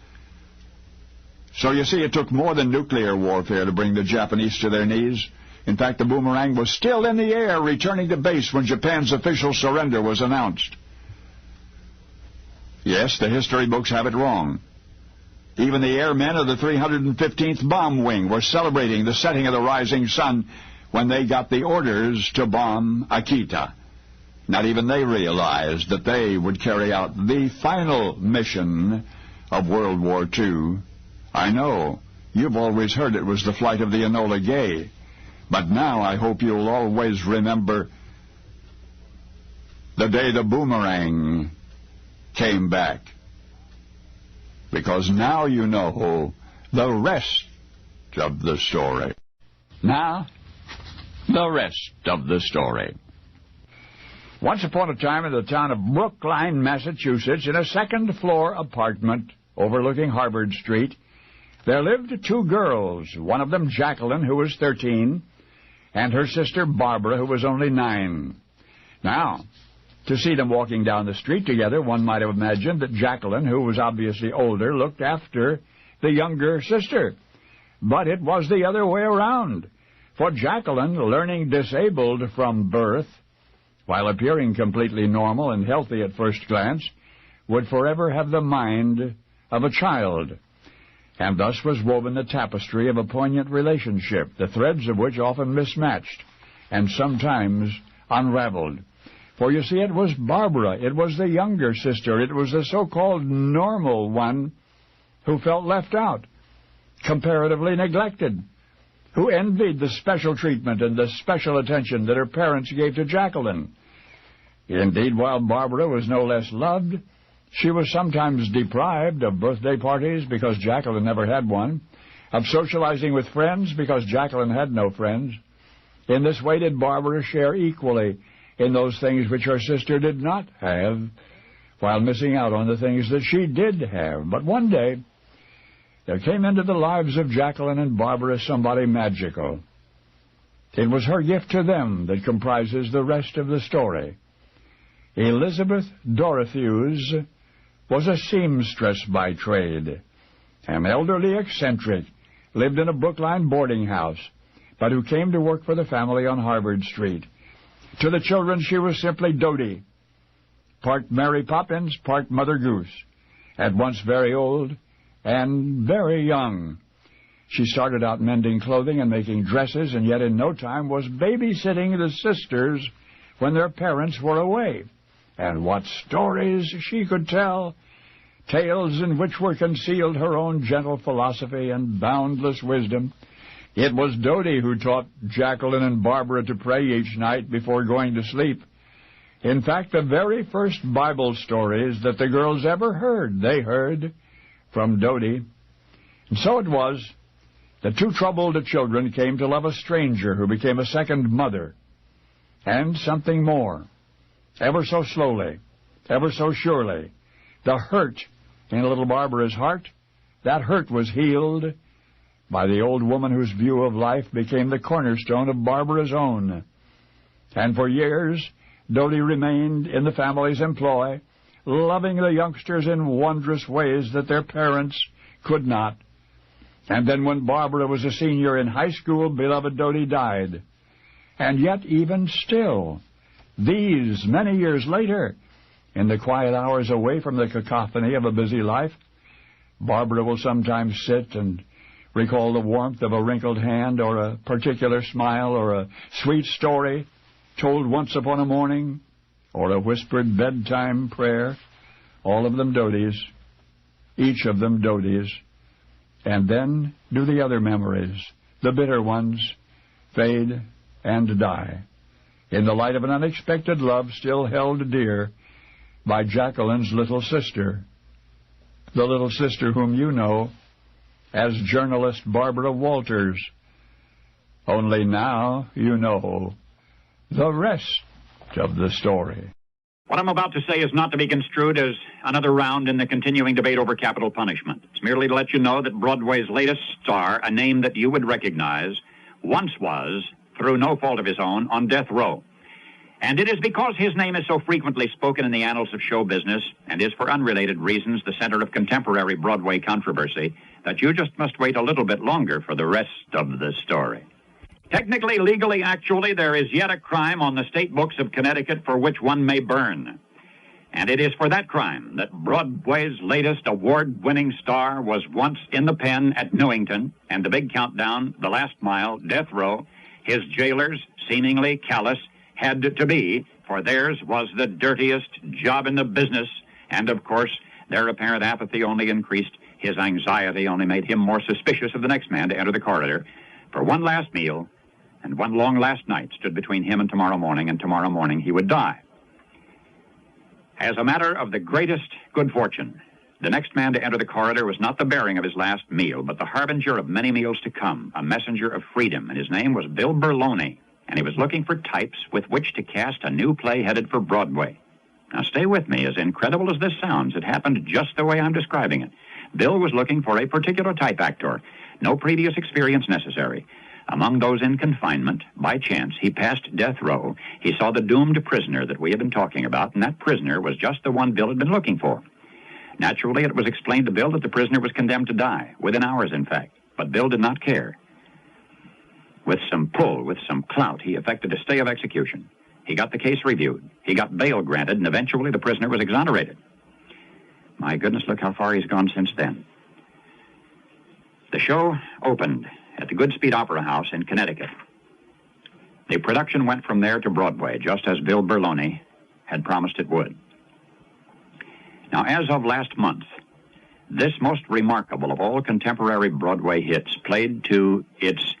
So you see, it took more than nuclear warfare to bring the Japanese to their knees. In fact, the Boomerang was still in the air, returning to base when Japan's official surrender was announced. Yes, the history books have it wrong. Even the airmen of the 315th Bomb Wing were celebrating the setting of the rising sun when they got the orders to bomb Akita. Not even they realized that they would carry out the final mission of World War II. I know, you've always heard it was the flight of the Enola Gay, but now I hope you'll always remember the day the Boomerang came back. Because now you know the rest of the story. Now, the rest of the story. Once upon a time in the town of Brookline, Massachusetts, in a second-floor apartment overlooking Harvard Street, there lived 2 girls, one of them Jacqueline, who was 13, and her sister Barbara, who was only 9. Now, to see them walking down the street together, one might have imagined that Jacqueline, who was obviously older, looked after the younger sister. But it was the other way around. For Jacqueline, learning disabled from birth, while appearing completely normal and healthy at first glance, would forever have the mind of a child. And thus was woven the tapestry of a poignant relationship, the threads of which often mismatched, and sometimes unraveled. For you see, it was Barbara, it was the younger sister, it was the so-called normal one who felt left out, comparatively neglected, who envied the special treatment and the special attention that her parents gave to Jacqueline. Indeed, while Barbara was no less loved, she was sometimes deprived of birthday parties because Jacqueline never had one, of socializing with friends because Jacqueline had no friends. In this way did Barbara share equally in those things which her sister did not have, while missing out on the things that she did have. But one day, there came into the lives of Jacqueline and Barbara somebody magical. It was her gift to them that comprises the rest of the story. Elizabeth Dorothews was a seamstress by trade, an elderly eccentric, lived in a Brookline boarding house, but who came to work for the family on Harvard Street. To the children, she was simply Dodie, part Mary Poppins, part Mother Goose, at once very old and very young. She started out mending clothing and making dresses, and yet in no time was babysitting the sisters when their parents were away. And what stories she could tell, tales in which were concealed her own gentle philosophy and boundless wisdom. It was Dodie who taught Jacqueline and Barbara to pray each night before going to sleep. In fact, the very first Bible stories that the girls ever heard, they heard from Dodie. And so it was that two troubled children came to love a stranger who became a second mother. And something more. Ever so slowly, ever so surely, the hurt in little Barbara's heart, that hurt was healed by the old woman whose view of life became the cornerstone of Barbara's own. And for years, Dodie remained in the family's employ, loving the youngsters in wondrous ways that their parents could not. And then when Barbara was a senior in high school, beloved Dodie died. And yet, even still, these many years later, in the quiet hours away from the cacophony of a busy life, Barbara will sometimes sit and recall the warmth of a wrinkled hand or a particular smile or a sweet story told once upon a morning or a whispered bedtime prayer, all of them Dodie's, each of them Dodie's. And then do the other memories, the bitter ones, fade and die in the light of an unexpected love still held dear by Jacqueline's little sister, the little sister whom you know as journalist Barbara Walters. Only now you know the rest of the story. What I'm about to say is not to be construed as another round in the continuing debate over capital punishment. It's merely to let you know that Broadway's latest star, a name that you would recognize, once was, through no fault of his own, on death row. And it is because his name is so frequently spoken in the annals of show business, and is for unrelated reasons the center of contemporary Broadway controversy, that you just must wait a little bit longer for the rest of the story. Technically, legally, actually, there is yet a crime on the state books of Connecticut for which one may burn. And it is for that crime that Broadway's latest award-winning star was once in the pen at Newington, and the big countdown, the last mile, death row, his jailers, seemingly callous, had to be, for theirs was the dirtiest job in the business, and of course, their apparent apathy only increased. His anxiety only made him more suspicious of the next man to enter the corridor. For one last meal, and one long last night stood between him and tomorrow morning he would die. As a matter of the greatest good fortune, the next man to enter the corridor was not the bearing of his last meal, but the harbinger of many meals to come, a messenger of freedom, and his name was Bill Berlone, and he was looking for types with which to cast a new play headed for Broadway. Now stay with me. As incredible as this sounds, it happened just the way I'm describing it. Bill was looking for a particular type actor, no previous experience necessary. Among those in confinement, by chance, he passed death row. He saw the doomed prisoner that we have been talking about, and that prisoner was just the one Bill had been looking for. Naturally, it was explained to Bill that the prisoner was condemned to die, within hours, in fact. But Bill did not care. With some pull, with some clout, he effected a stay of execution. He got the case reviewed. He got bail granted, and eventually the prisoner was exonerated. My goodness, look how far he's gone since then. The show opened at the Goodspeed Opera House in Connecticut. The production went from there to Broadway, just as Bill Berlone had promised it would. Now, as of last month, this most remarkable of all contemporary Broadway hits played to its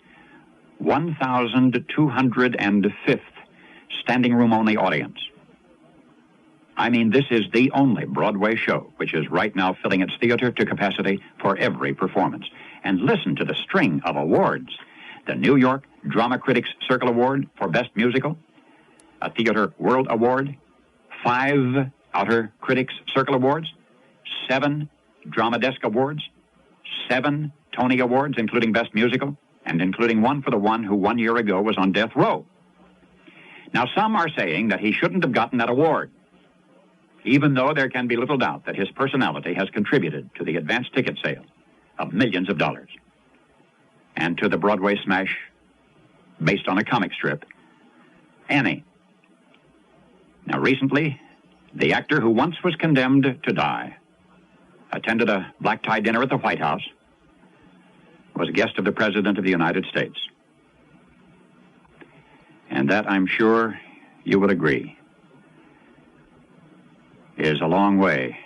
1,205th standing room only audience. I mean, this is the only Broadway show which is right now filling its theater to capacity for every performance. And listen to the string of awards. The New York Drama Critics Circle Award for Best Musical, a Theater World Award, 5 Outer Critics Circle Awards, 7 Drama Desk Awards, 7 Tony Awards, including Best Musical, and including one for the one who 1 year ago was on death row. Now, some are saying that he shouldn't have gotten that award, even though there can be little doubt that his personality has contributed to the advance ticket sale of millions of dollars, and to the Broadway smash based on a comic strip, Annie. Now, recently, the actor who once was condemned to die attended a black-tie dinner at the White House, was a guest of the President of the United States. And that, I'm sure you will agree, is a long way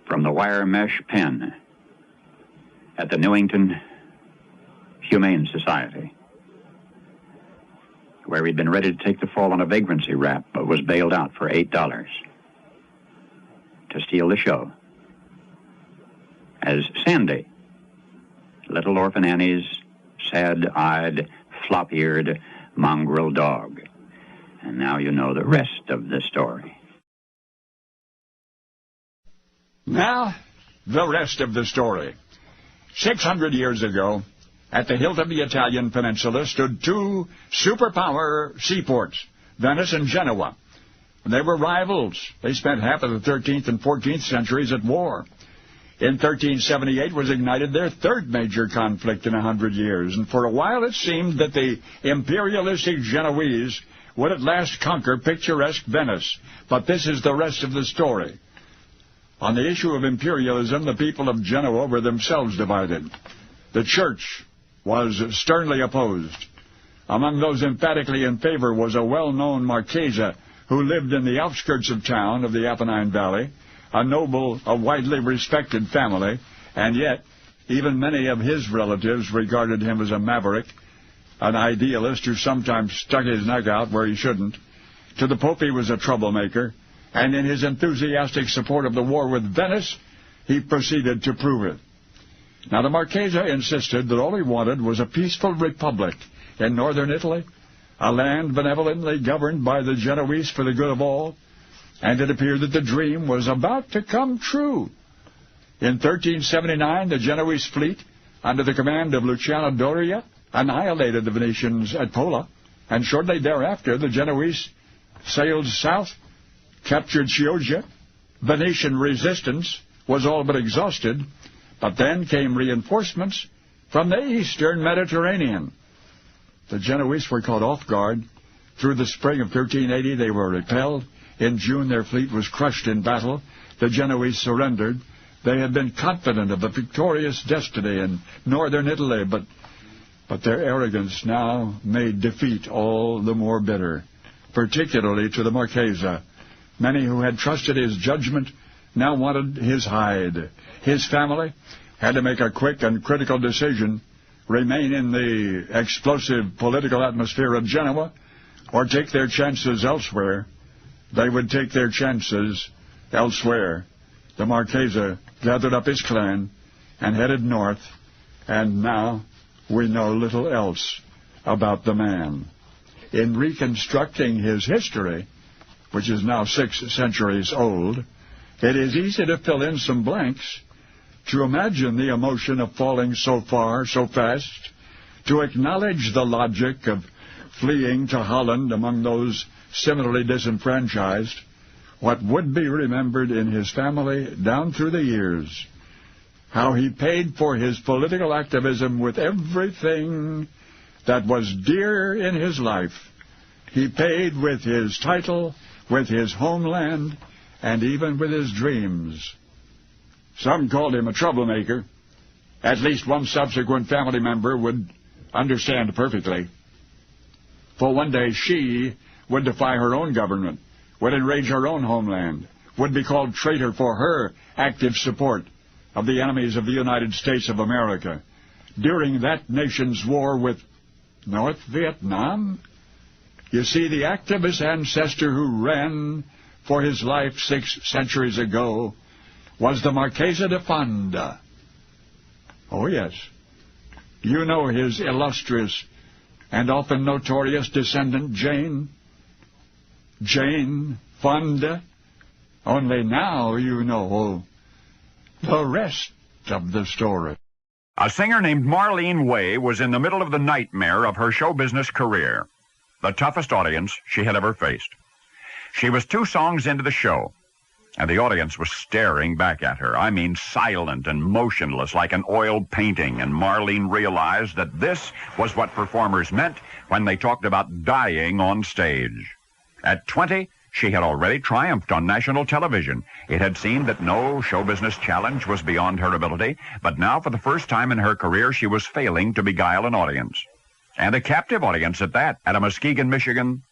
from the wire mesh pen at the Newington Humane Society. where he'd been ready to take the fall on a vagrancy rap, but was bailed out for $8 to steal the show as Sandy, little orphan Annie's sad-eyed, flop-eared mongrel dog. And now you know the rest of the story. Now, the rest of the story. 600 years ago, at the hilt of the Italian peninsula stood two superpower seaports, Venice and Genoa. They were rivals. They spent half of the 13th and 14th centuries at war. In 1378 was ignited their third major conflict in 100 years, and for a while it seemed that the imperialistic Genoese would at last conquer picturesque Venice. But this is the rest of the story. On the issue of imperialism, the people of Genoa were themselves divided. The church was sternly opposed. Among those emphatically in favor was a well-known Marchesa who lived in the outskirts of town of the Apennine Valley, a noble, a widely respected family, and yet even many of his relatives regarded him as a maverick, an idealist who sometimes stuck his neck out where he shouldn't. To the Pope he was a troublemaker, and in his enthusiastic support of the war with Venice, he proceeded to prove it. Now the Marchesa insisted that all he wanted was a peaceful republic in northern Italy, a land benevolently governed by the Genoese for the good of all, and it appeared that the dream was about to come true. In 1379, the Genoese fleet, under the command of Luciano Doria, annihilated the Venetians at Pola, and shortly thereafter the Genoese sailed south, captured Chioggia. Venetian resistance was all but exhausted, but then came reinforcements from the eastern Mediterranean. The Genoese were caught off guard. Through the spring of 1380, they were repelled. In June, their fleet was crushed in battle. The Genoese surrendered. They had been confident of a victorious destiny in northern Italy, but their arrogance now made defeat all the more bitter, particularly to the Marchesa. Many who had trusted his judgment now wanted his hide. His family had to make a quick and critical decision: remain in the explosive political atmosphere of Genoa or take their chances elsewhere. They would take their chances elsewhere. The Marchesa gathered up his clan and headed north, and now we know little else about the man. In reconstructing his history, which is now 6 centuries old, it is easy to fill in some blanks, to imagine the emotion of falling so far, so fast, to acknowledge the logic of fleeing to Holland among those similarly disenfranchised. What would be remembered in his family down through the years, how he paid for his political activism with everything that was dear in his life. He paid with his title, with his homeland, and even with his dreams. Some called him a troublemaker. At least one subsequent family member would understand perfectly. For one day she would defy her own government, would enrage her own homeland, would be called traitor for her active support of the enemies of the United States of America during that nation's war with North Vietnam. You see, the activist ancestor who ran for his life 6 centuries ago was the Marchesa de Fonda. Oh, yes. You know his illustrious and often notorious descendant, Jane Fonda. Only now you know the rest of the story. A singer named Marlene Way was in the middle of the nightmare of her show business career, the toughest audience she had ever faced. She was 2 songs into the show, and the audience was staring back at her. I mean, silent and motionless like an oil painting, and Marlene realized that this was what performers meant when they talked about dying on stage. At 20, she had already triumphed on national television. It had seemed that no show business challenge was beyond her ability, but now for the first time in her career, she was failing to beguile an audience. And a captive audience at that, at a Muskegon, Michigan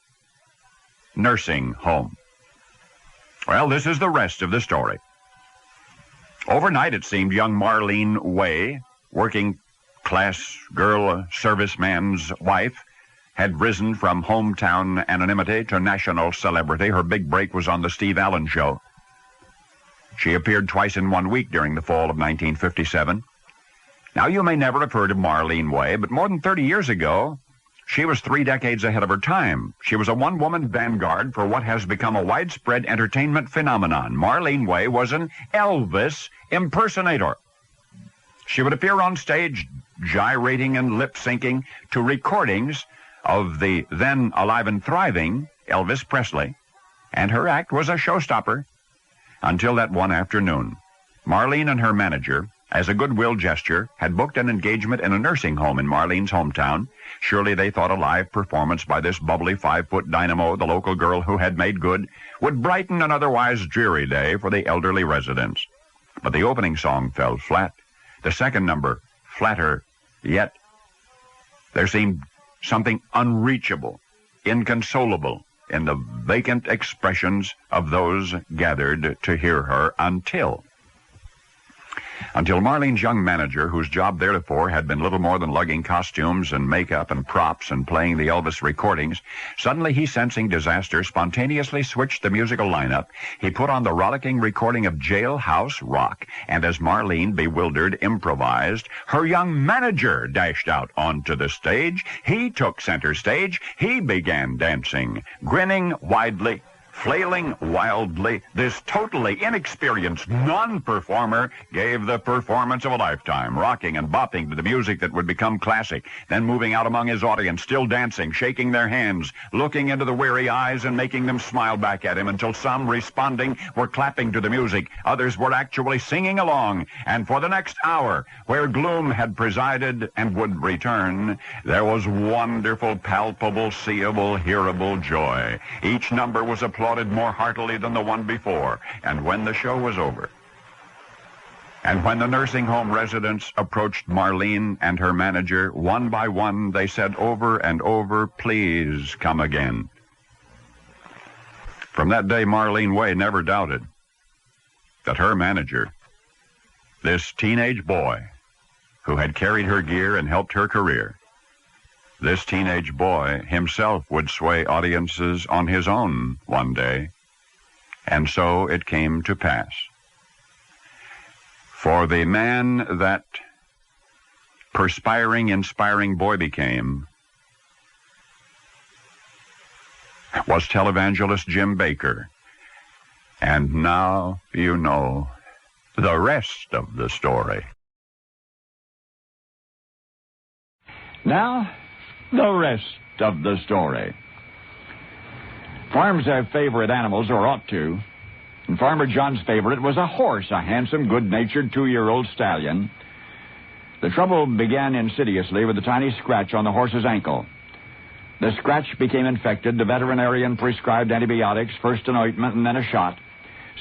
nursing home. Well, this is the rest of the story. Overnight, it seemed, young Marlene Way, working-class girl, serviceman's wife, had risen from hometown anonymity to national celebrity. Her big break was on the Steve Allen Show. She appeared twice in 1 week during the fall of 1957. Now, you may never have heard of Marlene Way, but more than 30 years ago, she was 3 decades ahead of her time. She was a one-woman vanguard for what has become a widespread entertainment phenomenon. Marlene Way was an Elvis impersonator. She would appear on stage gyrating and lip-syncing to recordings of the then alive and thriving Elvis Presley, and her act was a showstopper until that one afternoon. Marlene and her manager, as a goodwill gesture, had booked an engagement in a nursing home in Marlene's hometown. Surely they thought a live performance by this bubbly 5-foot dynamo, the local girl who had made good, would brighten an otherwise dreary day for the elderly residents. But the opening song fell flat. The second number, flatter yet. There seemed something unreachable, inconsolable in the vacant expressions of those gathered to hear her until Marlene's young manager, whose job theretofore had been little more than lugging costumes and makeup and props and playing the Elvis recordings, suddenly he, sensing disaster, spontaneously switched the musical lineup. He put on the rollicking recording of Jailhouse Rock, and as Marlene, bewildered, improvised, her young manager dashed out onto the stage. He took center stage. He began dancing, grinning widely, flailing wildly. This totally inexperienced non-performer gave the performance of a lifetime, rocking and bopping to the music that would become classic, then moving out among his audience, still dancing, shaking their hands, looking into the weary eyes and making them smile back at him, until some, responding, were clapping to the music. Others were actually singing along. And for the next hour, where gloom had presided and would return, there was wonderful, palpable, seeable, hearable joy. Each number was applauded more heartily than the one before. And when the show was over, and when the nursing home residents approached Marlene and her manager, one by one, they said over and over, "Please come again." From that day, Marlene Way never doubted that her manager, this teenage boy who had carried her gear and helped her career, this teenage boy himself would sway audiences on his own one day. And so it came to pass. For the man that perspiring, inspiring boy became was televangelist Jim Baker. And now you know the rest of the story. Now, the rest of the story. Farms have favorite animals, or ought to. And Farmer John's favorite was a horse, a handsome, good-natured 2-year-old stallion. The trouble began insidiously with a tiny scratch on the horse's ankle. The scratch became infected. The veterinarian prescribed antibiotics, first an ointment and then a shot.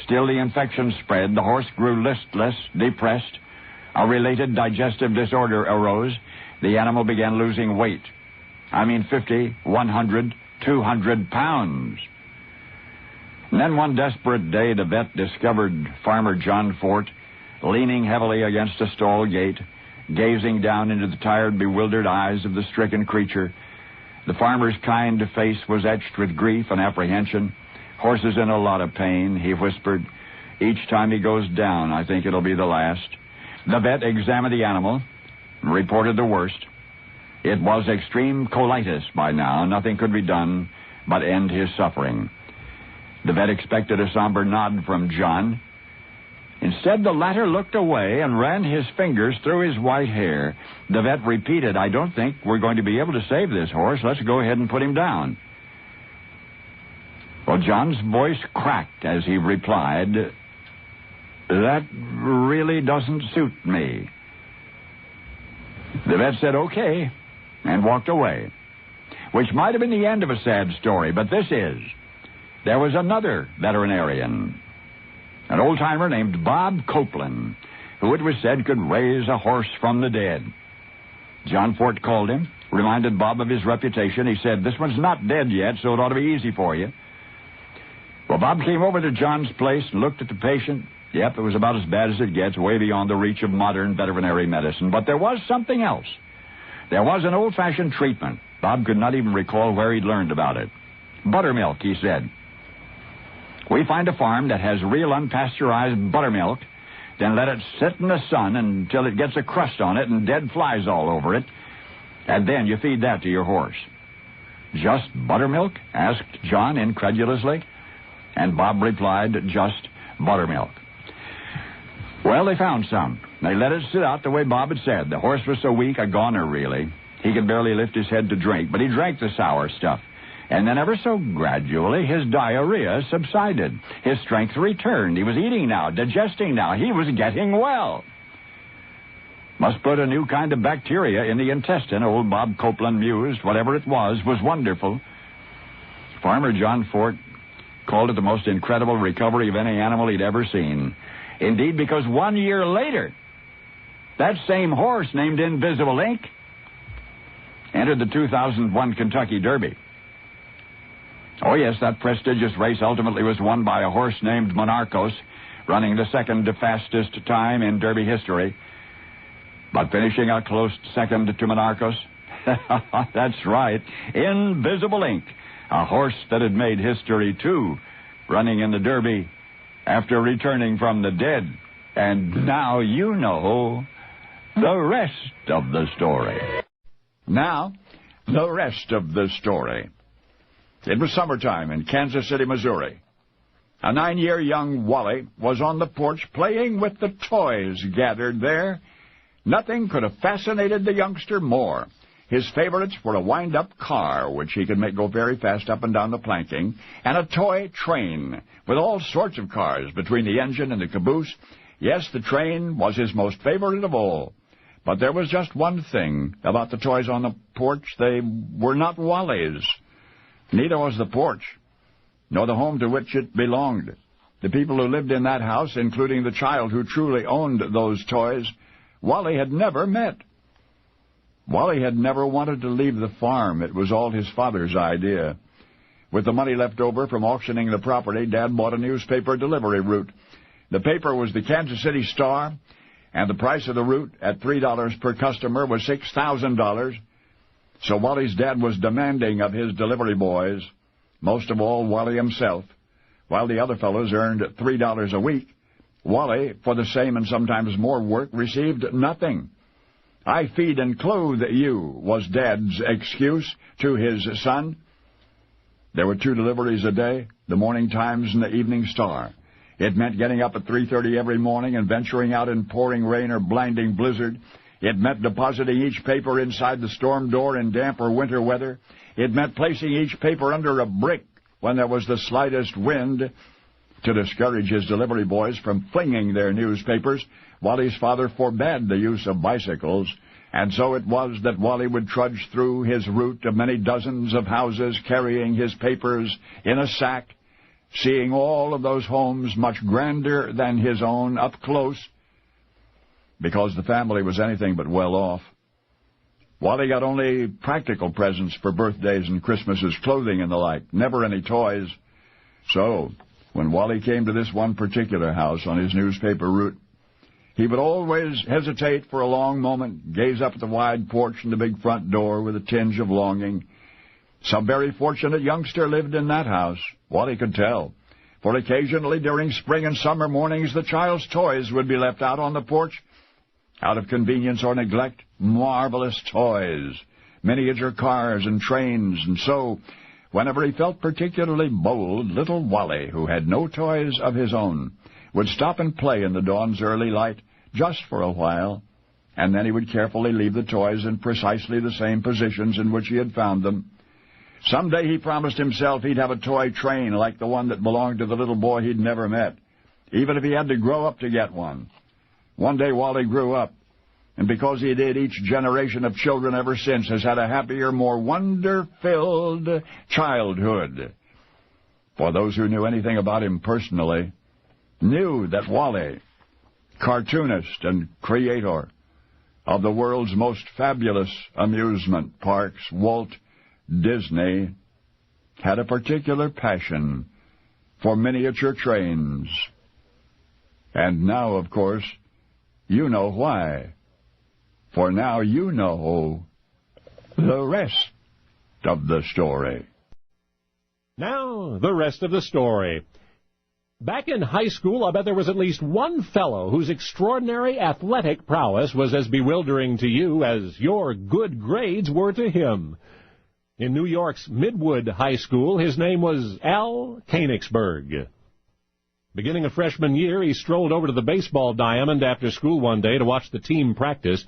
Still the infection spread. The horse grew listless, depressed. A related digestive disorder arose. The animal began losing weight. 50, 100, 200 pounds. And then one desperate day, the vet discovered Farmer John Fort leaning heavily against a stall gate, gazing down into the tired, bewildered eyes of the stricken creature. The farmer's kind face was etched with grief and apprehension. "Horse is in a lot of pain," he whispered. "Each time he goes down, I think it'll be the last." The vet examined the animal and reported the worst. It was extreme colitis by now. Nothing could be done but end his suffering. The vet expected a somber nod from John. Instead, the latter looked away and ran his fingers through his white hair. The vet repeated, "I don't think we're going to be able to save this horse. Let's go ahead and put him down." Well, John's voice cracked as he replied, "That really doesn't suit me." The vet said, "Okay," and walked away, which might have been the end of a sad story, but this is. There was another veterinarian, an old-timer named Bob Copeland, who it was said could raise a horse from the dead. John Fort called him, reminded Bob of his reputation. He said, "This one's not dead yet, so it ought to be easy for you." Well, Bob came over to John's place and looked at the patient. Yep, it was about as bad as it gets, way beyond the reach of modern veterinary medicine. But there was something else. There was an old-fashioned treatment, Bob could not even recall where he'd learned about it. Buttermilk, he said. We find a farm that has real unpasteurized buttermilk, then let it sit in the sun until it gets a crust on it and dead flies all over it, and then you feed that to your horse. Just buttermilk? Asked John incredulously. And Bob replied, just buttermilk. Well, they found some. They let it sit out the way Bob had said. The horse was so weak, a goner, really. He could barely lift his head to drink, but he drank the sour stuff. And then ever so gradually, his diarrhea subsided. His strength returned. He was eating now, digesting now. He was getting well. Must put a new kind of bacteria in the intestine, old Bob Copeland mused. Whatever it was wonderful. Farmer John Fort called it the most incredible recovery of any animal he'd ever seen. Indeed, because 1 year later, that same horse named Invisible Ink entered the 2001 Kentucky Derby. Oh, yes, that prestigious race ultimately was won by a horse named Monarchos, running the second fastest time in Derby history. But finishing a close second to Monarchos? That's right, Invisible Ink, a horse that had made history, too, running in the Derby after returning from the dead. And now you know the rest of the story. Now, the rest of the story. It was summertime in Kansas City, Missouri. A 9-year young Wally was on the porch playing with the toys gathered there. Nothing could have fascinated the youngster more. His favorites were a wind-up car, which he could make go very fast up and down the planking, and a toy train with all sorts of cars between the engine and the caboose. Yes, the train was his most favorite of all. But there was just one thing about the toys on the porch. They were not Wally's. Neither was the porch, nor the home to which it belonged. The people who lived in that house, including the child who truly owned those toys, Wally had never met. Wally had never wanted to leave the farm. It was all his father's idea. With the money left over from auctioning the property, Dad bought a newspaper delivery route. The paper was the Kansas City Star, and the price of the route at $3 per customer was $6,000. So Wally's dad was demanding of his delivery boys, most of all Wally himself. While the other fellows earned $3 a week, Wally, for the same and sometimes more work, received nothing. I feed and clothe you, was Dad's excuse to his son. There were 2 deliveries a day, the Morning Times and the Evening Star. It meant getting up at 3:30 every morning and venturing out in pouring rain or blinding blizzard. It meant depositing each paper inside the storm door in damp or winter weather. It meant placing each paper under a brick when there was the slightest wind. To discourage his delivery boys from flinging their newspapers, Wally's father forbade the use of bicycles, and so it was that Wally would trudge through his route of many dozens of houses carrying his papers in a sack, seeing all of those homes much grander than his own up close, because the family was anything but well off. Wally got only practical presents for birthdays and Christmases, clothing and the like, never any toys. So, when Wally came to this one particular house on his newspaper route, he would always hesitate for a long moment, gaze up at the wide porch and the big front door with a tinge of longing. Some very fortunate youngster lived in that house, Wally could tell, for occasionally during spring and summer mornings the child's toys would be left out on the porch, out of convenience or neglect. Marvelous toys, miniature cars and trains, and so, whenever he felt particularly bold, little Wally, who had no toys of his own, would stop and play in the dawn's early light just for a while, and then he would carefully leave the toys in precisely the same positions in which he had found them. Someday he promised himself he'd have a toy train like the one that belonged to the little boy he'd never met, even if he had to grow up to get one. One day Wally grew up, and because he did, each generation of children ever since has had a happier, more wonder-filled childhood. For those who knew anything about him personally knew that Wally, cartoonist and creator of the world's most fabulous amusement parks, Walt Disney, had a particular passion for miniature trains. And now, of course, you know why. For now you know the rest of the story. Now, the rest of the story. Back in high school, I bet there was at least one fellow whose extraordinary athletic prowess was as bewildering to you as your good grades were to him. In New York's Midwood High School, his name was Al Koenigsberg. Beginning a freshman year, he strolled over to the baseball diamond after school one day to watch the team practice.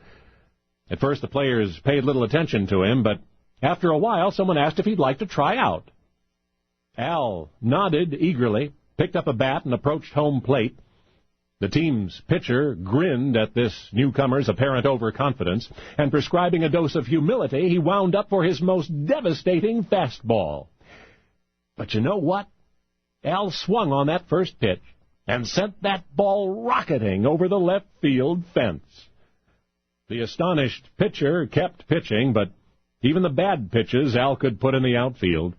At first, the players paid little attention to him, but after a while, someone asked if he'd like to try out. Al nodded eagerly, picked up a bat, and approached home plate. The team's pitcher grinned at this newcomer's apparent overconfidence, and prescribing a dose of humility, he wound up for his most devastating fastball. But you know what? Al swung on that first pitch and sent that ball rocketing over the left field fence. The astonished pitcher kept pitching, but even the bad pitches Al could put in the outfield.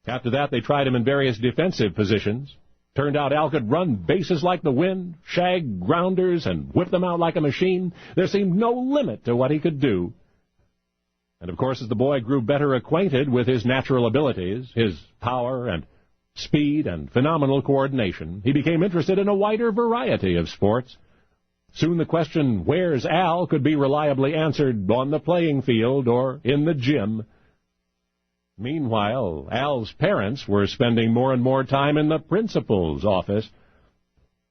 After that, they tried him in various defensive positions. Turned out Al could run bases like the wind, shag grounders, and whip them out like a machine. There seemed no limit to what he could do. And, of course, as the boy grew better acquainted with his natural abilities, his power and speed and phenomenal coordination, he became interested in a wider variety of sports. Soon the question, "Where's Al?" could be reliably answered on the playing field or in the gym. Meanwhile, Al's parents were spending more and more time in the principal's office.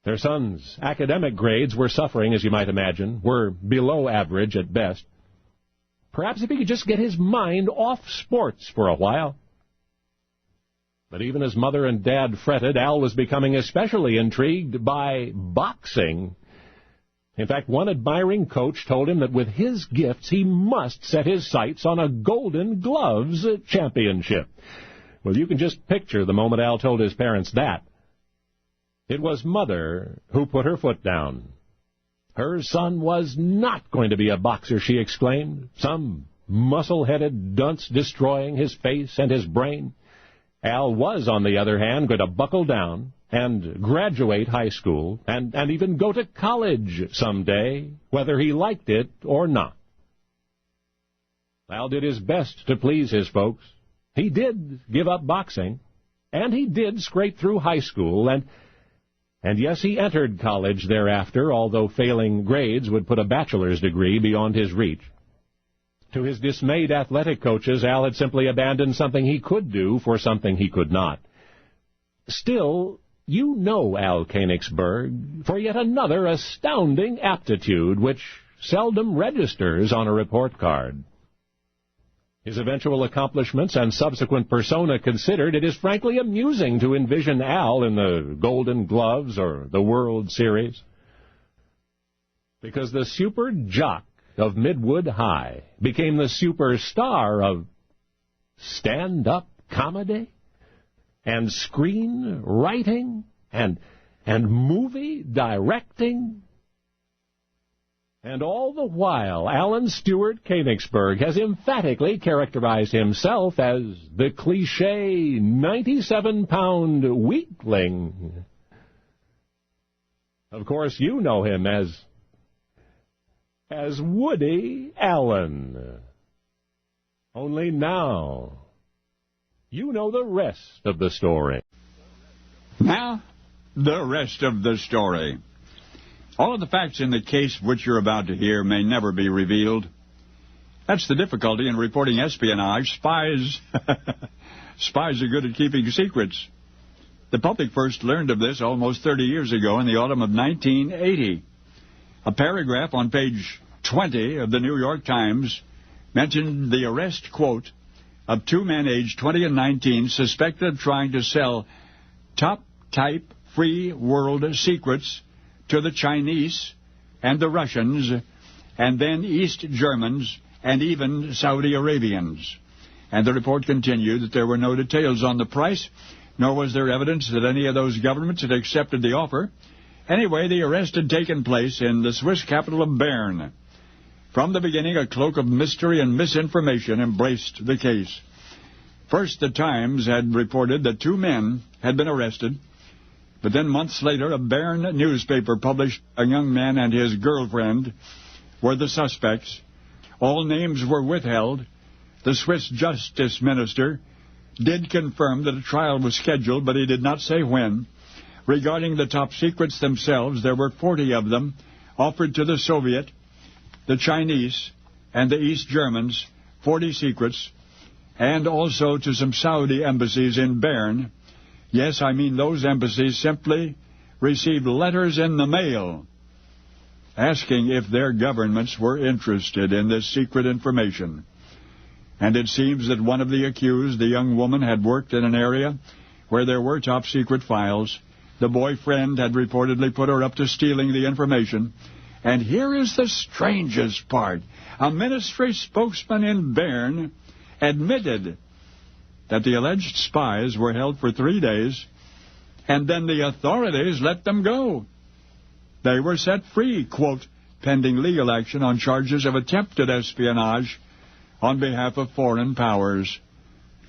Their son's academic grades were suffering, as you might imagine, were below average at best. Perhaps if he could just get his mind off sports for a while. But even as Mother and Dad fretted, Al was becoming especially intrigued by boxing. In fact, one admiring coach told him that with his gifts, he must set his sights on a Golden Gloves championship. Well, you can just picture the moment Al told his parents that. It was Mother who put her foot down. Her son was not going to be a boxer, she exclaimed. Some muscle-headed dunce destroying his face and his brain. Al was, on the other hand, going to buckle down and graduate high school, and even go to college someday, whether he liked it or not. Al did his best to please his folks. He did give up boxing, and he did scrape through high school, and yes, he entered college thereafter, although failing grades would put a bachelor's degree beyond his reach. To his dismayed athletic coaches, Al had simply abandoned something he could do for something he could not. Still, you know Al Koenigsberg for yet another astounding aptitude which seldom registers on a report card. His eventual accomplishments and subsequent persona considered, it is frankly amusing to envision Al in the Golden Gloves or the World Series. Because the super jock of Midwood High became the superstar of stand-up comedy and screenwriting and movie directing. And all the while, Alan Stewart Koenigsberg has emphatically characterized himself as the cliché 97-pound weakling. Of course, you know him as Woody Allen. Only now, you know the rest of the story. Now, the rest of the story. All of the facts in the case which you're about to hear may never be revealed. That's the difficulty in reporting espionage. Spies are good at keeping secrets. The public first learned of this almost 30 years ago in the autumn of 1980. A paragraph on page 20 of the New York Times mentioned the arrest, quote, of two men aged 20 and 19 suspected of trying to sell top-type free world secrets to the Chinese and the Russians and then East Germans and even Saudi Arabians. And the report continued that there were no details on the price, nor was there evidence that any of those governments had accepted the offer. Anyway, the arrest had taken place in the Swiss capital of Bern. From the beginning, a cloak of mystery and misinformation embraced the case. First, the Times had reported that two men had been arrested, but then months later, a Bern newspaper published a young man and his girlfriend were the suspects. All names were withheld. The Swiss justice minister did confirm that a trial was scheduled, but he did not say when. Regarding the top secrets themselves, there were 40 of them offered to the Soviet, the Chinese, and the East Germans, 40 secrets, and also to some Saudi embassies in Bern. Yes, I mean those embassies simply received letters in the mail asking if their governments were interested in this secret information. And it seems that one of the accused, the young woman, had worked in an area where there were top-secret files. The boyfriend had reportedly put her up to stealing the information. And here is the strangest part. A ministry spokesman in Bern admitted that the alleged spies were held for 3 days, and then the authorities let them go. They were set free, quote, pending legal action on charges of attempted espionage on behalf of foreign powers.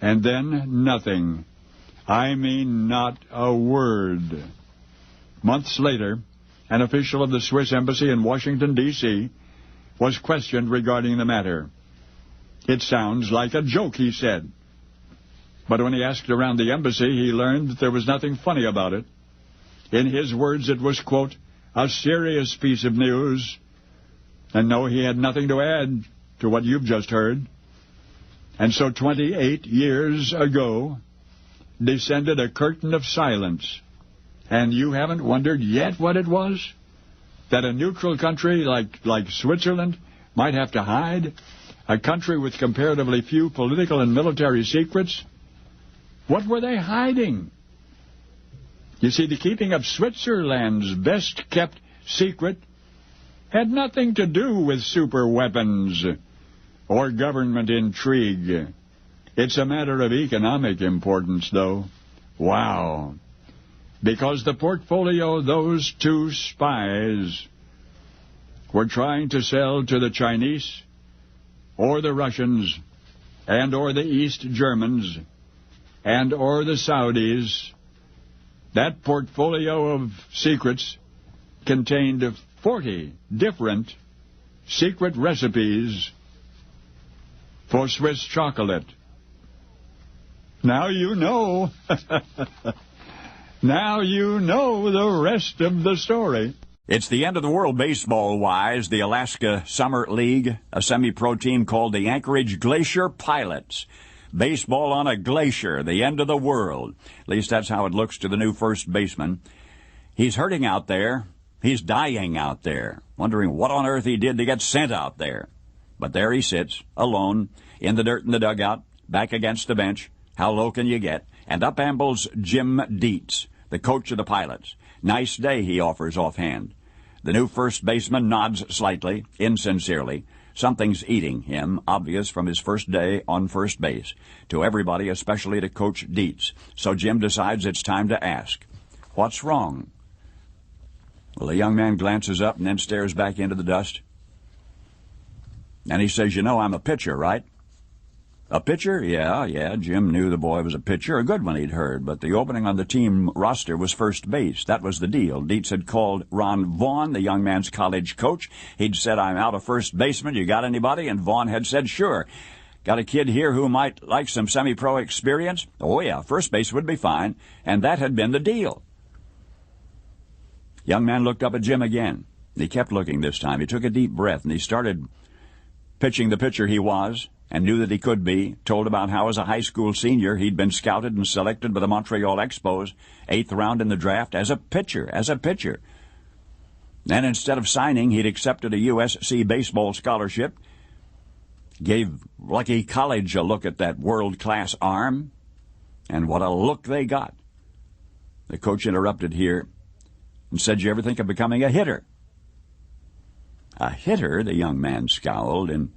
And then nothing. I mean, not a word. Months later, an official of the Swiss embassy in Washington, D.C., was questioned regarding the matter. It sounds like a joke, he said. But when he asked around the embassy, he learned that there was nothing funny about it. In his words, it was, quote, a serious piece of news. And no, he had nothing to add to what you've just heard. And so 28 years ago descended a curtain of silence. And you haven't wondered yet what it was? That a neutral country like Switzerland might have to hide? A country with comparatively few political and military secrets? What were they hiding? You see, the keeping of Switzerland's best-kept secret had nothing to do with super weapons or government intrigue. It's a matter of economic importance, though. Wow. Because the portfolio those two spies were trying to sell to the Chinese or the Russians and or the East Germans and or the Saudis, that portfolio of secrets contained 40 different secret recipes for Swiss chocolate. Now you know. Now you know the rest of the story. It's the end of the world baseball-wise. The Alaska Summer League, a semi-pro team called the Anchorage Glacier Pilots. Baseball on a glacier, the end of the world. At least that's how it looks to the new first baseman. He's hurting out there. He's dying out there, wondering what on earth he did to get sent out there. But there he sits, alone, in the dirt in the dugout, back against the bench. How low can you get? And up ambles Jim Dietz, the coach of the Pilots. Nice day, he offers offhand. The new first baseman nods slightly, insincerely. Something's eating him, obvious from his first day on first base. To everybody, especially to Coach Dietz. So Jim decides it's time to ask, what's wrong? Well, the young man glances up and then stares back into the dust. And he says, you know, I'm a pitcher, right? A pitcher? Yeah. Jim knew the boy was a pitcher, a good one he'd heard, but the opening on the team roster was first base. That was the deal. Dietz had called Ron Vaughn, the young man's college coach. He'd said, I'm out of first baseman. You got anybody? And Vaughn had said, sure. Got a kid here who might like some semi-pro experience? Oh, yeah, first base would be fine. And that had been the deal. Young man looked up at Jim again. He kept looking this time. He took a deep breath, and he started pitching the pitcher he was, and knew that he could be, told about how as a high school senior he'd been scouted and selected by the Montreal Expos, 8th round in the draft, as a pitcher. Then instead of signing, he'd accepted a USC baseball scholarship, gave Lucky College a look at that world-class arm, and what a look they got. The coach interrupted here and said, you ever think of becoming a hitter? A hitter, the young man scowled. In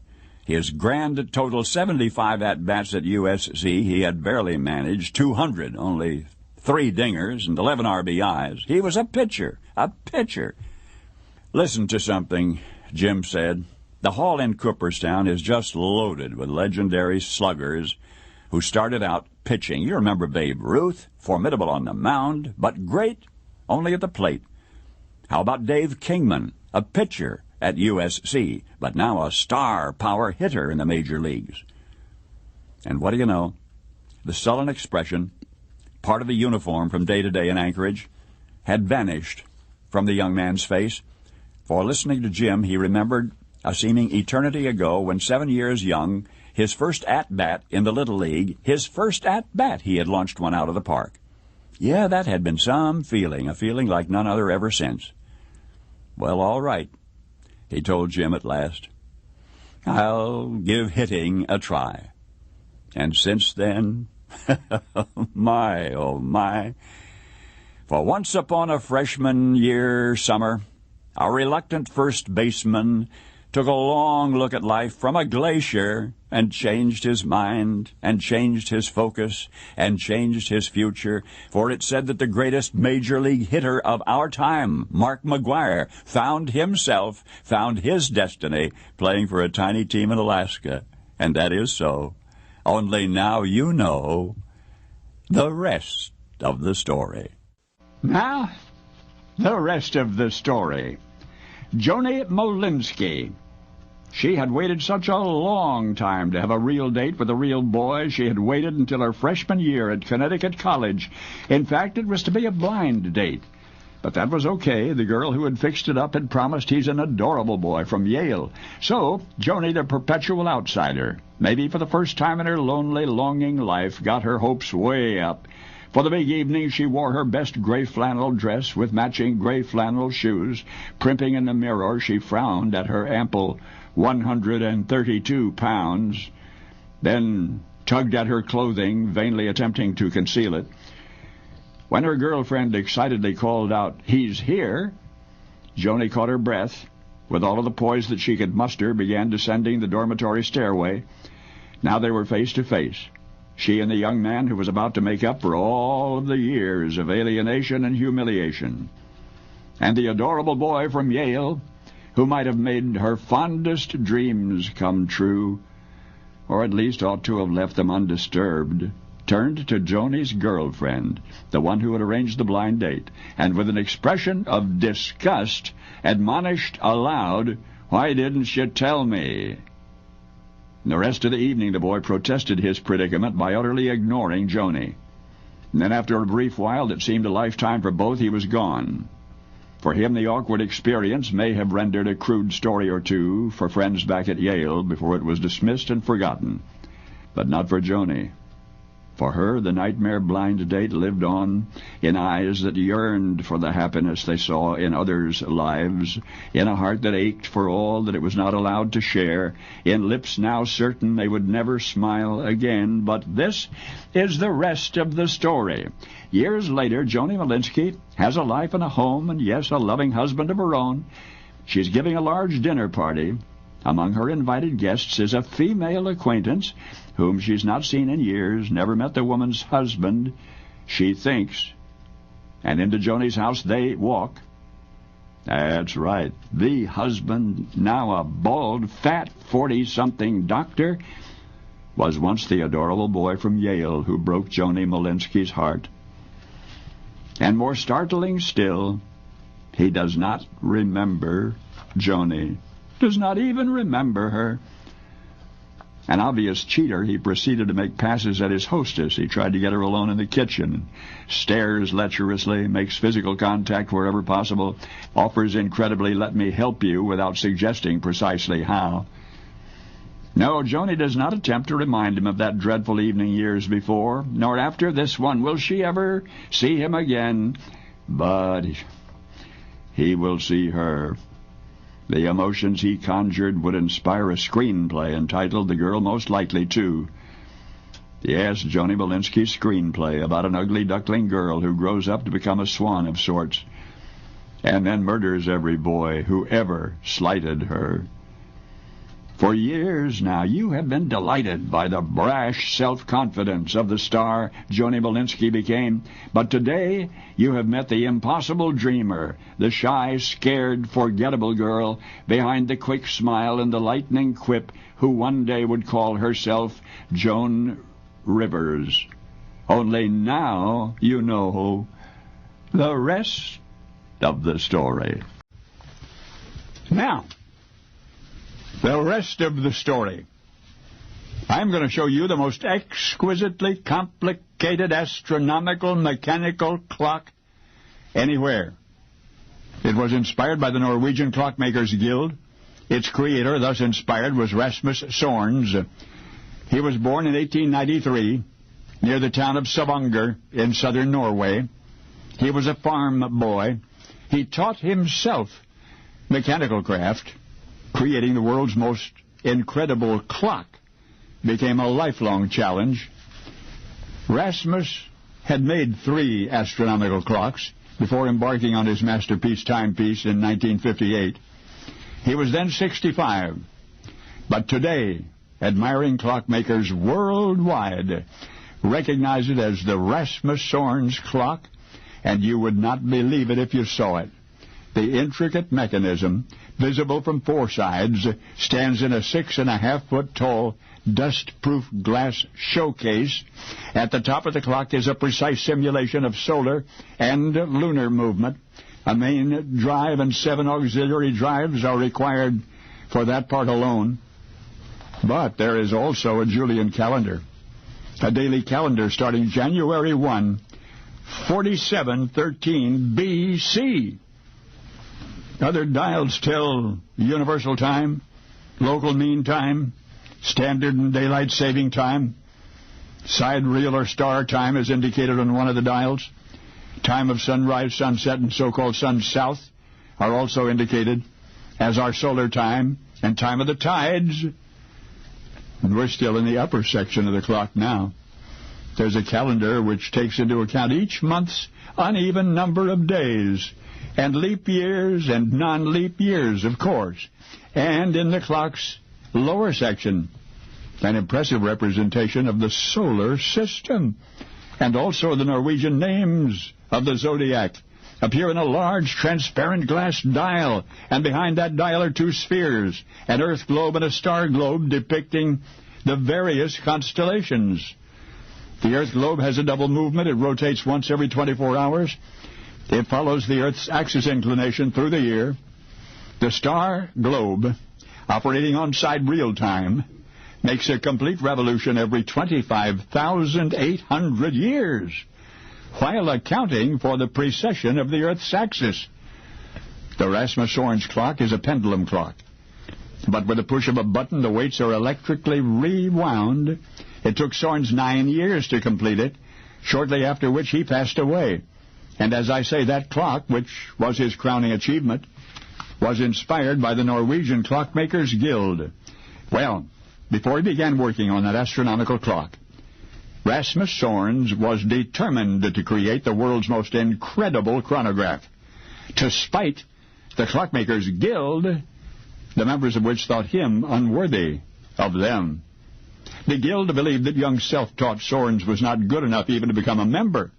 his grand total 75 at-bats at USC, he had barely managed 200, only 3 dingers and 11 RBIs. He was a pitcher. Listen to something, Jim said. The hall in Cooperstown is just loaded with legendary sluggers who started out pitching. You remember Babe Ruth, formidable on the mound, but great only at the plate. How about Dave Kingman, a pitcher at USC, but now a star power hitter in the major leagues? And what do you know? The sullen expression, part of the uniform from day to day in Anchorage, had vanished from the young man's face. For listening to Jim, he remembered a seeming eternity ago when 7 years young, his first at-bat in the Little League, his first at-bat, he had launched one out of the park. Yeah, that had been some feeling, a feeling like none other ever since. Well, all right, he told Jim at last. I'll give hitting a try. And since then, my, oh my, for once upon a freshman year summer, a reluctant first baseman took a long look at life from a glacier and changed his mind and changed his focus and changed his future, for it said that the greatest major league hitter of our time, Mark McGwire, found his destiny playing for a tiny team in Alaska. And that is so. Only now you know the rest of the story. Now, the rest of the story. Joni Molinsky. She had waited such a long time to have a real date with a real boy. She had waited until her freshman year at Connecticut College. In fact, it was to be a blind date. But that was okay. The girl who had fixed it up had promised he's an adorable boy from Yale. So, Joni, the perpetual outsider, maybe for the first time in her lonely, longing life, got her hopes way up. For the big evening, she wore her best gray flannel dress with matching gray flannel shoes. Primping in the mirror, she frowned at her ample 132 pounds, then tugged at her clothing, vainly attempting to conceal it. When her girlfriend excitedly called out, "He's here," Joni caught her breath. With all of the poise that she could muster, began descending the dormitory stairway. Now they were face to face, she and the young man who was about to make up for all of the years of alienation and humiliation. And the adorable boy from Yale, who might have made her fondest dreams come true, or at least ought to have left them undisturbed, turned to Joni's girlfriend, the one who had arranged the blind date, and with an expression of disgust admonished aloud, "Why didn't you tell me?" The rest of the evening the boy protested his predicament by utterly ignoring Joni. And then after a brief while that seemed a lifetime for both, he was gone. For him, the awkward experience may have rendered a crude story or two for friends back at Yale before it was dismissed and forgotten. But not for Joni. For her, the nightmare blind date lived on in eyes that yearned for the happiness they saw in others' lives, in a heart that ached for all that it was not allowed to share, in lips now certain they would never smile again. But this is the rest of the story. Years later, Joni Molinsky has a life and a home, and yes, a loving husband of her own. She's giving a large dinner party. Among her invited guests is a female acquaintance whom she's not seen in years, never met the woman's husband, she thinks. And into Joni's house they walk. That's right. The husband, now a bald, fat, 40-something doctor, was once the adorable boy from Yale who broke Joni Molinsky's heart. And more startling still, he does not remember Joni. Does not even remember her. An obvious cheater, he proceeded to make passes at his hostess. He tried to get her alone in the kitchen, stares lecherously, makes physical contact wherever possible, offers incredibly, "Let me help you," without suggesting precisely how. No, Joni does not attempt to remind him of that dreadful evening years before, nor after this one will she ever see him again. But he will see her. The emotions he conjured would inspire a screenplay entitled "The Girl Most Likely To." Yes, Joni Molinsky's screenplay about an ugly duckling girl who grows up to become a swan of sorts, and then murders every boy who ever slighted her. For years now, you have been delighted by the brash self-confidence of the star Joni Molinsky became. But today, you have met the impossible dreamer, the shy, scared, forgettable girl behind the quick smile and the lightning quip who one day would call herself Joan Rivers. Only now you know the rest of the story. Now, the rest of the story. I'm going to show you the most exquisitely complicated astronomical mechanical clock anywhere. It was inspired by the Norwegian Clockmakers Guild. Its creator, thus inspired, was Rasmus Sorns. He was born in 1893 near the town of Stavanger in southern Norway. He was a farm boy. He taught himself mechanical craft. Creating the world's most incredible clock became a lifelong challenge. Rasmus had made 3 astronomical clocks before embarking on his masterpiece timepiece in 1958. He was then 65. But today, admiring clockmakers worldwide recognize it as the Rasmus Sorns clock, and you would not believe it if you saw it. The intricate mechanism, visible from 4 sides, stands in a 6.5-foot tall, dust-proof glass showcase. At the top of the clock is a precise simulation of solar and lunar movement. A main drive and 7 auxiliary drives are required for that part alone. But there is also a Julian calendar, a daily calendar starting January 1, 4713 B.C. Other dials tell universal time, local mean time, standard and daylight saving time. Sidereal or star time is indicated on one of the dials. Time of sunrise, sunset, and so-called sun south are also indicated, as are solar time and time of the tides. And we're still in the upper section of the clock now. There's a calendar which takes into account each month's uneven number of days, and leap years and non-leap years, of course. And in the clock's lower section, an impressive representation of the solar system, and also the Norwegian names of the zodiac appear in a large transparent glass dial, and behind that dial are 2 spheres, an earth globe and a star globe depicting the various constellations. The earth globe has a double movement. It rotates once every 24 hours. It follows the Earth's axis inclination through the year. The star globe, operating on sidereal time, makes a complete revolution every 25,800 years, while accounting for the precession of the Earth's axis. The Rasmus Sorns clock is a pendulum clock, but with the push of a button, the weights are electrically rewound. It took Sorns 9 years to complete it, shortly after which he passed away. And as I say, that clock, which was his crowning achievement, was inspired by the Norwegian Clockmakers Guild. Well, before he began working on that astronomical clock, Rasmus Sorns was determined to create the world's most incredible chronograph, to spite the Clockmakers Guild, the members of which thought him unworthy of them. The Guild believed that young self-taught Sorns was not good enough even to become a member.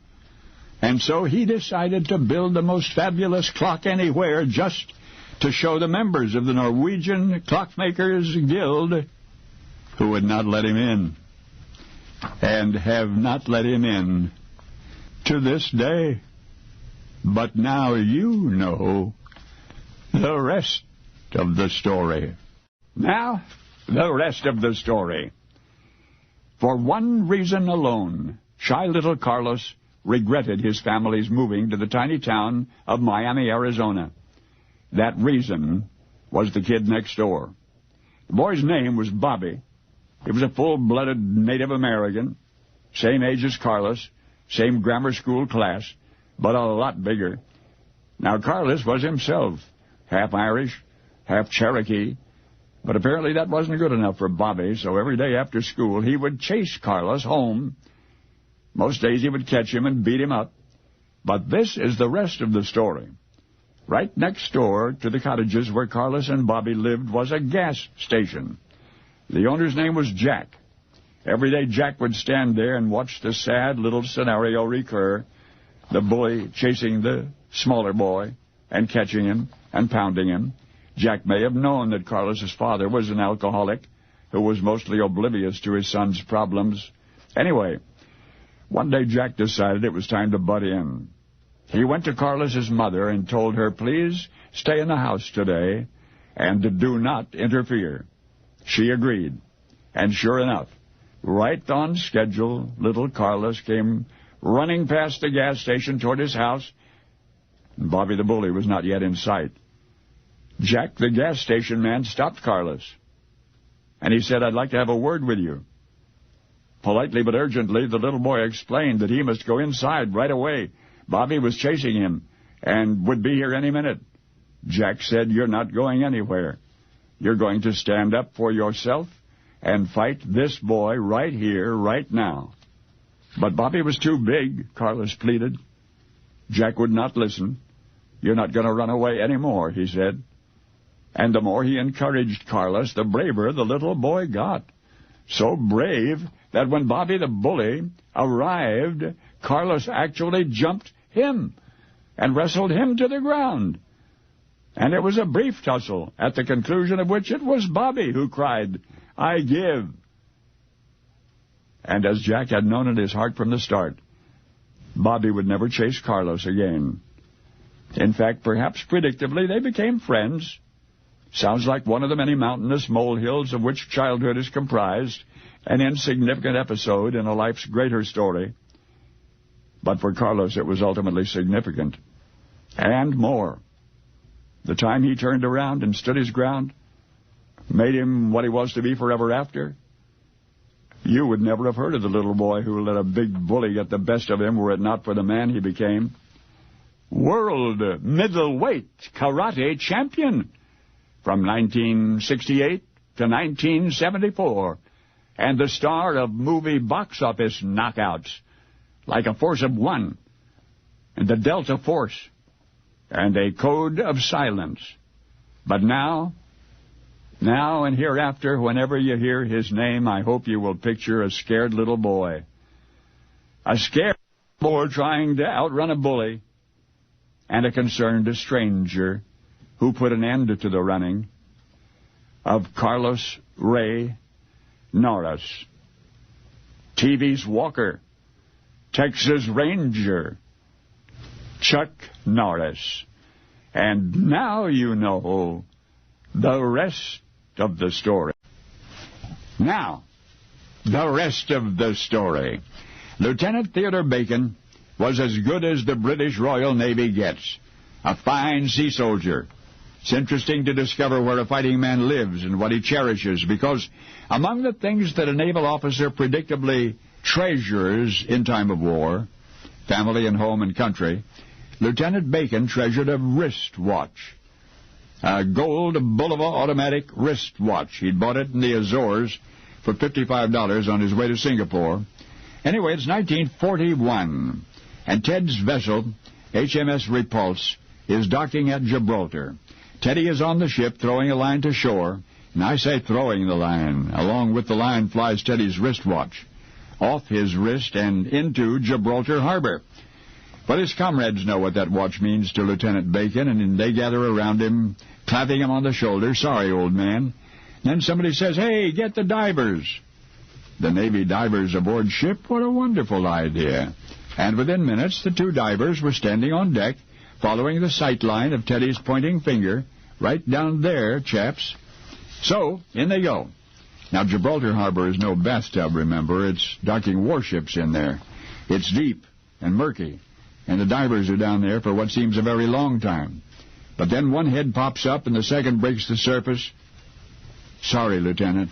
And so he decided to build the most fabulous clock anywhere just to show the members of the Norwegian Clockmakers Guild, who would not let him in, and have not let him in to this day. But now you know the rest of the story. Now, the rest of the story. For one reason alone, shy little Carlos regretted his family's moving to the tiny town of Miami, Arizona. That reason was the kid next door. The boy's name was Bobby. He was a full-blooded Native American, same age as Carlos, same grammar school class, but a lot bigger. Now, Carlos was himself half Irish, half Cherokee, but apparently that wasn't good enough for Bobby, so every day after school he would chase Carlos home. Most days he would catch him and beat him up. But this is the rest of the story. Right next door to the cottages where Carlos and Bobby lived was a gas station. The owner's name was Jack. Every day Jack would stand there and watch the sad little scenario recur, the bully chasing the smaller boy and catching him and pounding him. Jack may have known that Carlos's father was an alcoholic who was mostly oblivious to his son's problems. Anyway, one day Jack decided it was time to butt in. He went to Carlos's mother and told her, please stay in the house today and do not interfere. She agreed. And sure enough, Right on schedule, little Carlos came running past the gas station toward his house. Bobby the bully was not yet in sight. Jack, the gas station man, stopped Carlos, and he said, "I'd like to have a word with you." Politely but urgently, the little boy explained that he must go inside right away. Bobby was chasing him and would be here any minute. Jack said, "You're not going anywhere. You're going to stand up for yourself and fight this boy right here, right now." But Bobby was too big, Carlos pleaded. Jack would not listen. "You're not going to run away anymore," he said. And the more he encouraged Carlos, the braver the little boy got. So brave that when Bobby the bully arrived, Carlos actually jumped him and wrestled him to the ground. And it was a brief tussle, at the conclusion of which it was Bobby who cried, "I give." And as Jack had known in his heart from the start, Bobby would never chase Carlos again. In fact, perhaps predictably, they became friends. Sounds like one of the many mountainous molehills of which childhood is comprised, an insignificant episode in a life's greater story. But for Carlos, it was ultimately significant. And more. The time he turned around and stood his ground made him what he was to be forever after. You would never have heard of the little boy who let a big bully get the best of him were it not for the man he became. World middleweight karate champion from 1968 to 1974, and the star of movie box office knockouts like A Force of One, and The Delta Force, and A Code of Silence. But now and hereafter, whenever you hear his name, I hope you will picture a scared little boy. A scared boy trying to outrun a bully, and a concerned stranger who put an end to the running of Carlos Ray Norris, TV's Walker, Texas Ranger, Chuck Norris. And now you know the rest of the story. Now, the rest of the story. Lieutenant Theodore Bacon was as good as the British Royal Navy gets. A fine sea soldier. It's interesting to discover where a fighting man lives and what he cherishes, because among the things that a naval officer predictably treasures in time of war, family and home and country, Lieutenant Bacon treasured a wristwatch. A gold Bulova automatic wristwatch. He'd bought it in the Azores for $55 on his way to Singapore. Anyway, it's 1941, and Ted's vessel, HMS Repulse, is docking at Gibraltar. Teddy is on the ship throwing a line to shore, and I say throwing the line. Along with the line flies Teddy's wristwatch, off his wrist and into Gibraltar Harbor. But his comrades know what that watch means to Lieutenant Bacon, and they gather around him, clapping him on the shoulder. "Sorry, old man." Then somebody says, "Hey, get the divers." The Navy divers aboard ship? What a wonderful idea. And within minutes, the two divers were standing on deck, following the sight line of Teddy's pointing finger. "Right down there, chaps." So, in they go. Now, Gibraltar Harbor is no bathtub, remember. It's docking warships in there. It's deep and murky, and the divers are down there for what seems a very long time. But then one head pops up and the second breaks the surface. "Sorry, Lieutenant.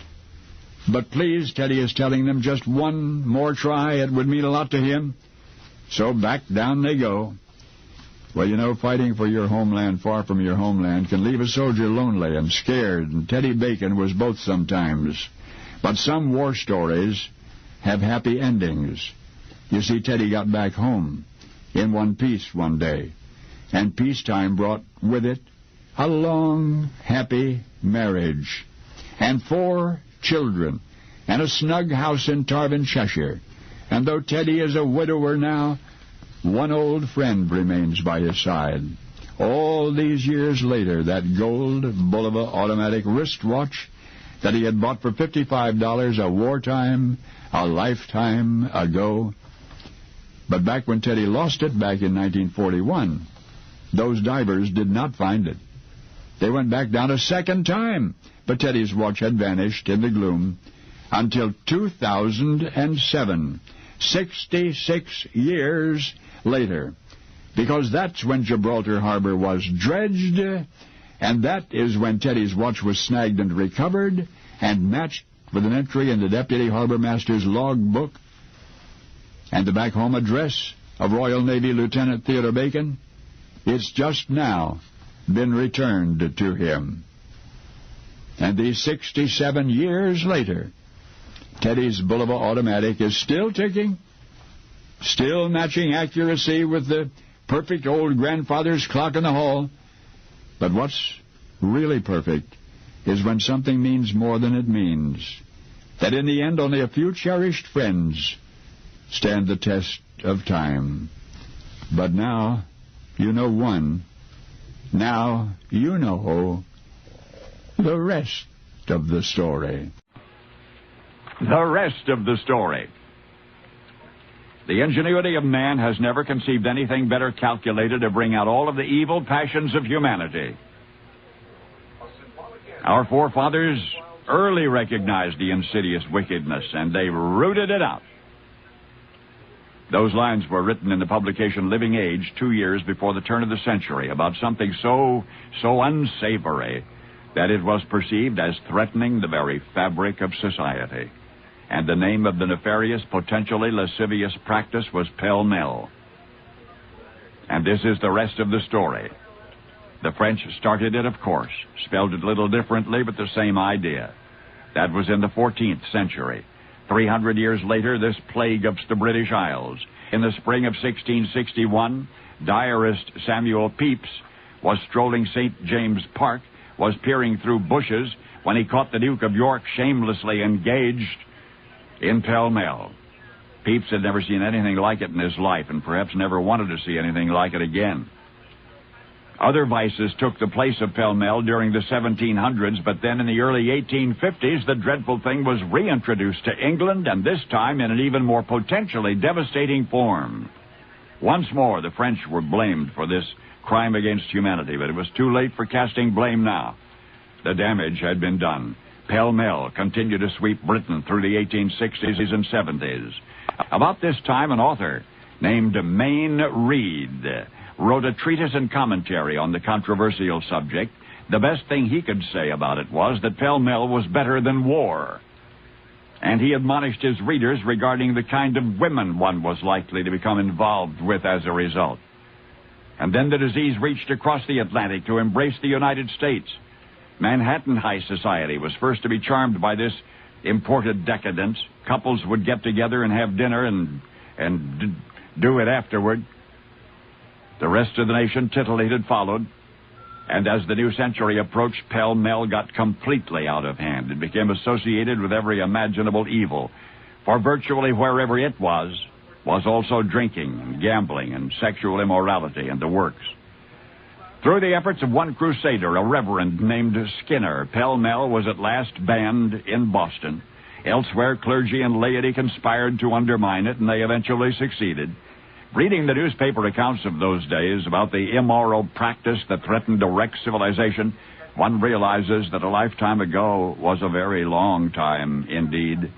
But please," Teddy is telling them, "just one more try. It would mean a lot to him." So back down they go. Well, you know, fighting for your homeland far from your homeland can leave a soldier lonely and scared, and Teddy Bacon was both sometimes. But some war stories have happy endings. You see, Teddy got back home in one piece one day, and peacetime brought with it a long, happy marriage, and 4 children, and a snug house in Tarvin, Cheshire. And though Teddy is a widower now, one old friend remains by his side. All these years later, that gold Bulova automatic wristwatch that he had bought for $55 a wartime, a lifetime ago. But back when Teddy lost it, back in 1941, those divers did not find it. They went back down a second time, but Teddy's watch had vanished in the gloom. until 2007, 66 years later, because that's when Gibraltar Harbor was dredged, and that is when Teddy's watch was snagged and recovered and matched with an entry in the Deputy Harbor Master's logbook and the back home address of Royal Navy Lieutenant Theodore Bacon. It's just now been returned to him. And these 67 years later, Teddy's Bulova automatic is still ticking, still matching accuracy with the perfect old grandfather's clock in the hall. But what's really perfect is when something means more than it means. That in the end only a few cherished friends stand the test of time. But now you know one. Now you know the rest of the story. The rest of the story. The ingenuity of man has never conceived anything better calculated to bring out all of the evil passions of humanity. Our forefathers early recognized the insidious wickedness, and they rooted it out. Those lines were written in the publication Living Age 2 years before the turn of the century about something so unsavory that it was perceived as threatening the very fabric of society. And the name of the nefarious, potentially lascivious practice was pell-mell. And this is the rest of the story. The French started it, of course, spelled it a little differently, but the same idea. That was in the 14th century. 300 years later, this plague ups the British Isles. In the spring of 1661, diarist Samuel Pepys was strolling St. James Park, was peering through bushes, when he caught the Duke of York shamelessly engaged in pell-mell. Pepys had never seen anything like it in his life, and perhaps never wanted to see anything like it again. Other vices took the place of pell-mell during the 1700s, but then in the early 1850s, the dreadful thing was reintroduced to England, and this time in an even more potentially devastating form. Once more, the French were blamed for this crime against humanity, but it was too late for casting blame now. The damage had been done. Pell-mell continued to sweep Britain through the 1860s and 70s. About this time, an author named Mayne Reid wrote a treatise and commentary on the controversial subject. The best thing he could say about it was that pell-mell was better than war. And he admonished his readers regarding the kind of women one was likely to become involved with as a result. And then the disease reached across the Atlantic to embrace the United States. Manhattan high society was first to be charmed by this imported decadence. Couples would get together and have dinner and do it afterward. The rest of the nation, titillated, followed. And as the new century approached, pell-mell got completely out of hand. It became associated with every imaginable evil. For virtually wherever it was also drinking and gambling and sexual immorality and the works. Through the efforts of one crusader, a reverend named Skinner, pell-mell was at last banned in Boston. Elsewhere, clergy and laity conspired to undermine it, and they eventually succeeded. Reading the newspaper accounts of those days about the immoral practice that threatened to wreck civilization, one realizes that a lifetime ago was a very long time indeed.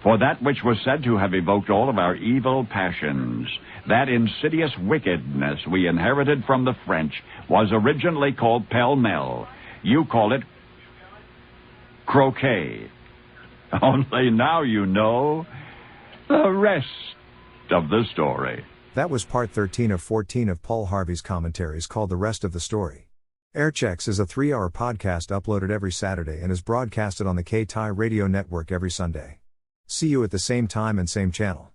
For that which was said to have evoked all of our evil passions, that insidious wickedness we inherited from the French, was originally called pell-mell. You call it croquet. Only now you know the rest of the story. That was part 13 of 14 of Paul Harvey's commentaries called The Rest of the Story. Airchecks is a 3-hour podcast uploaded every Saturday and is broadcasted on the K-Tai radio network every Sunday. See you at the same time and same channel.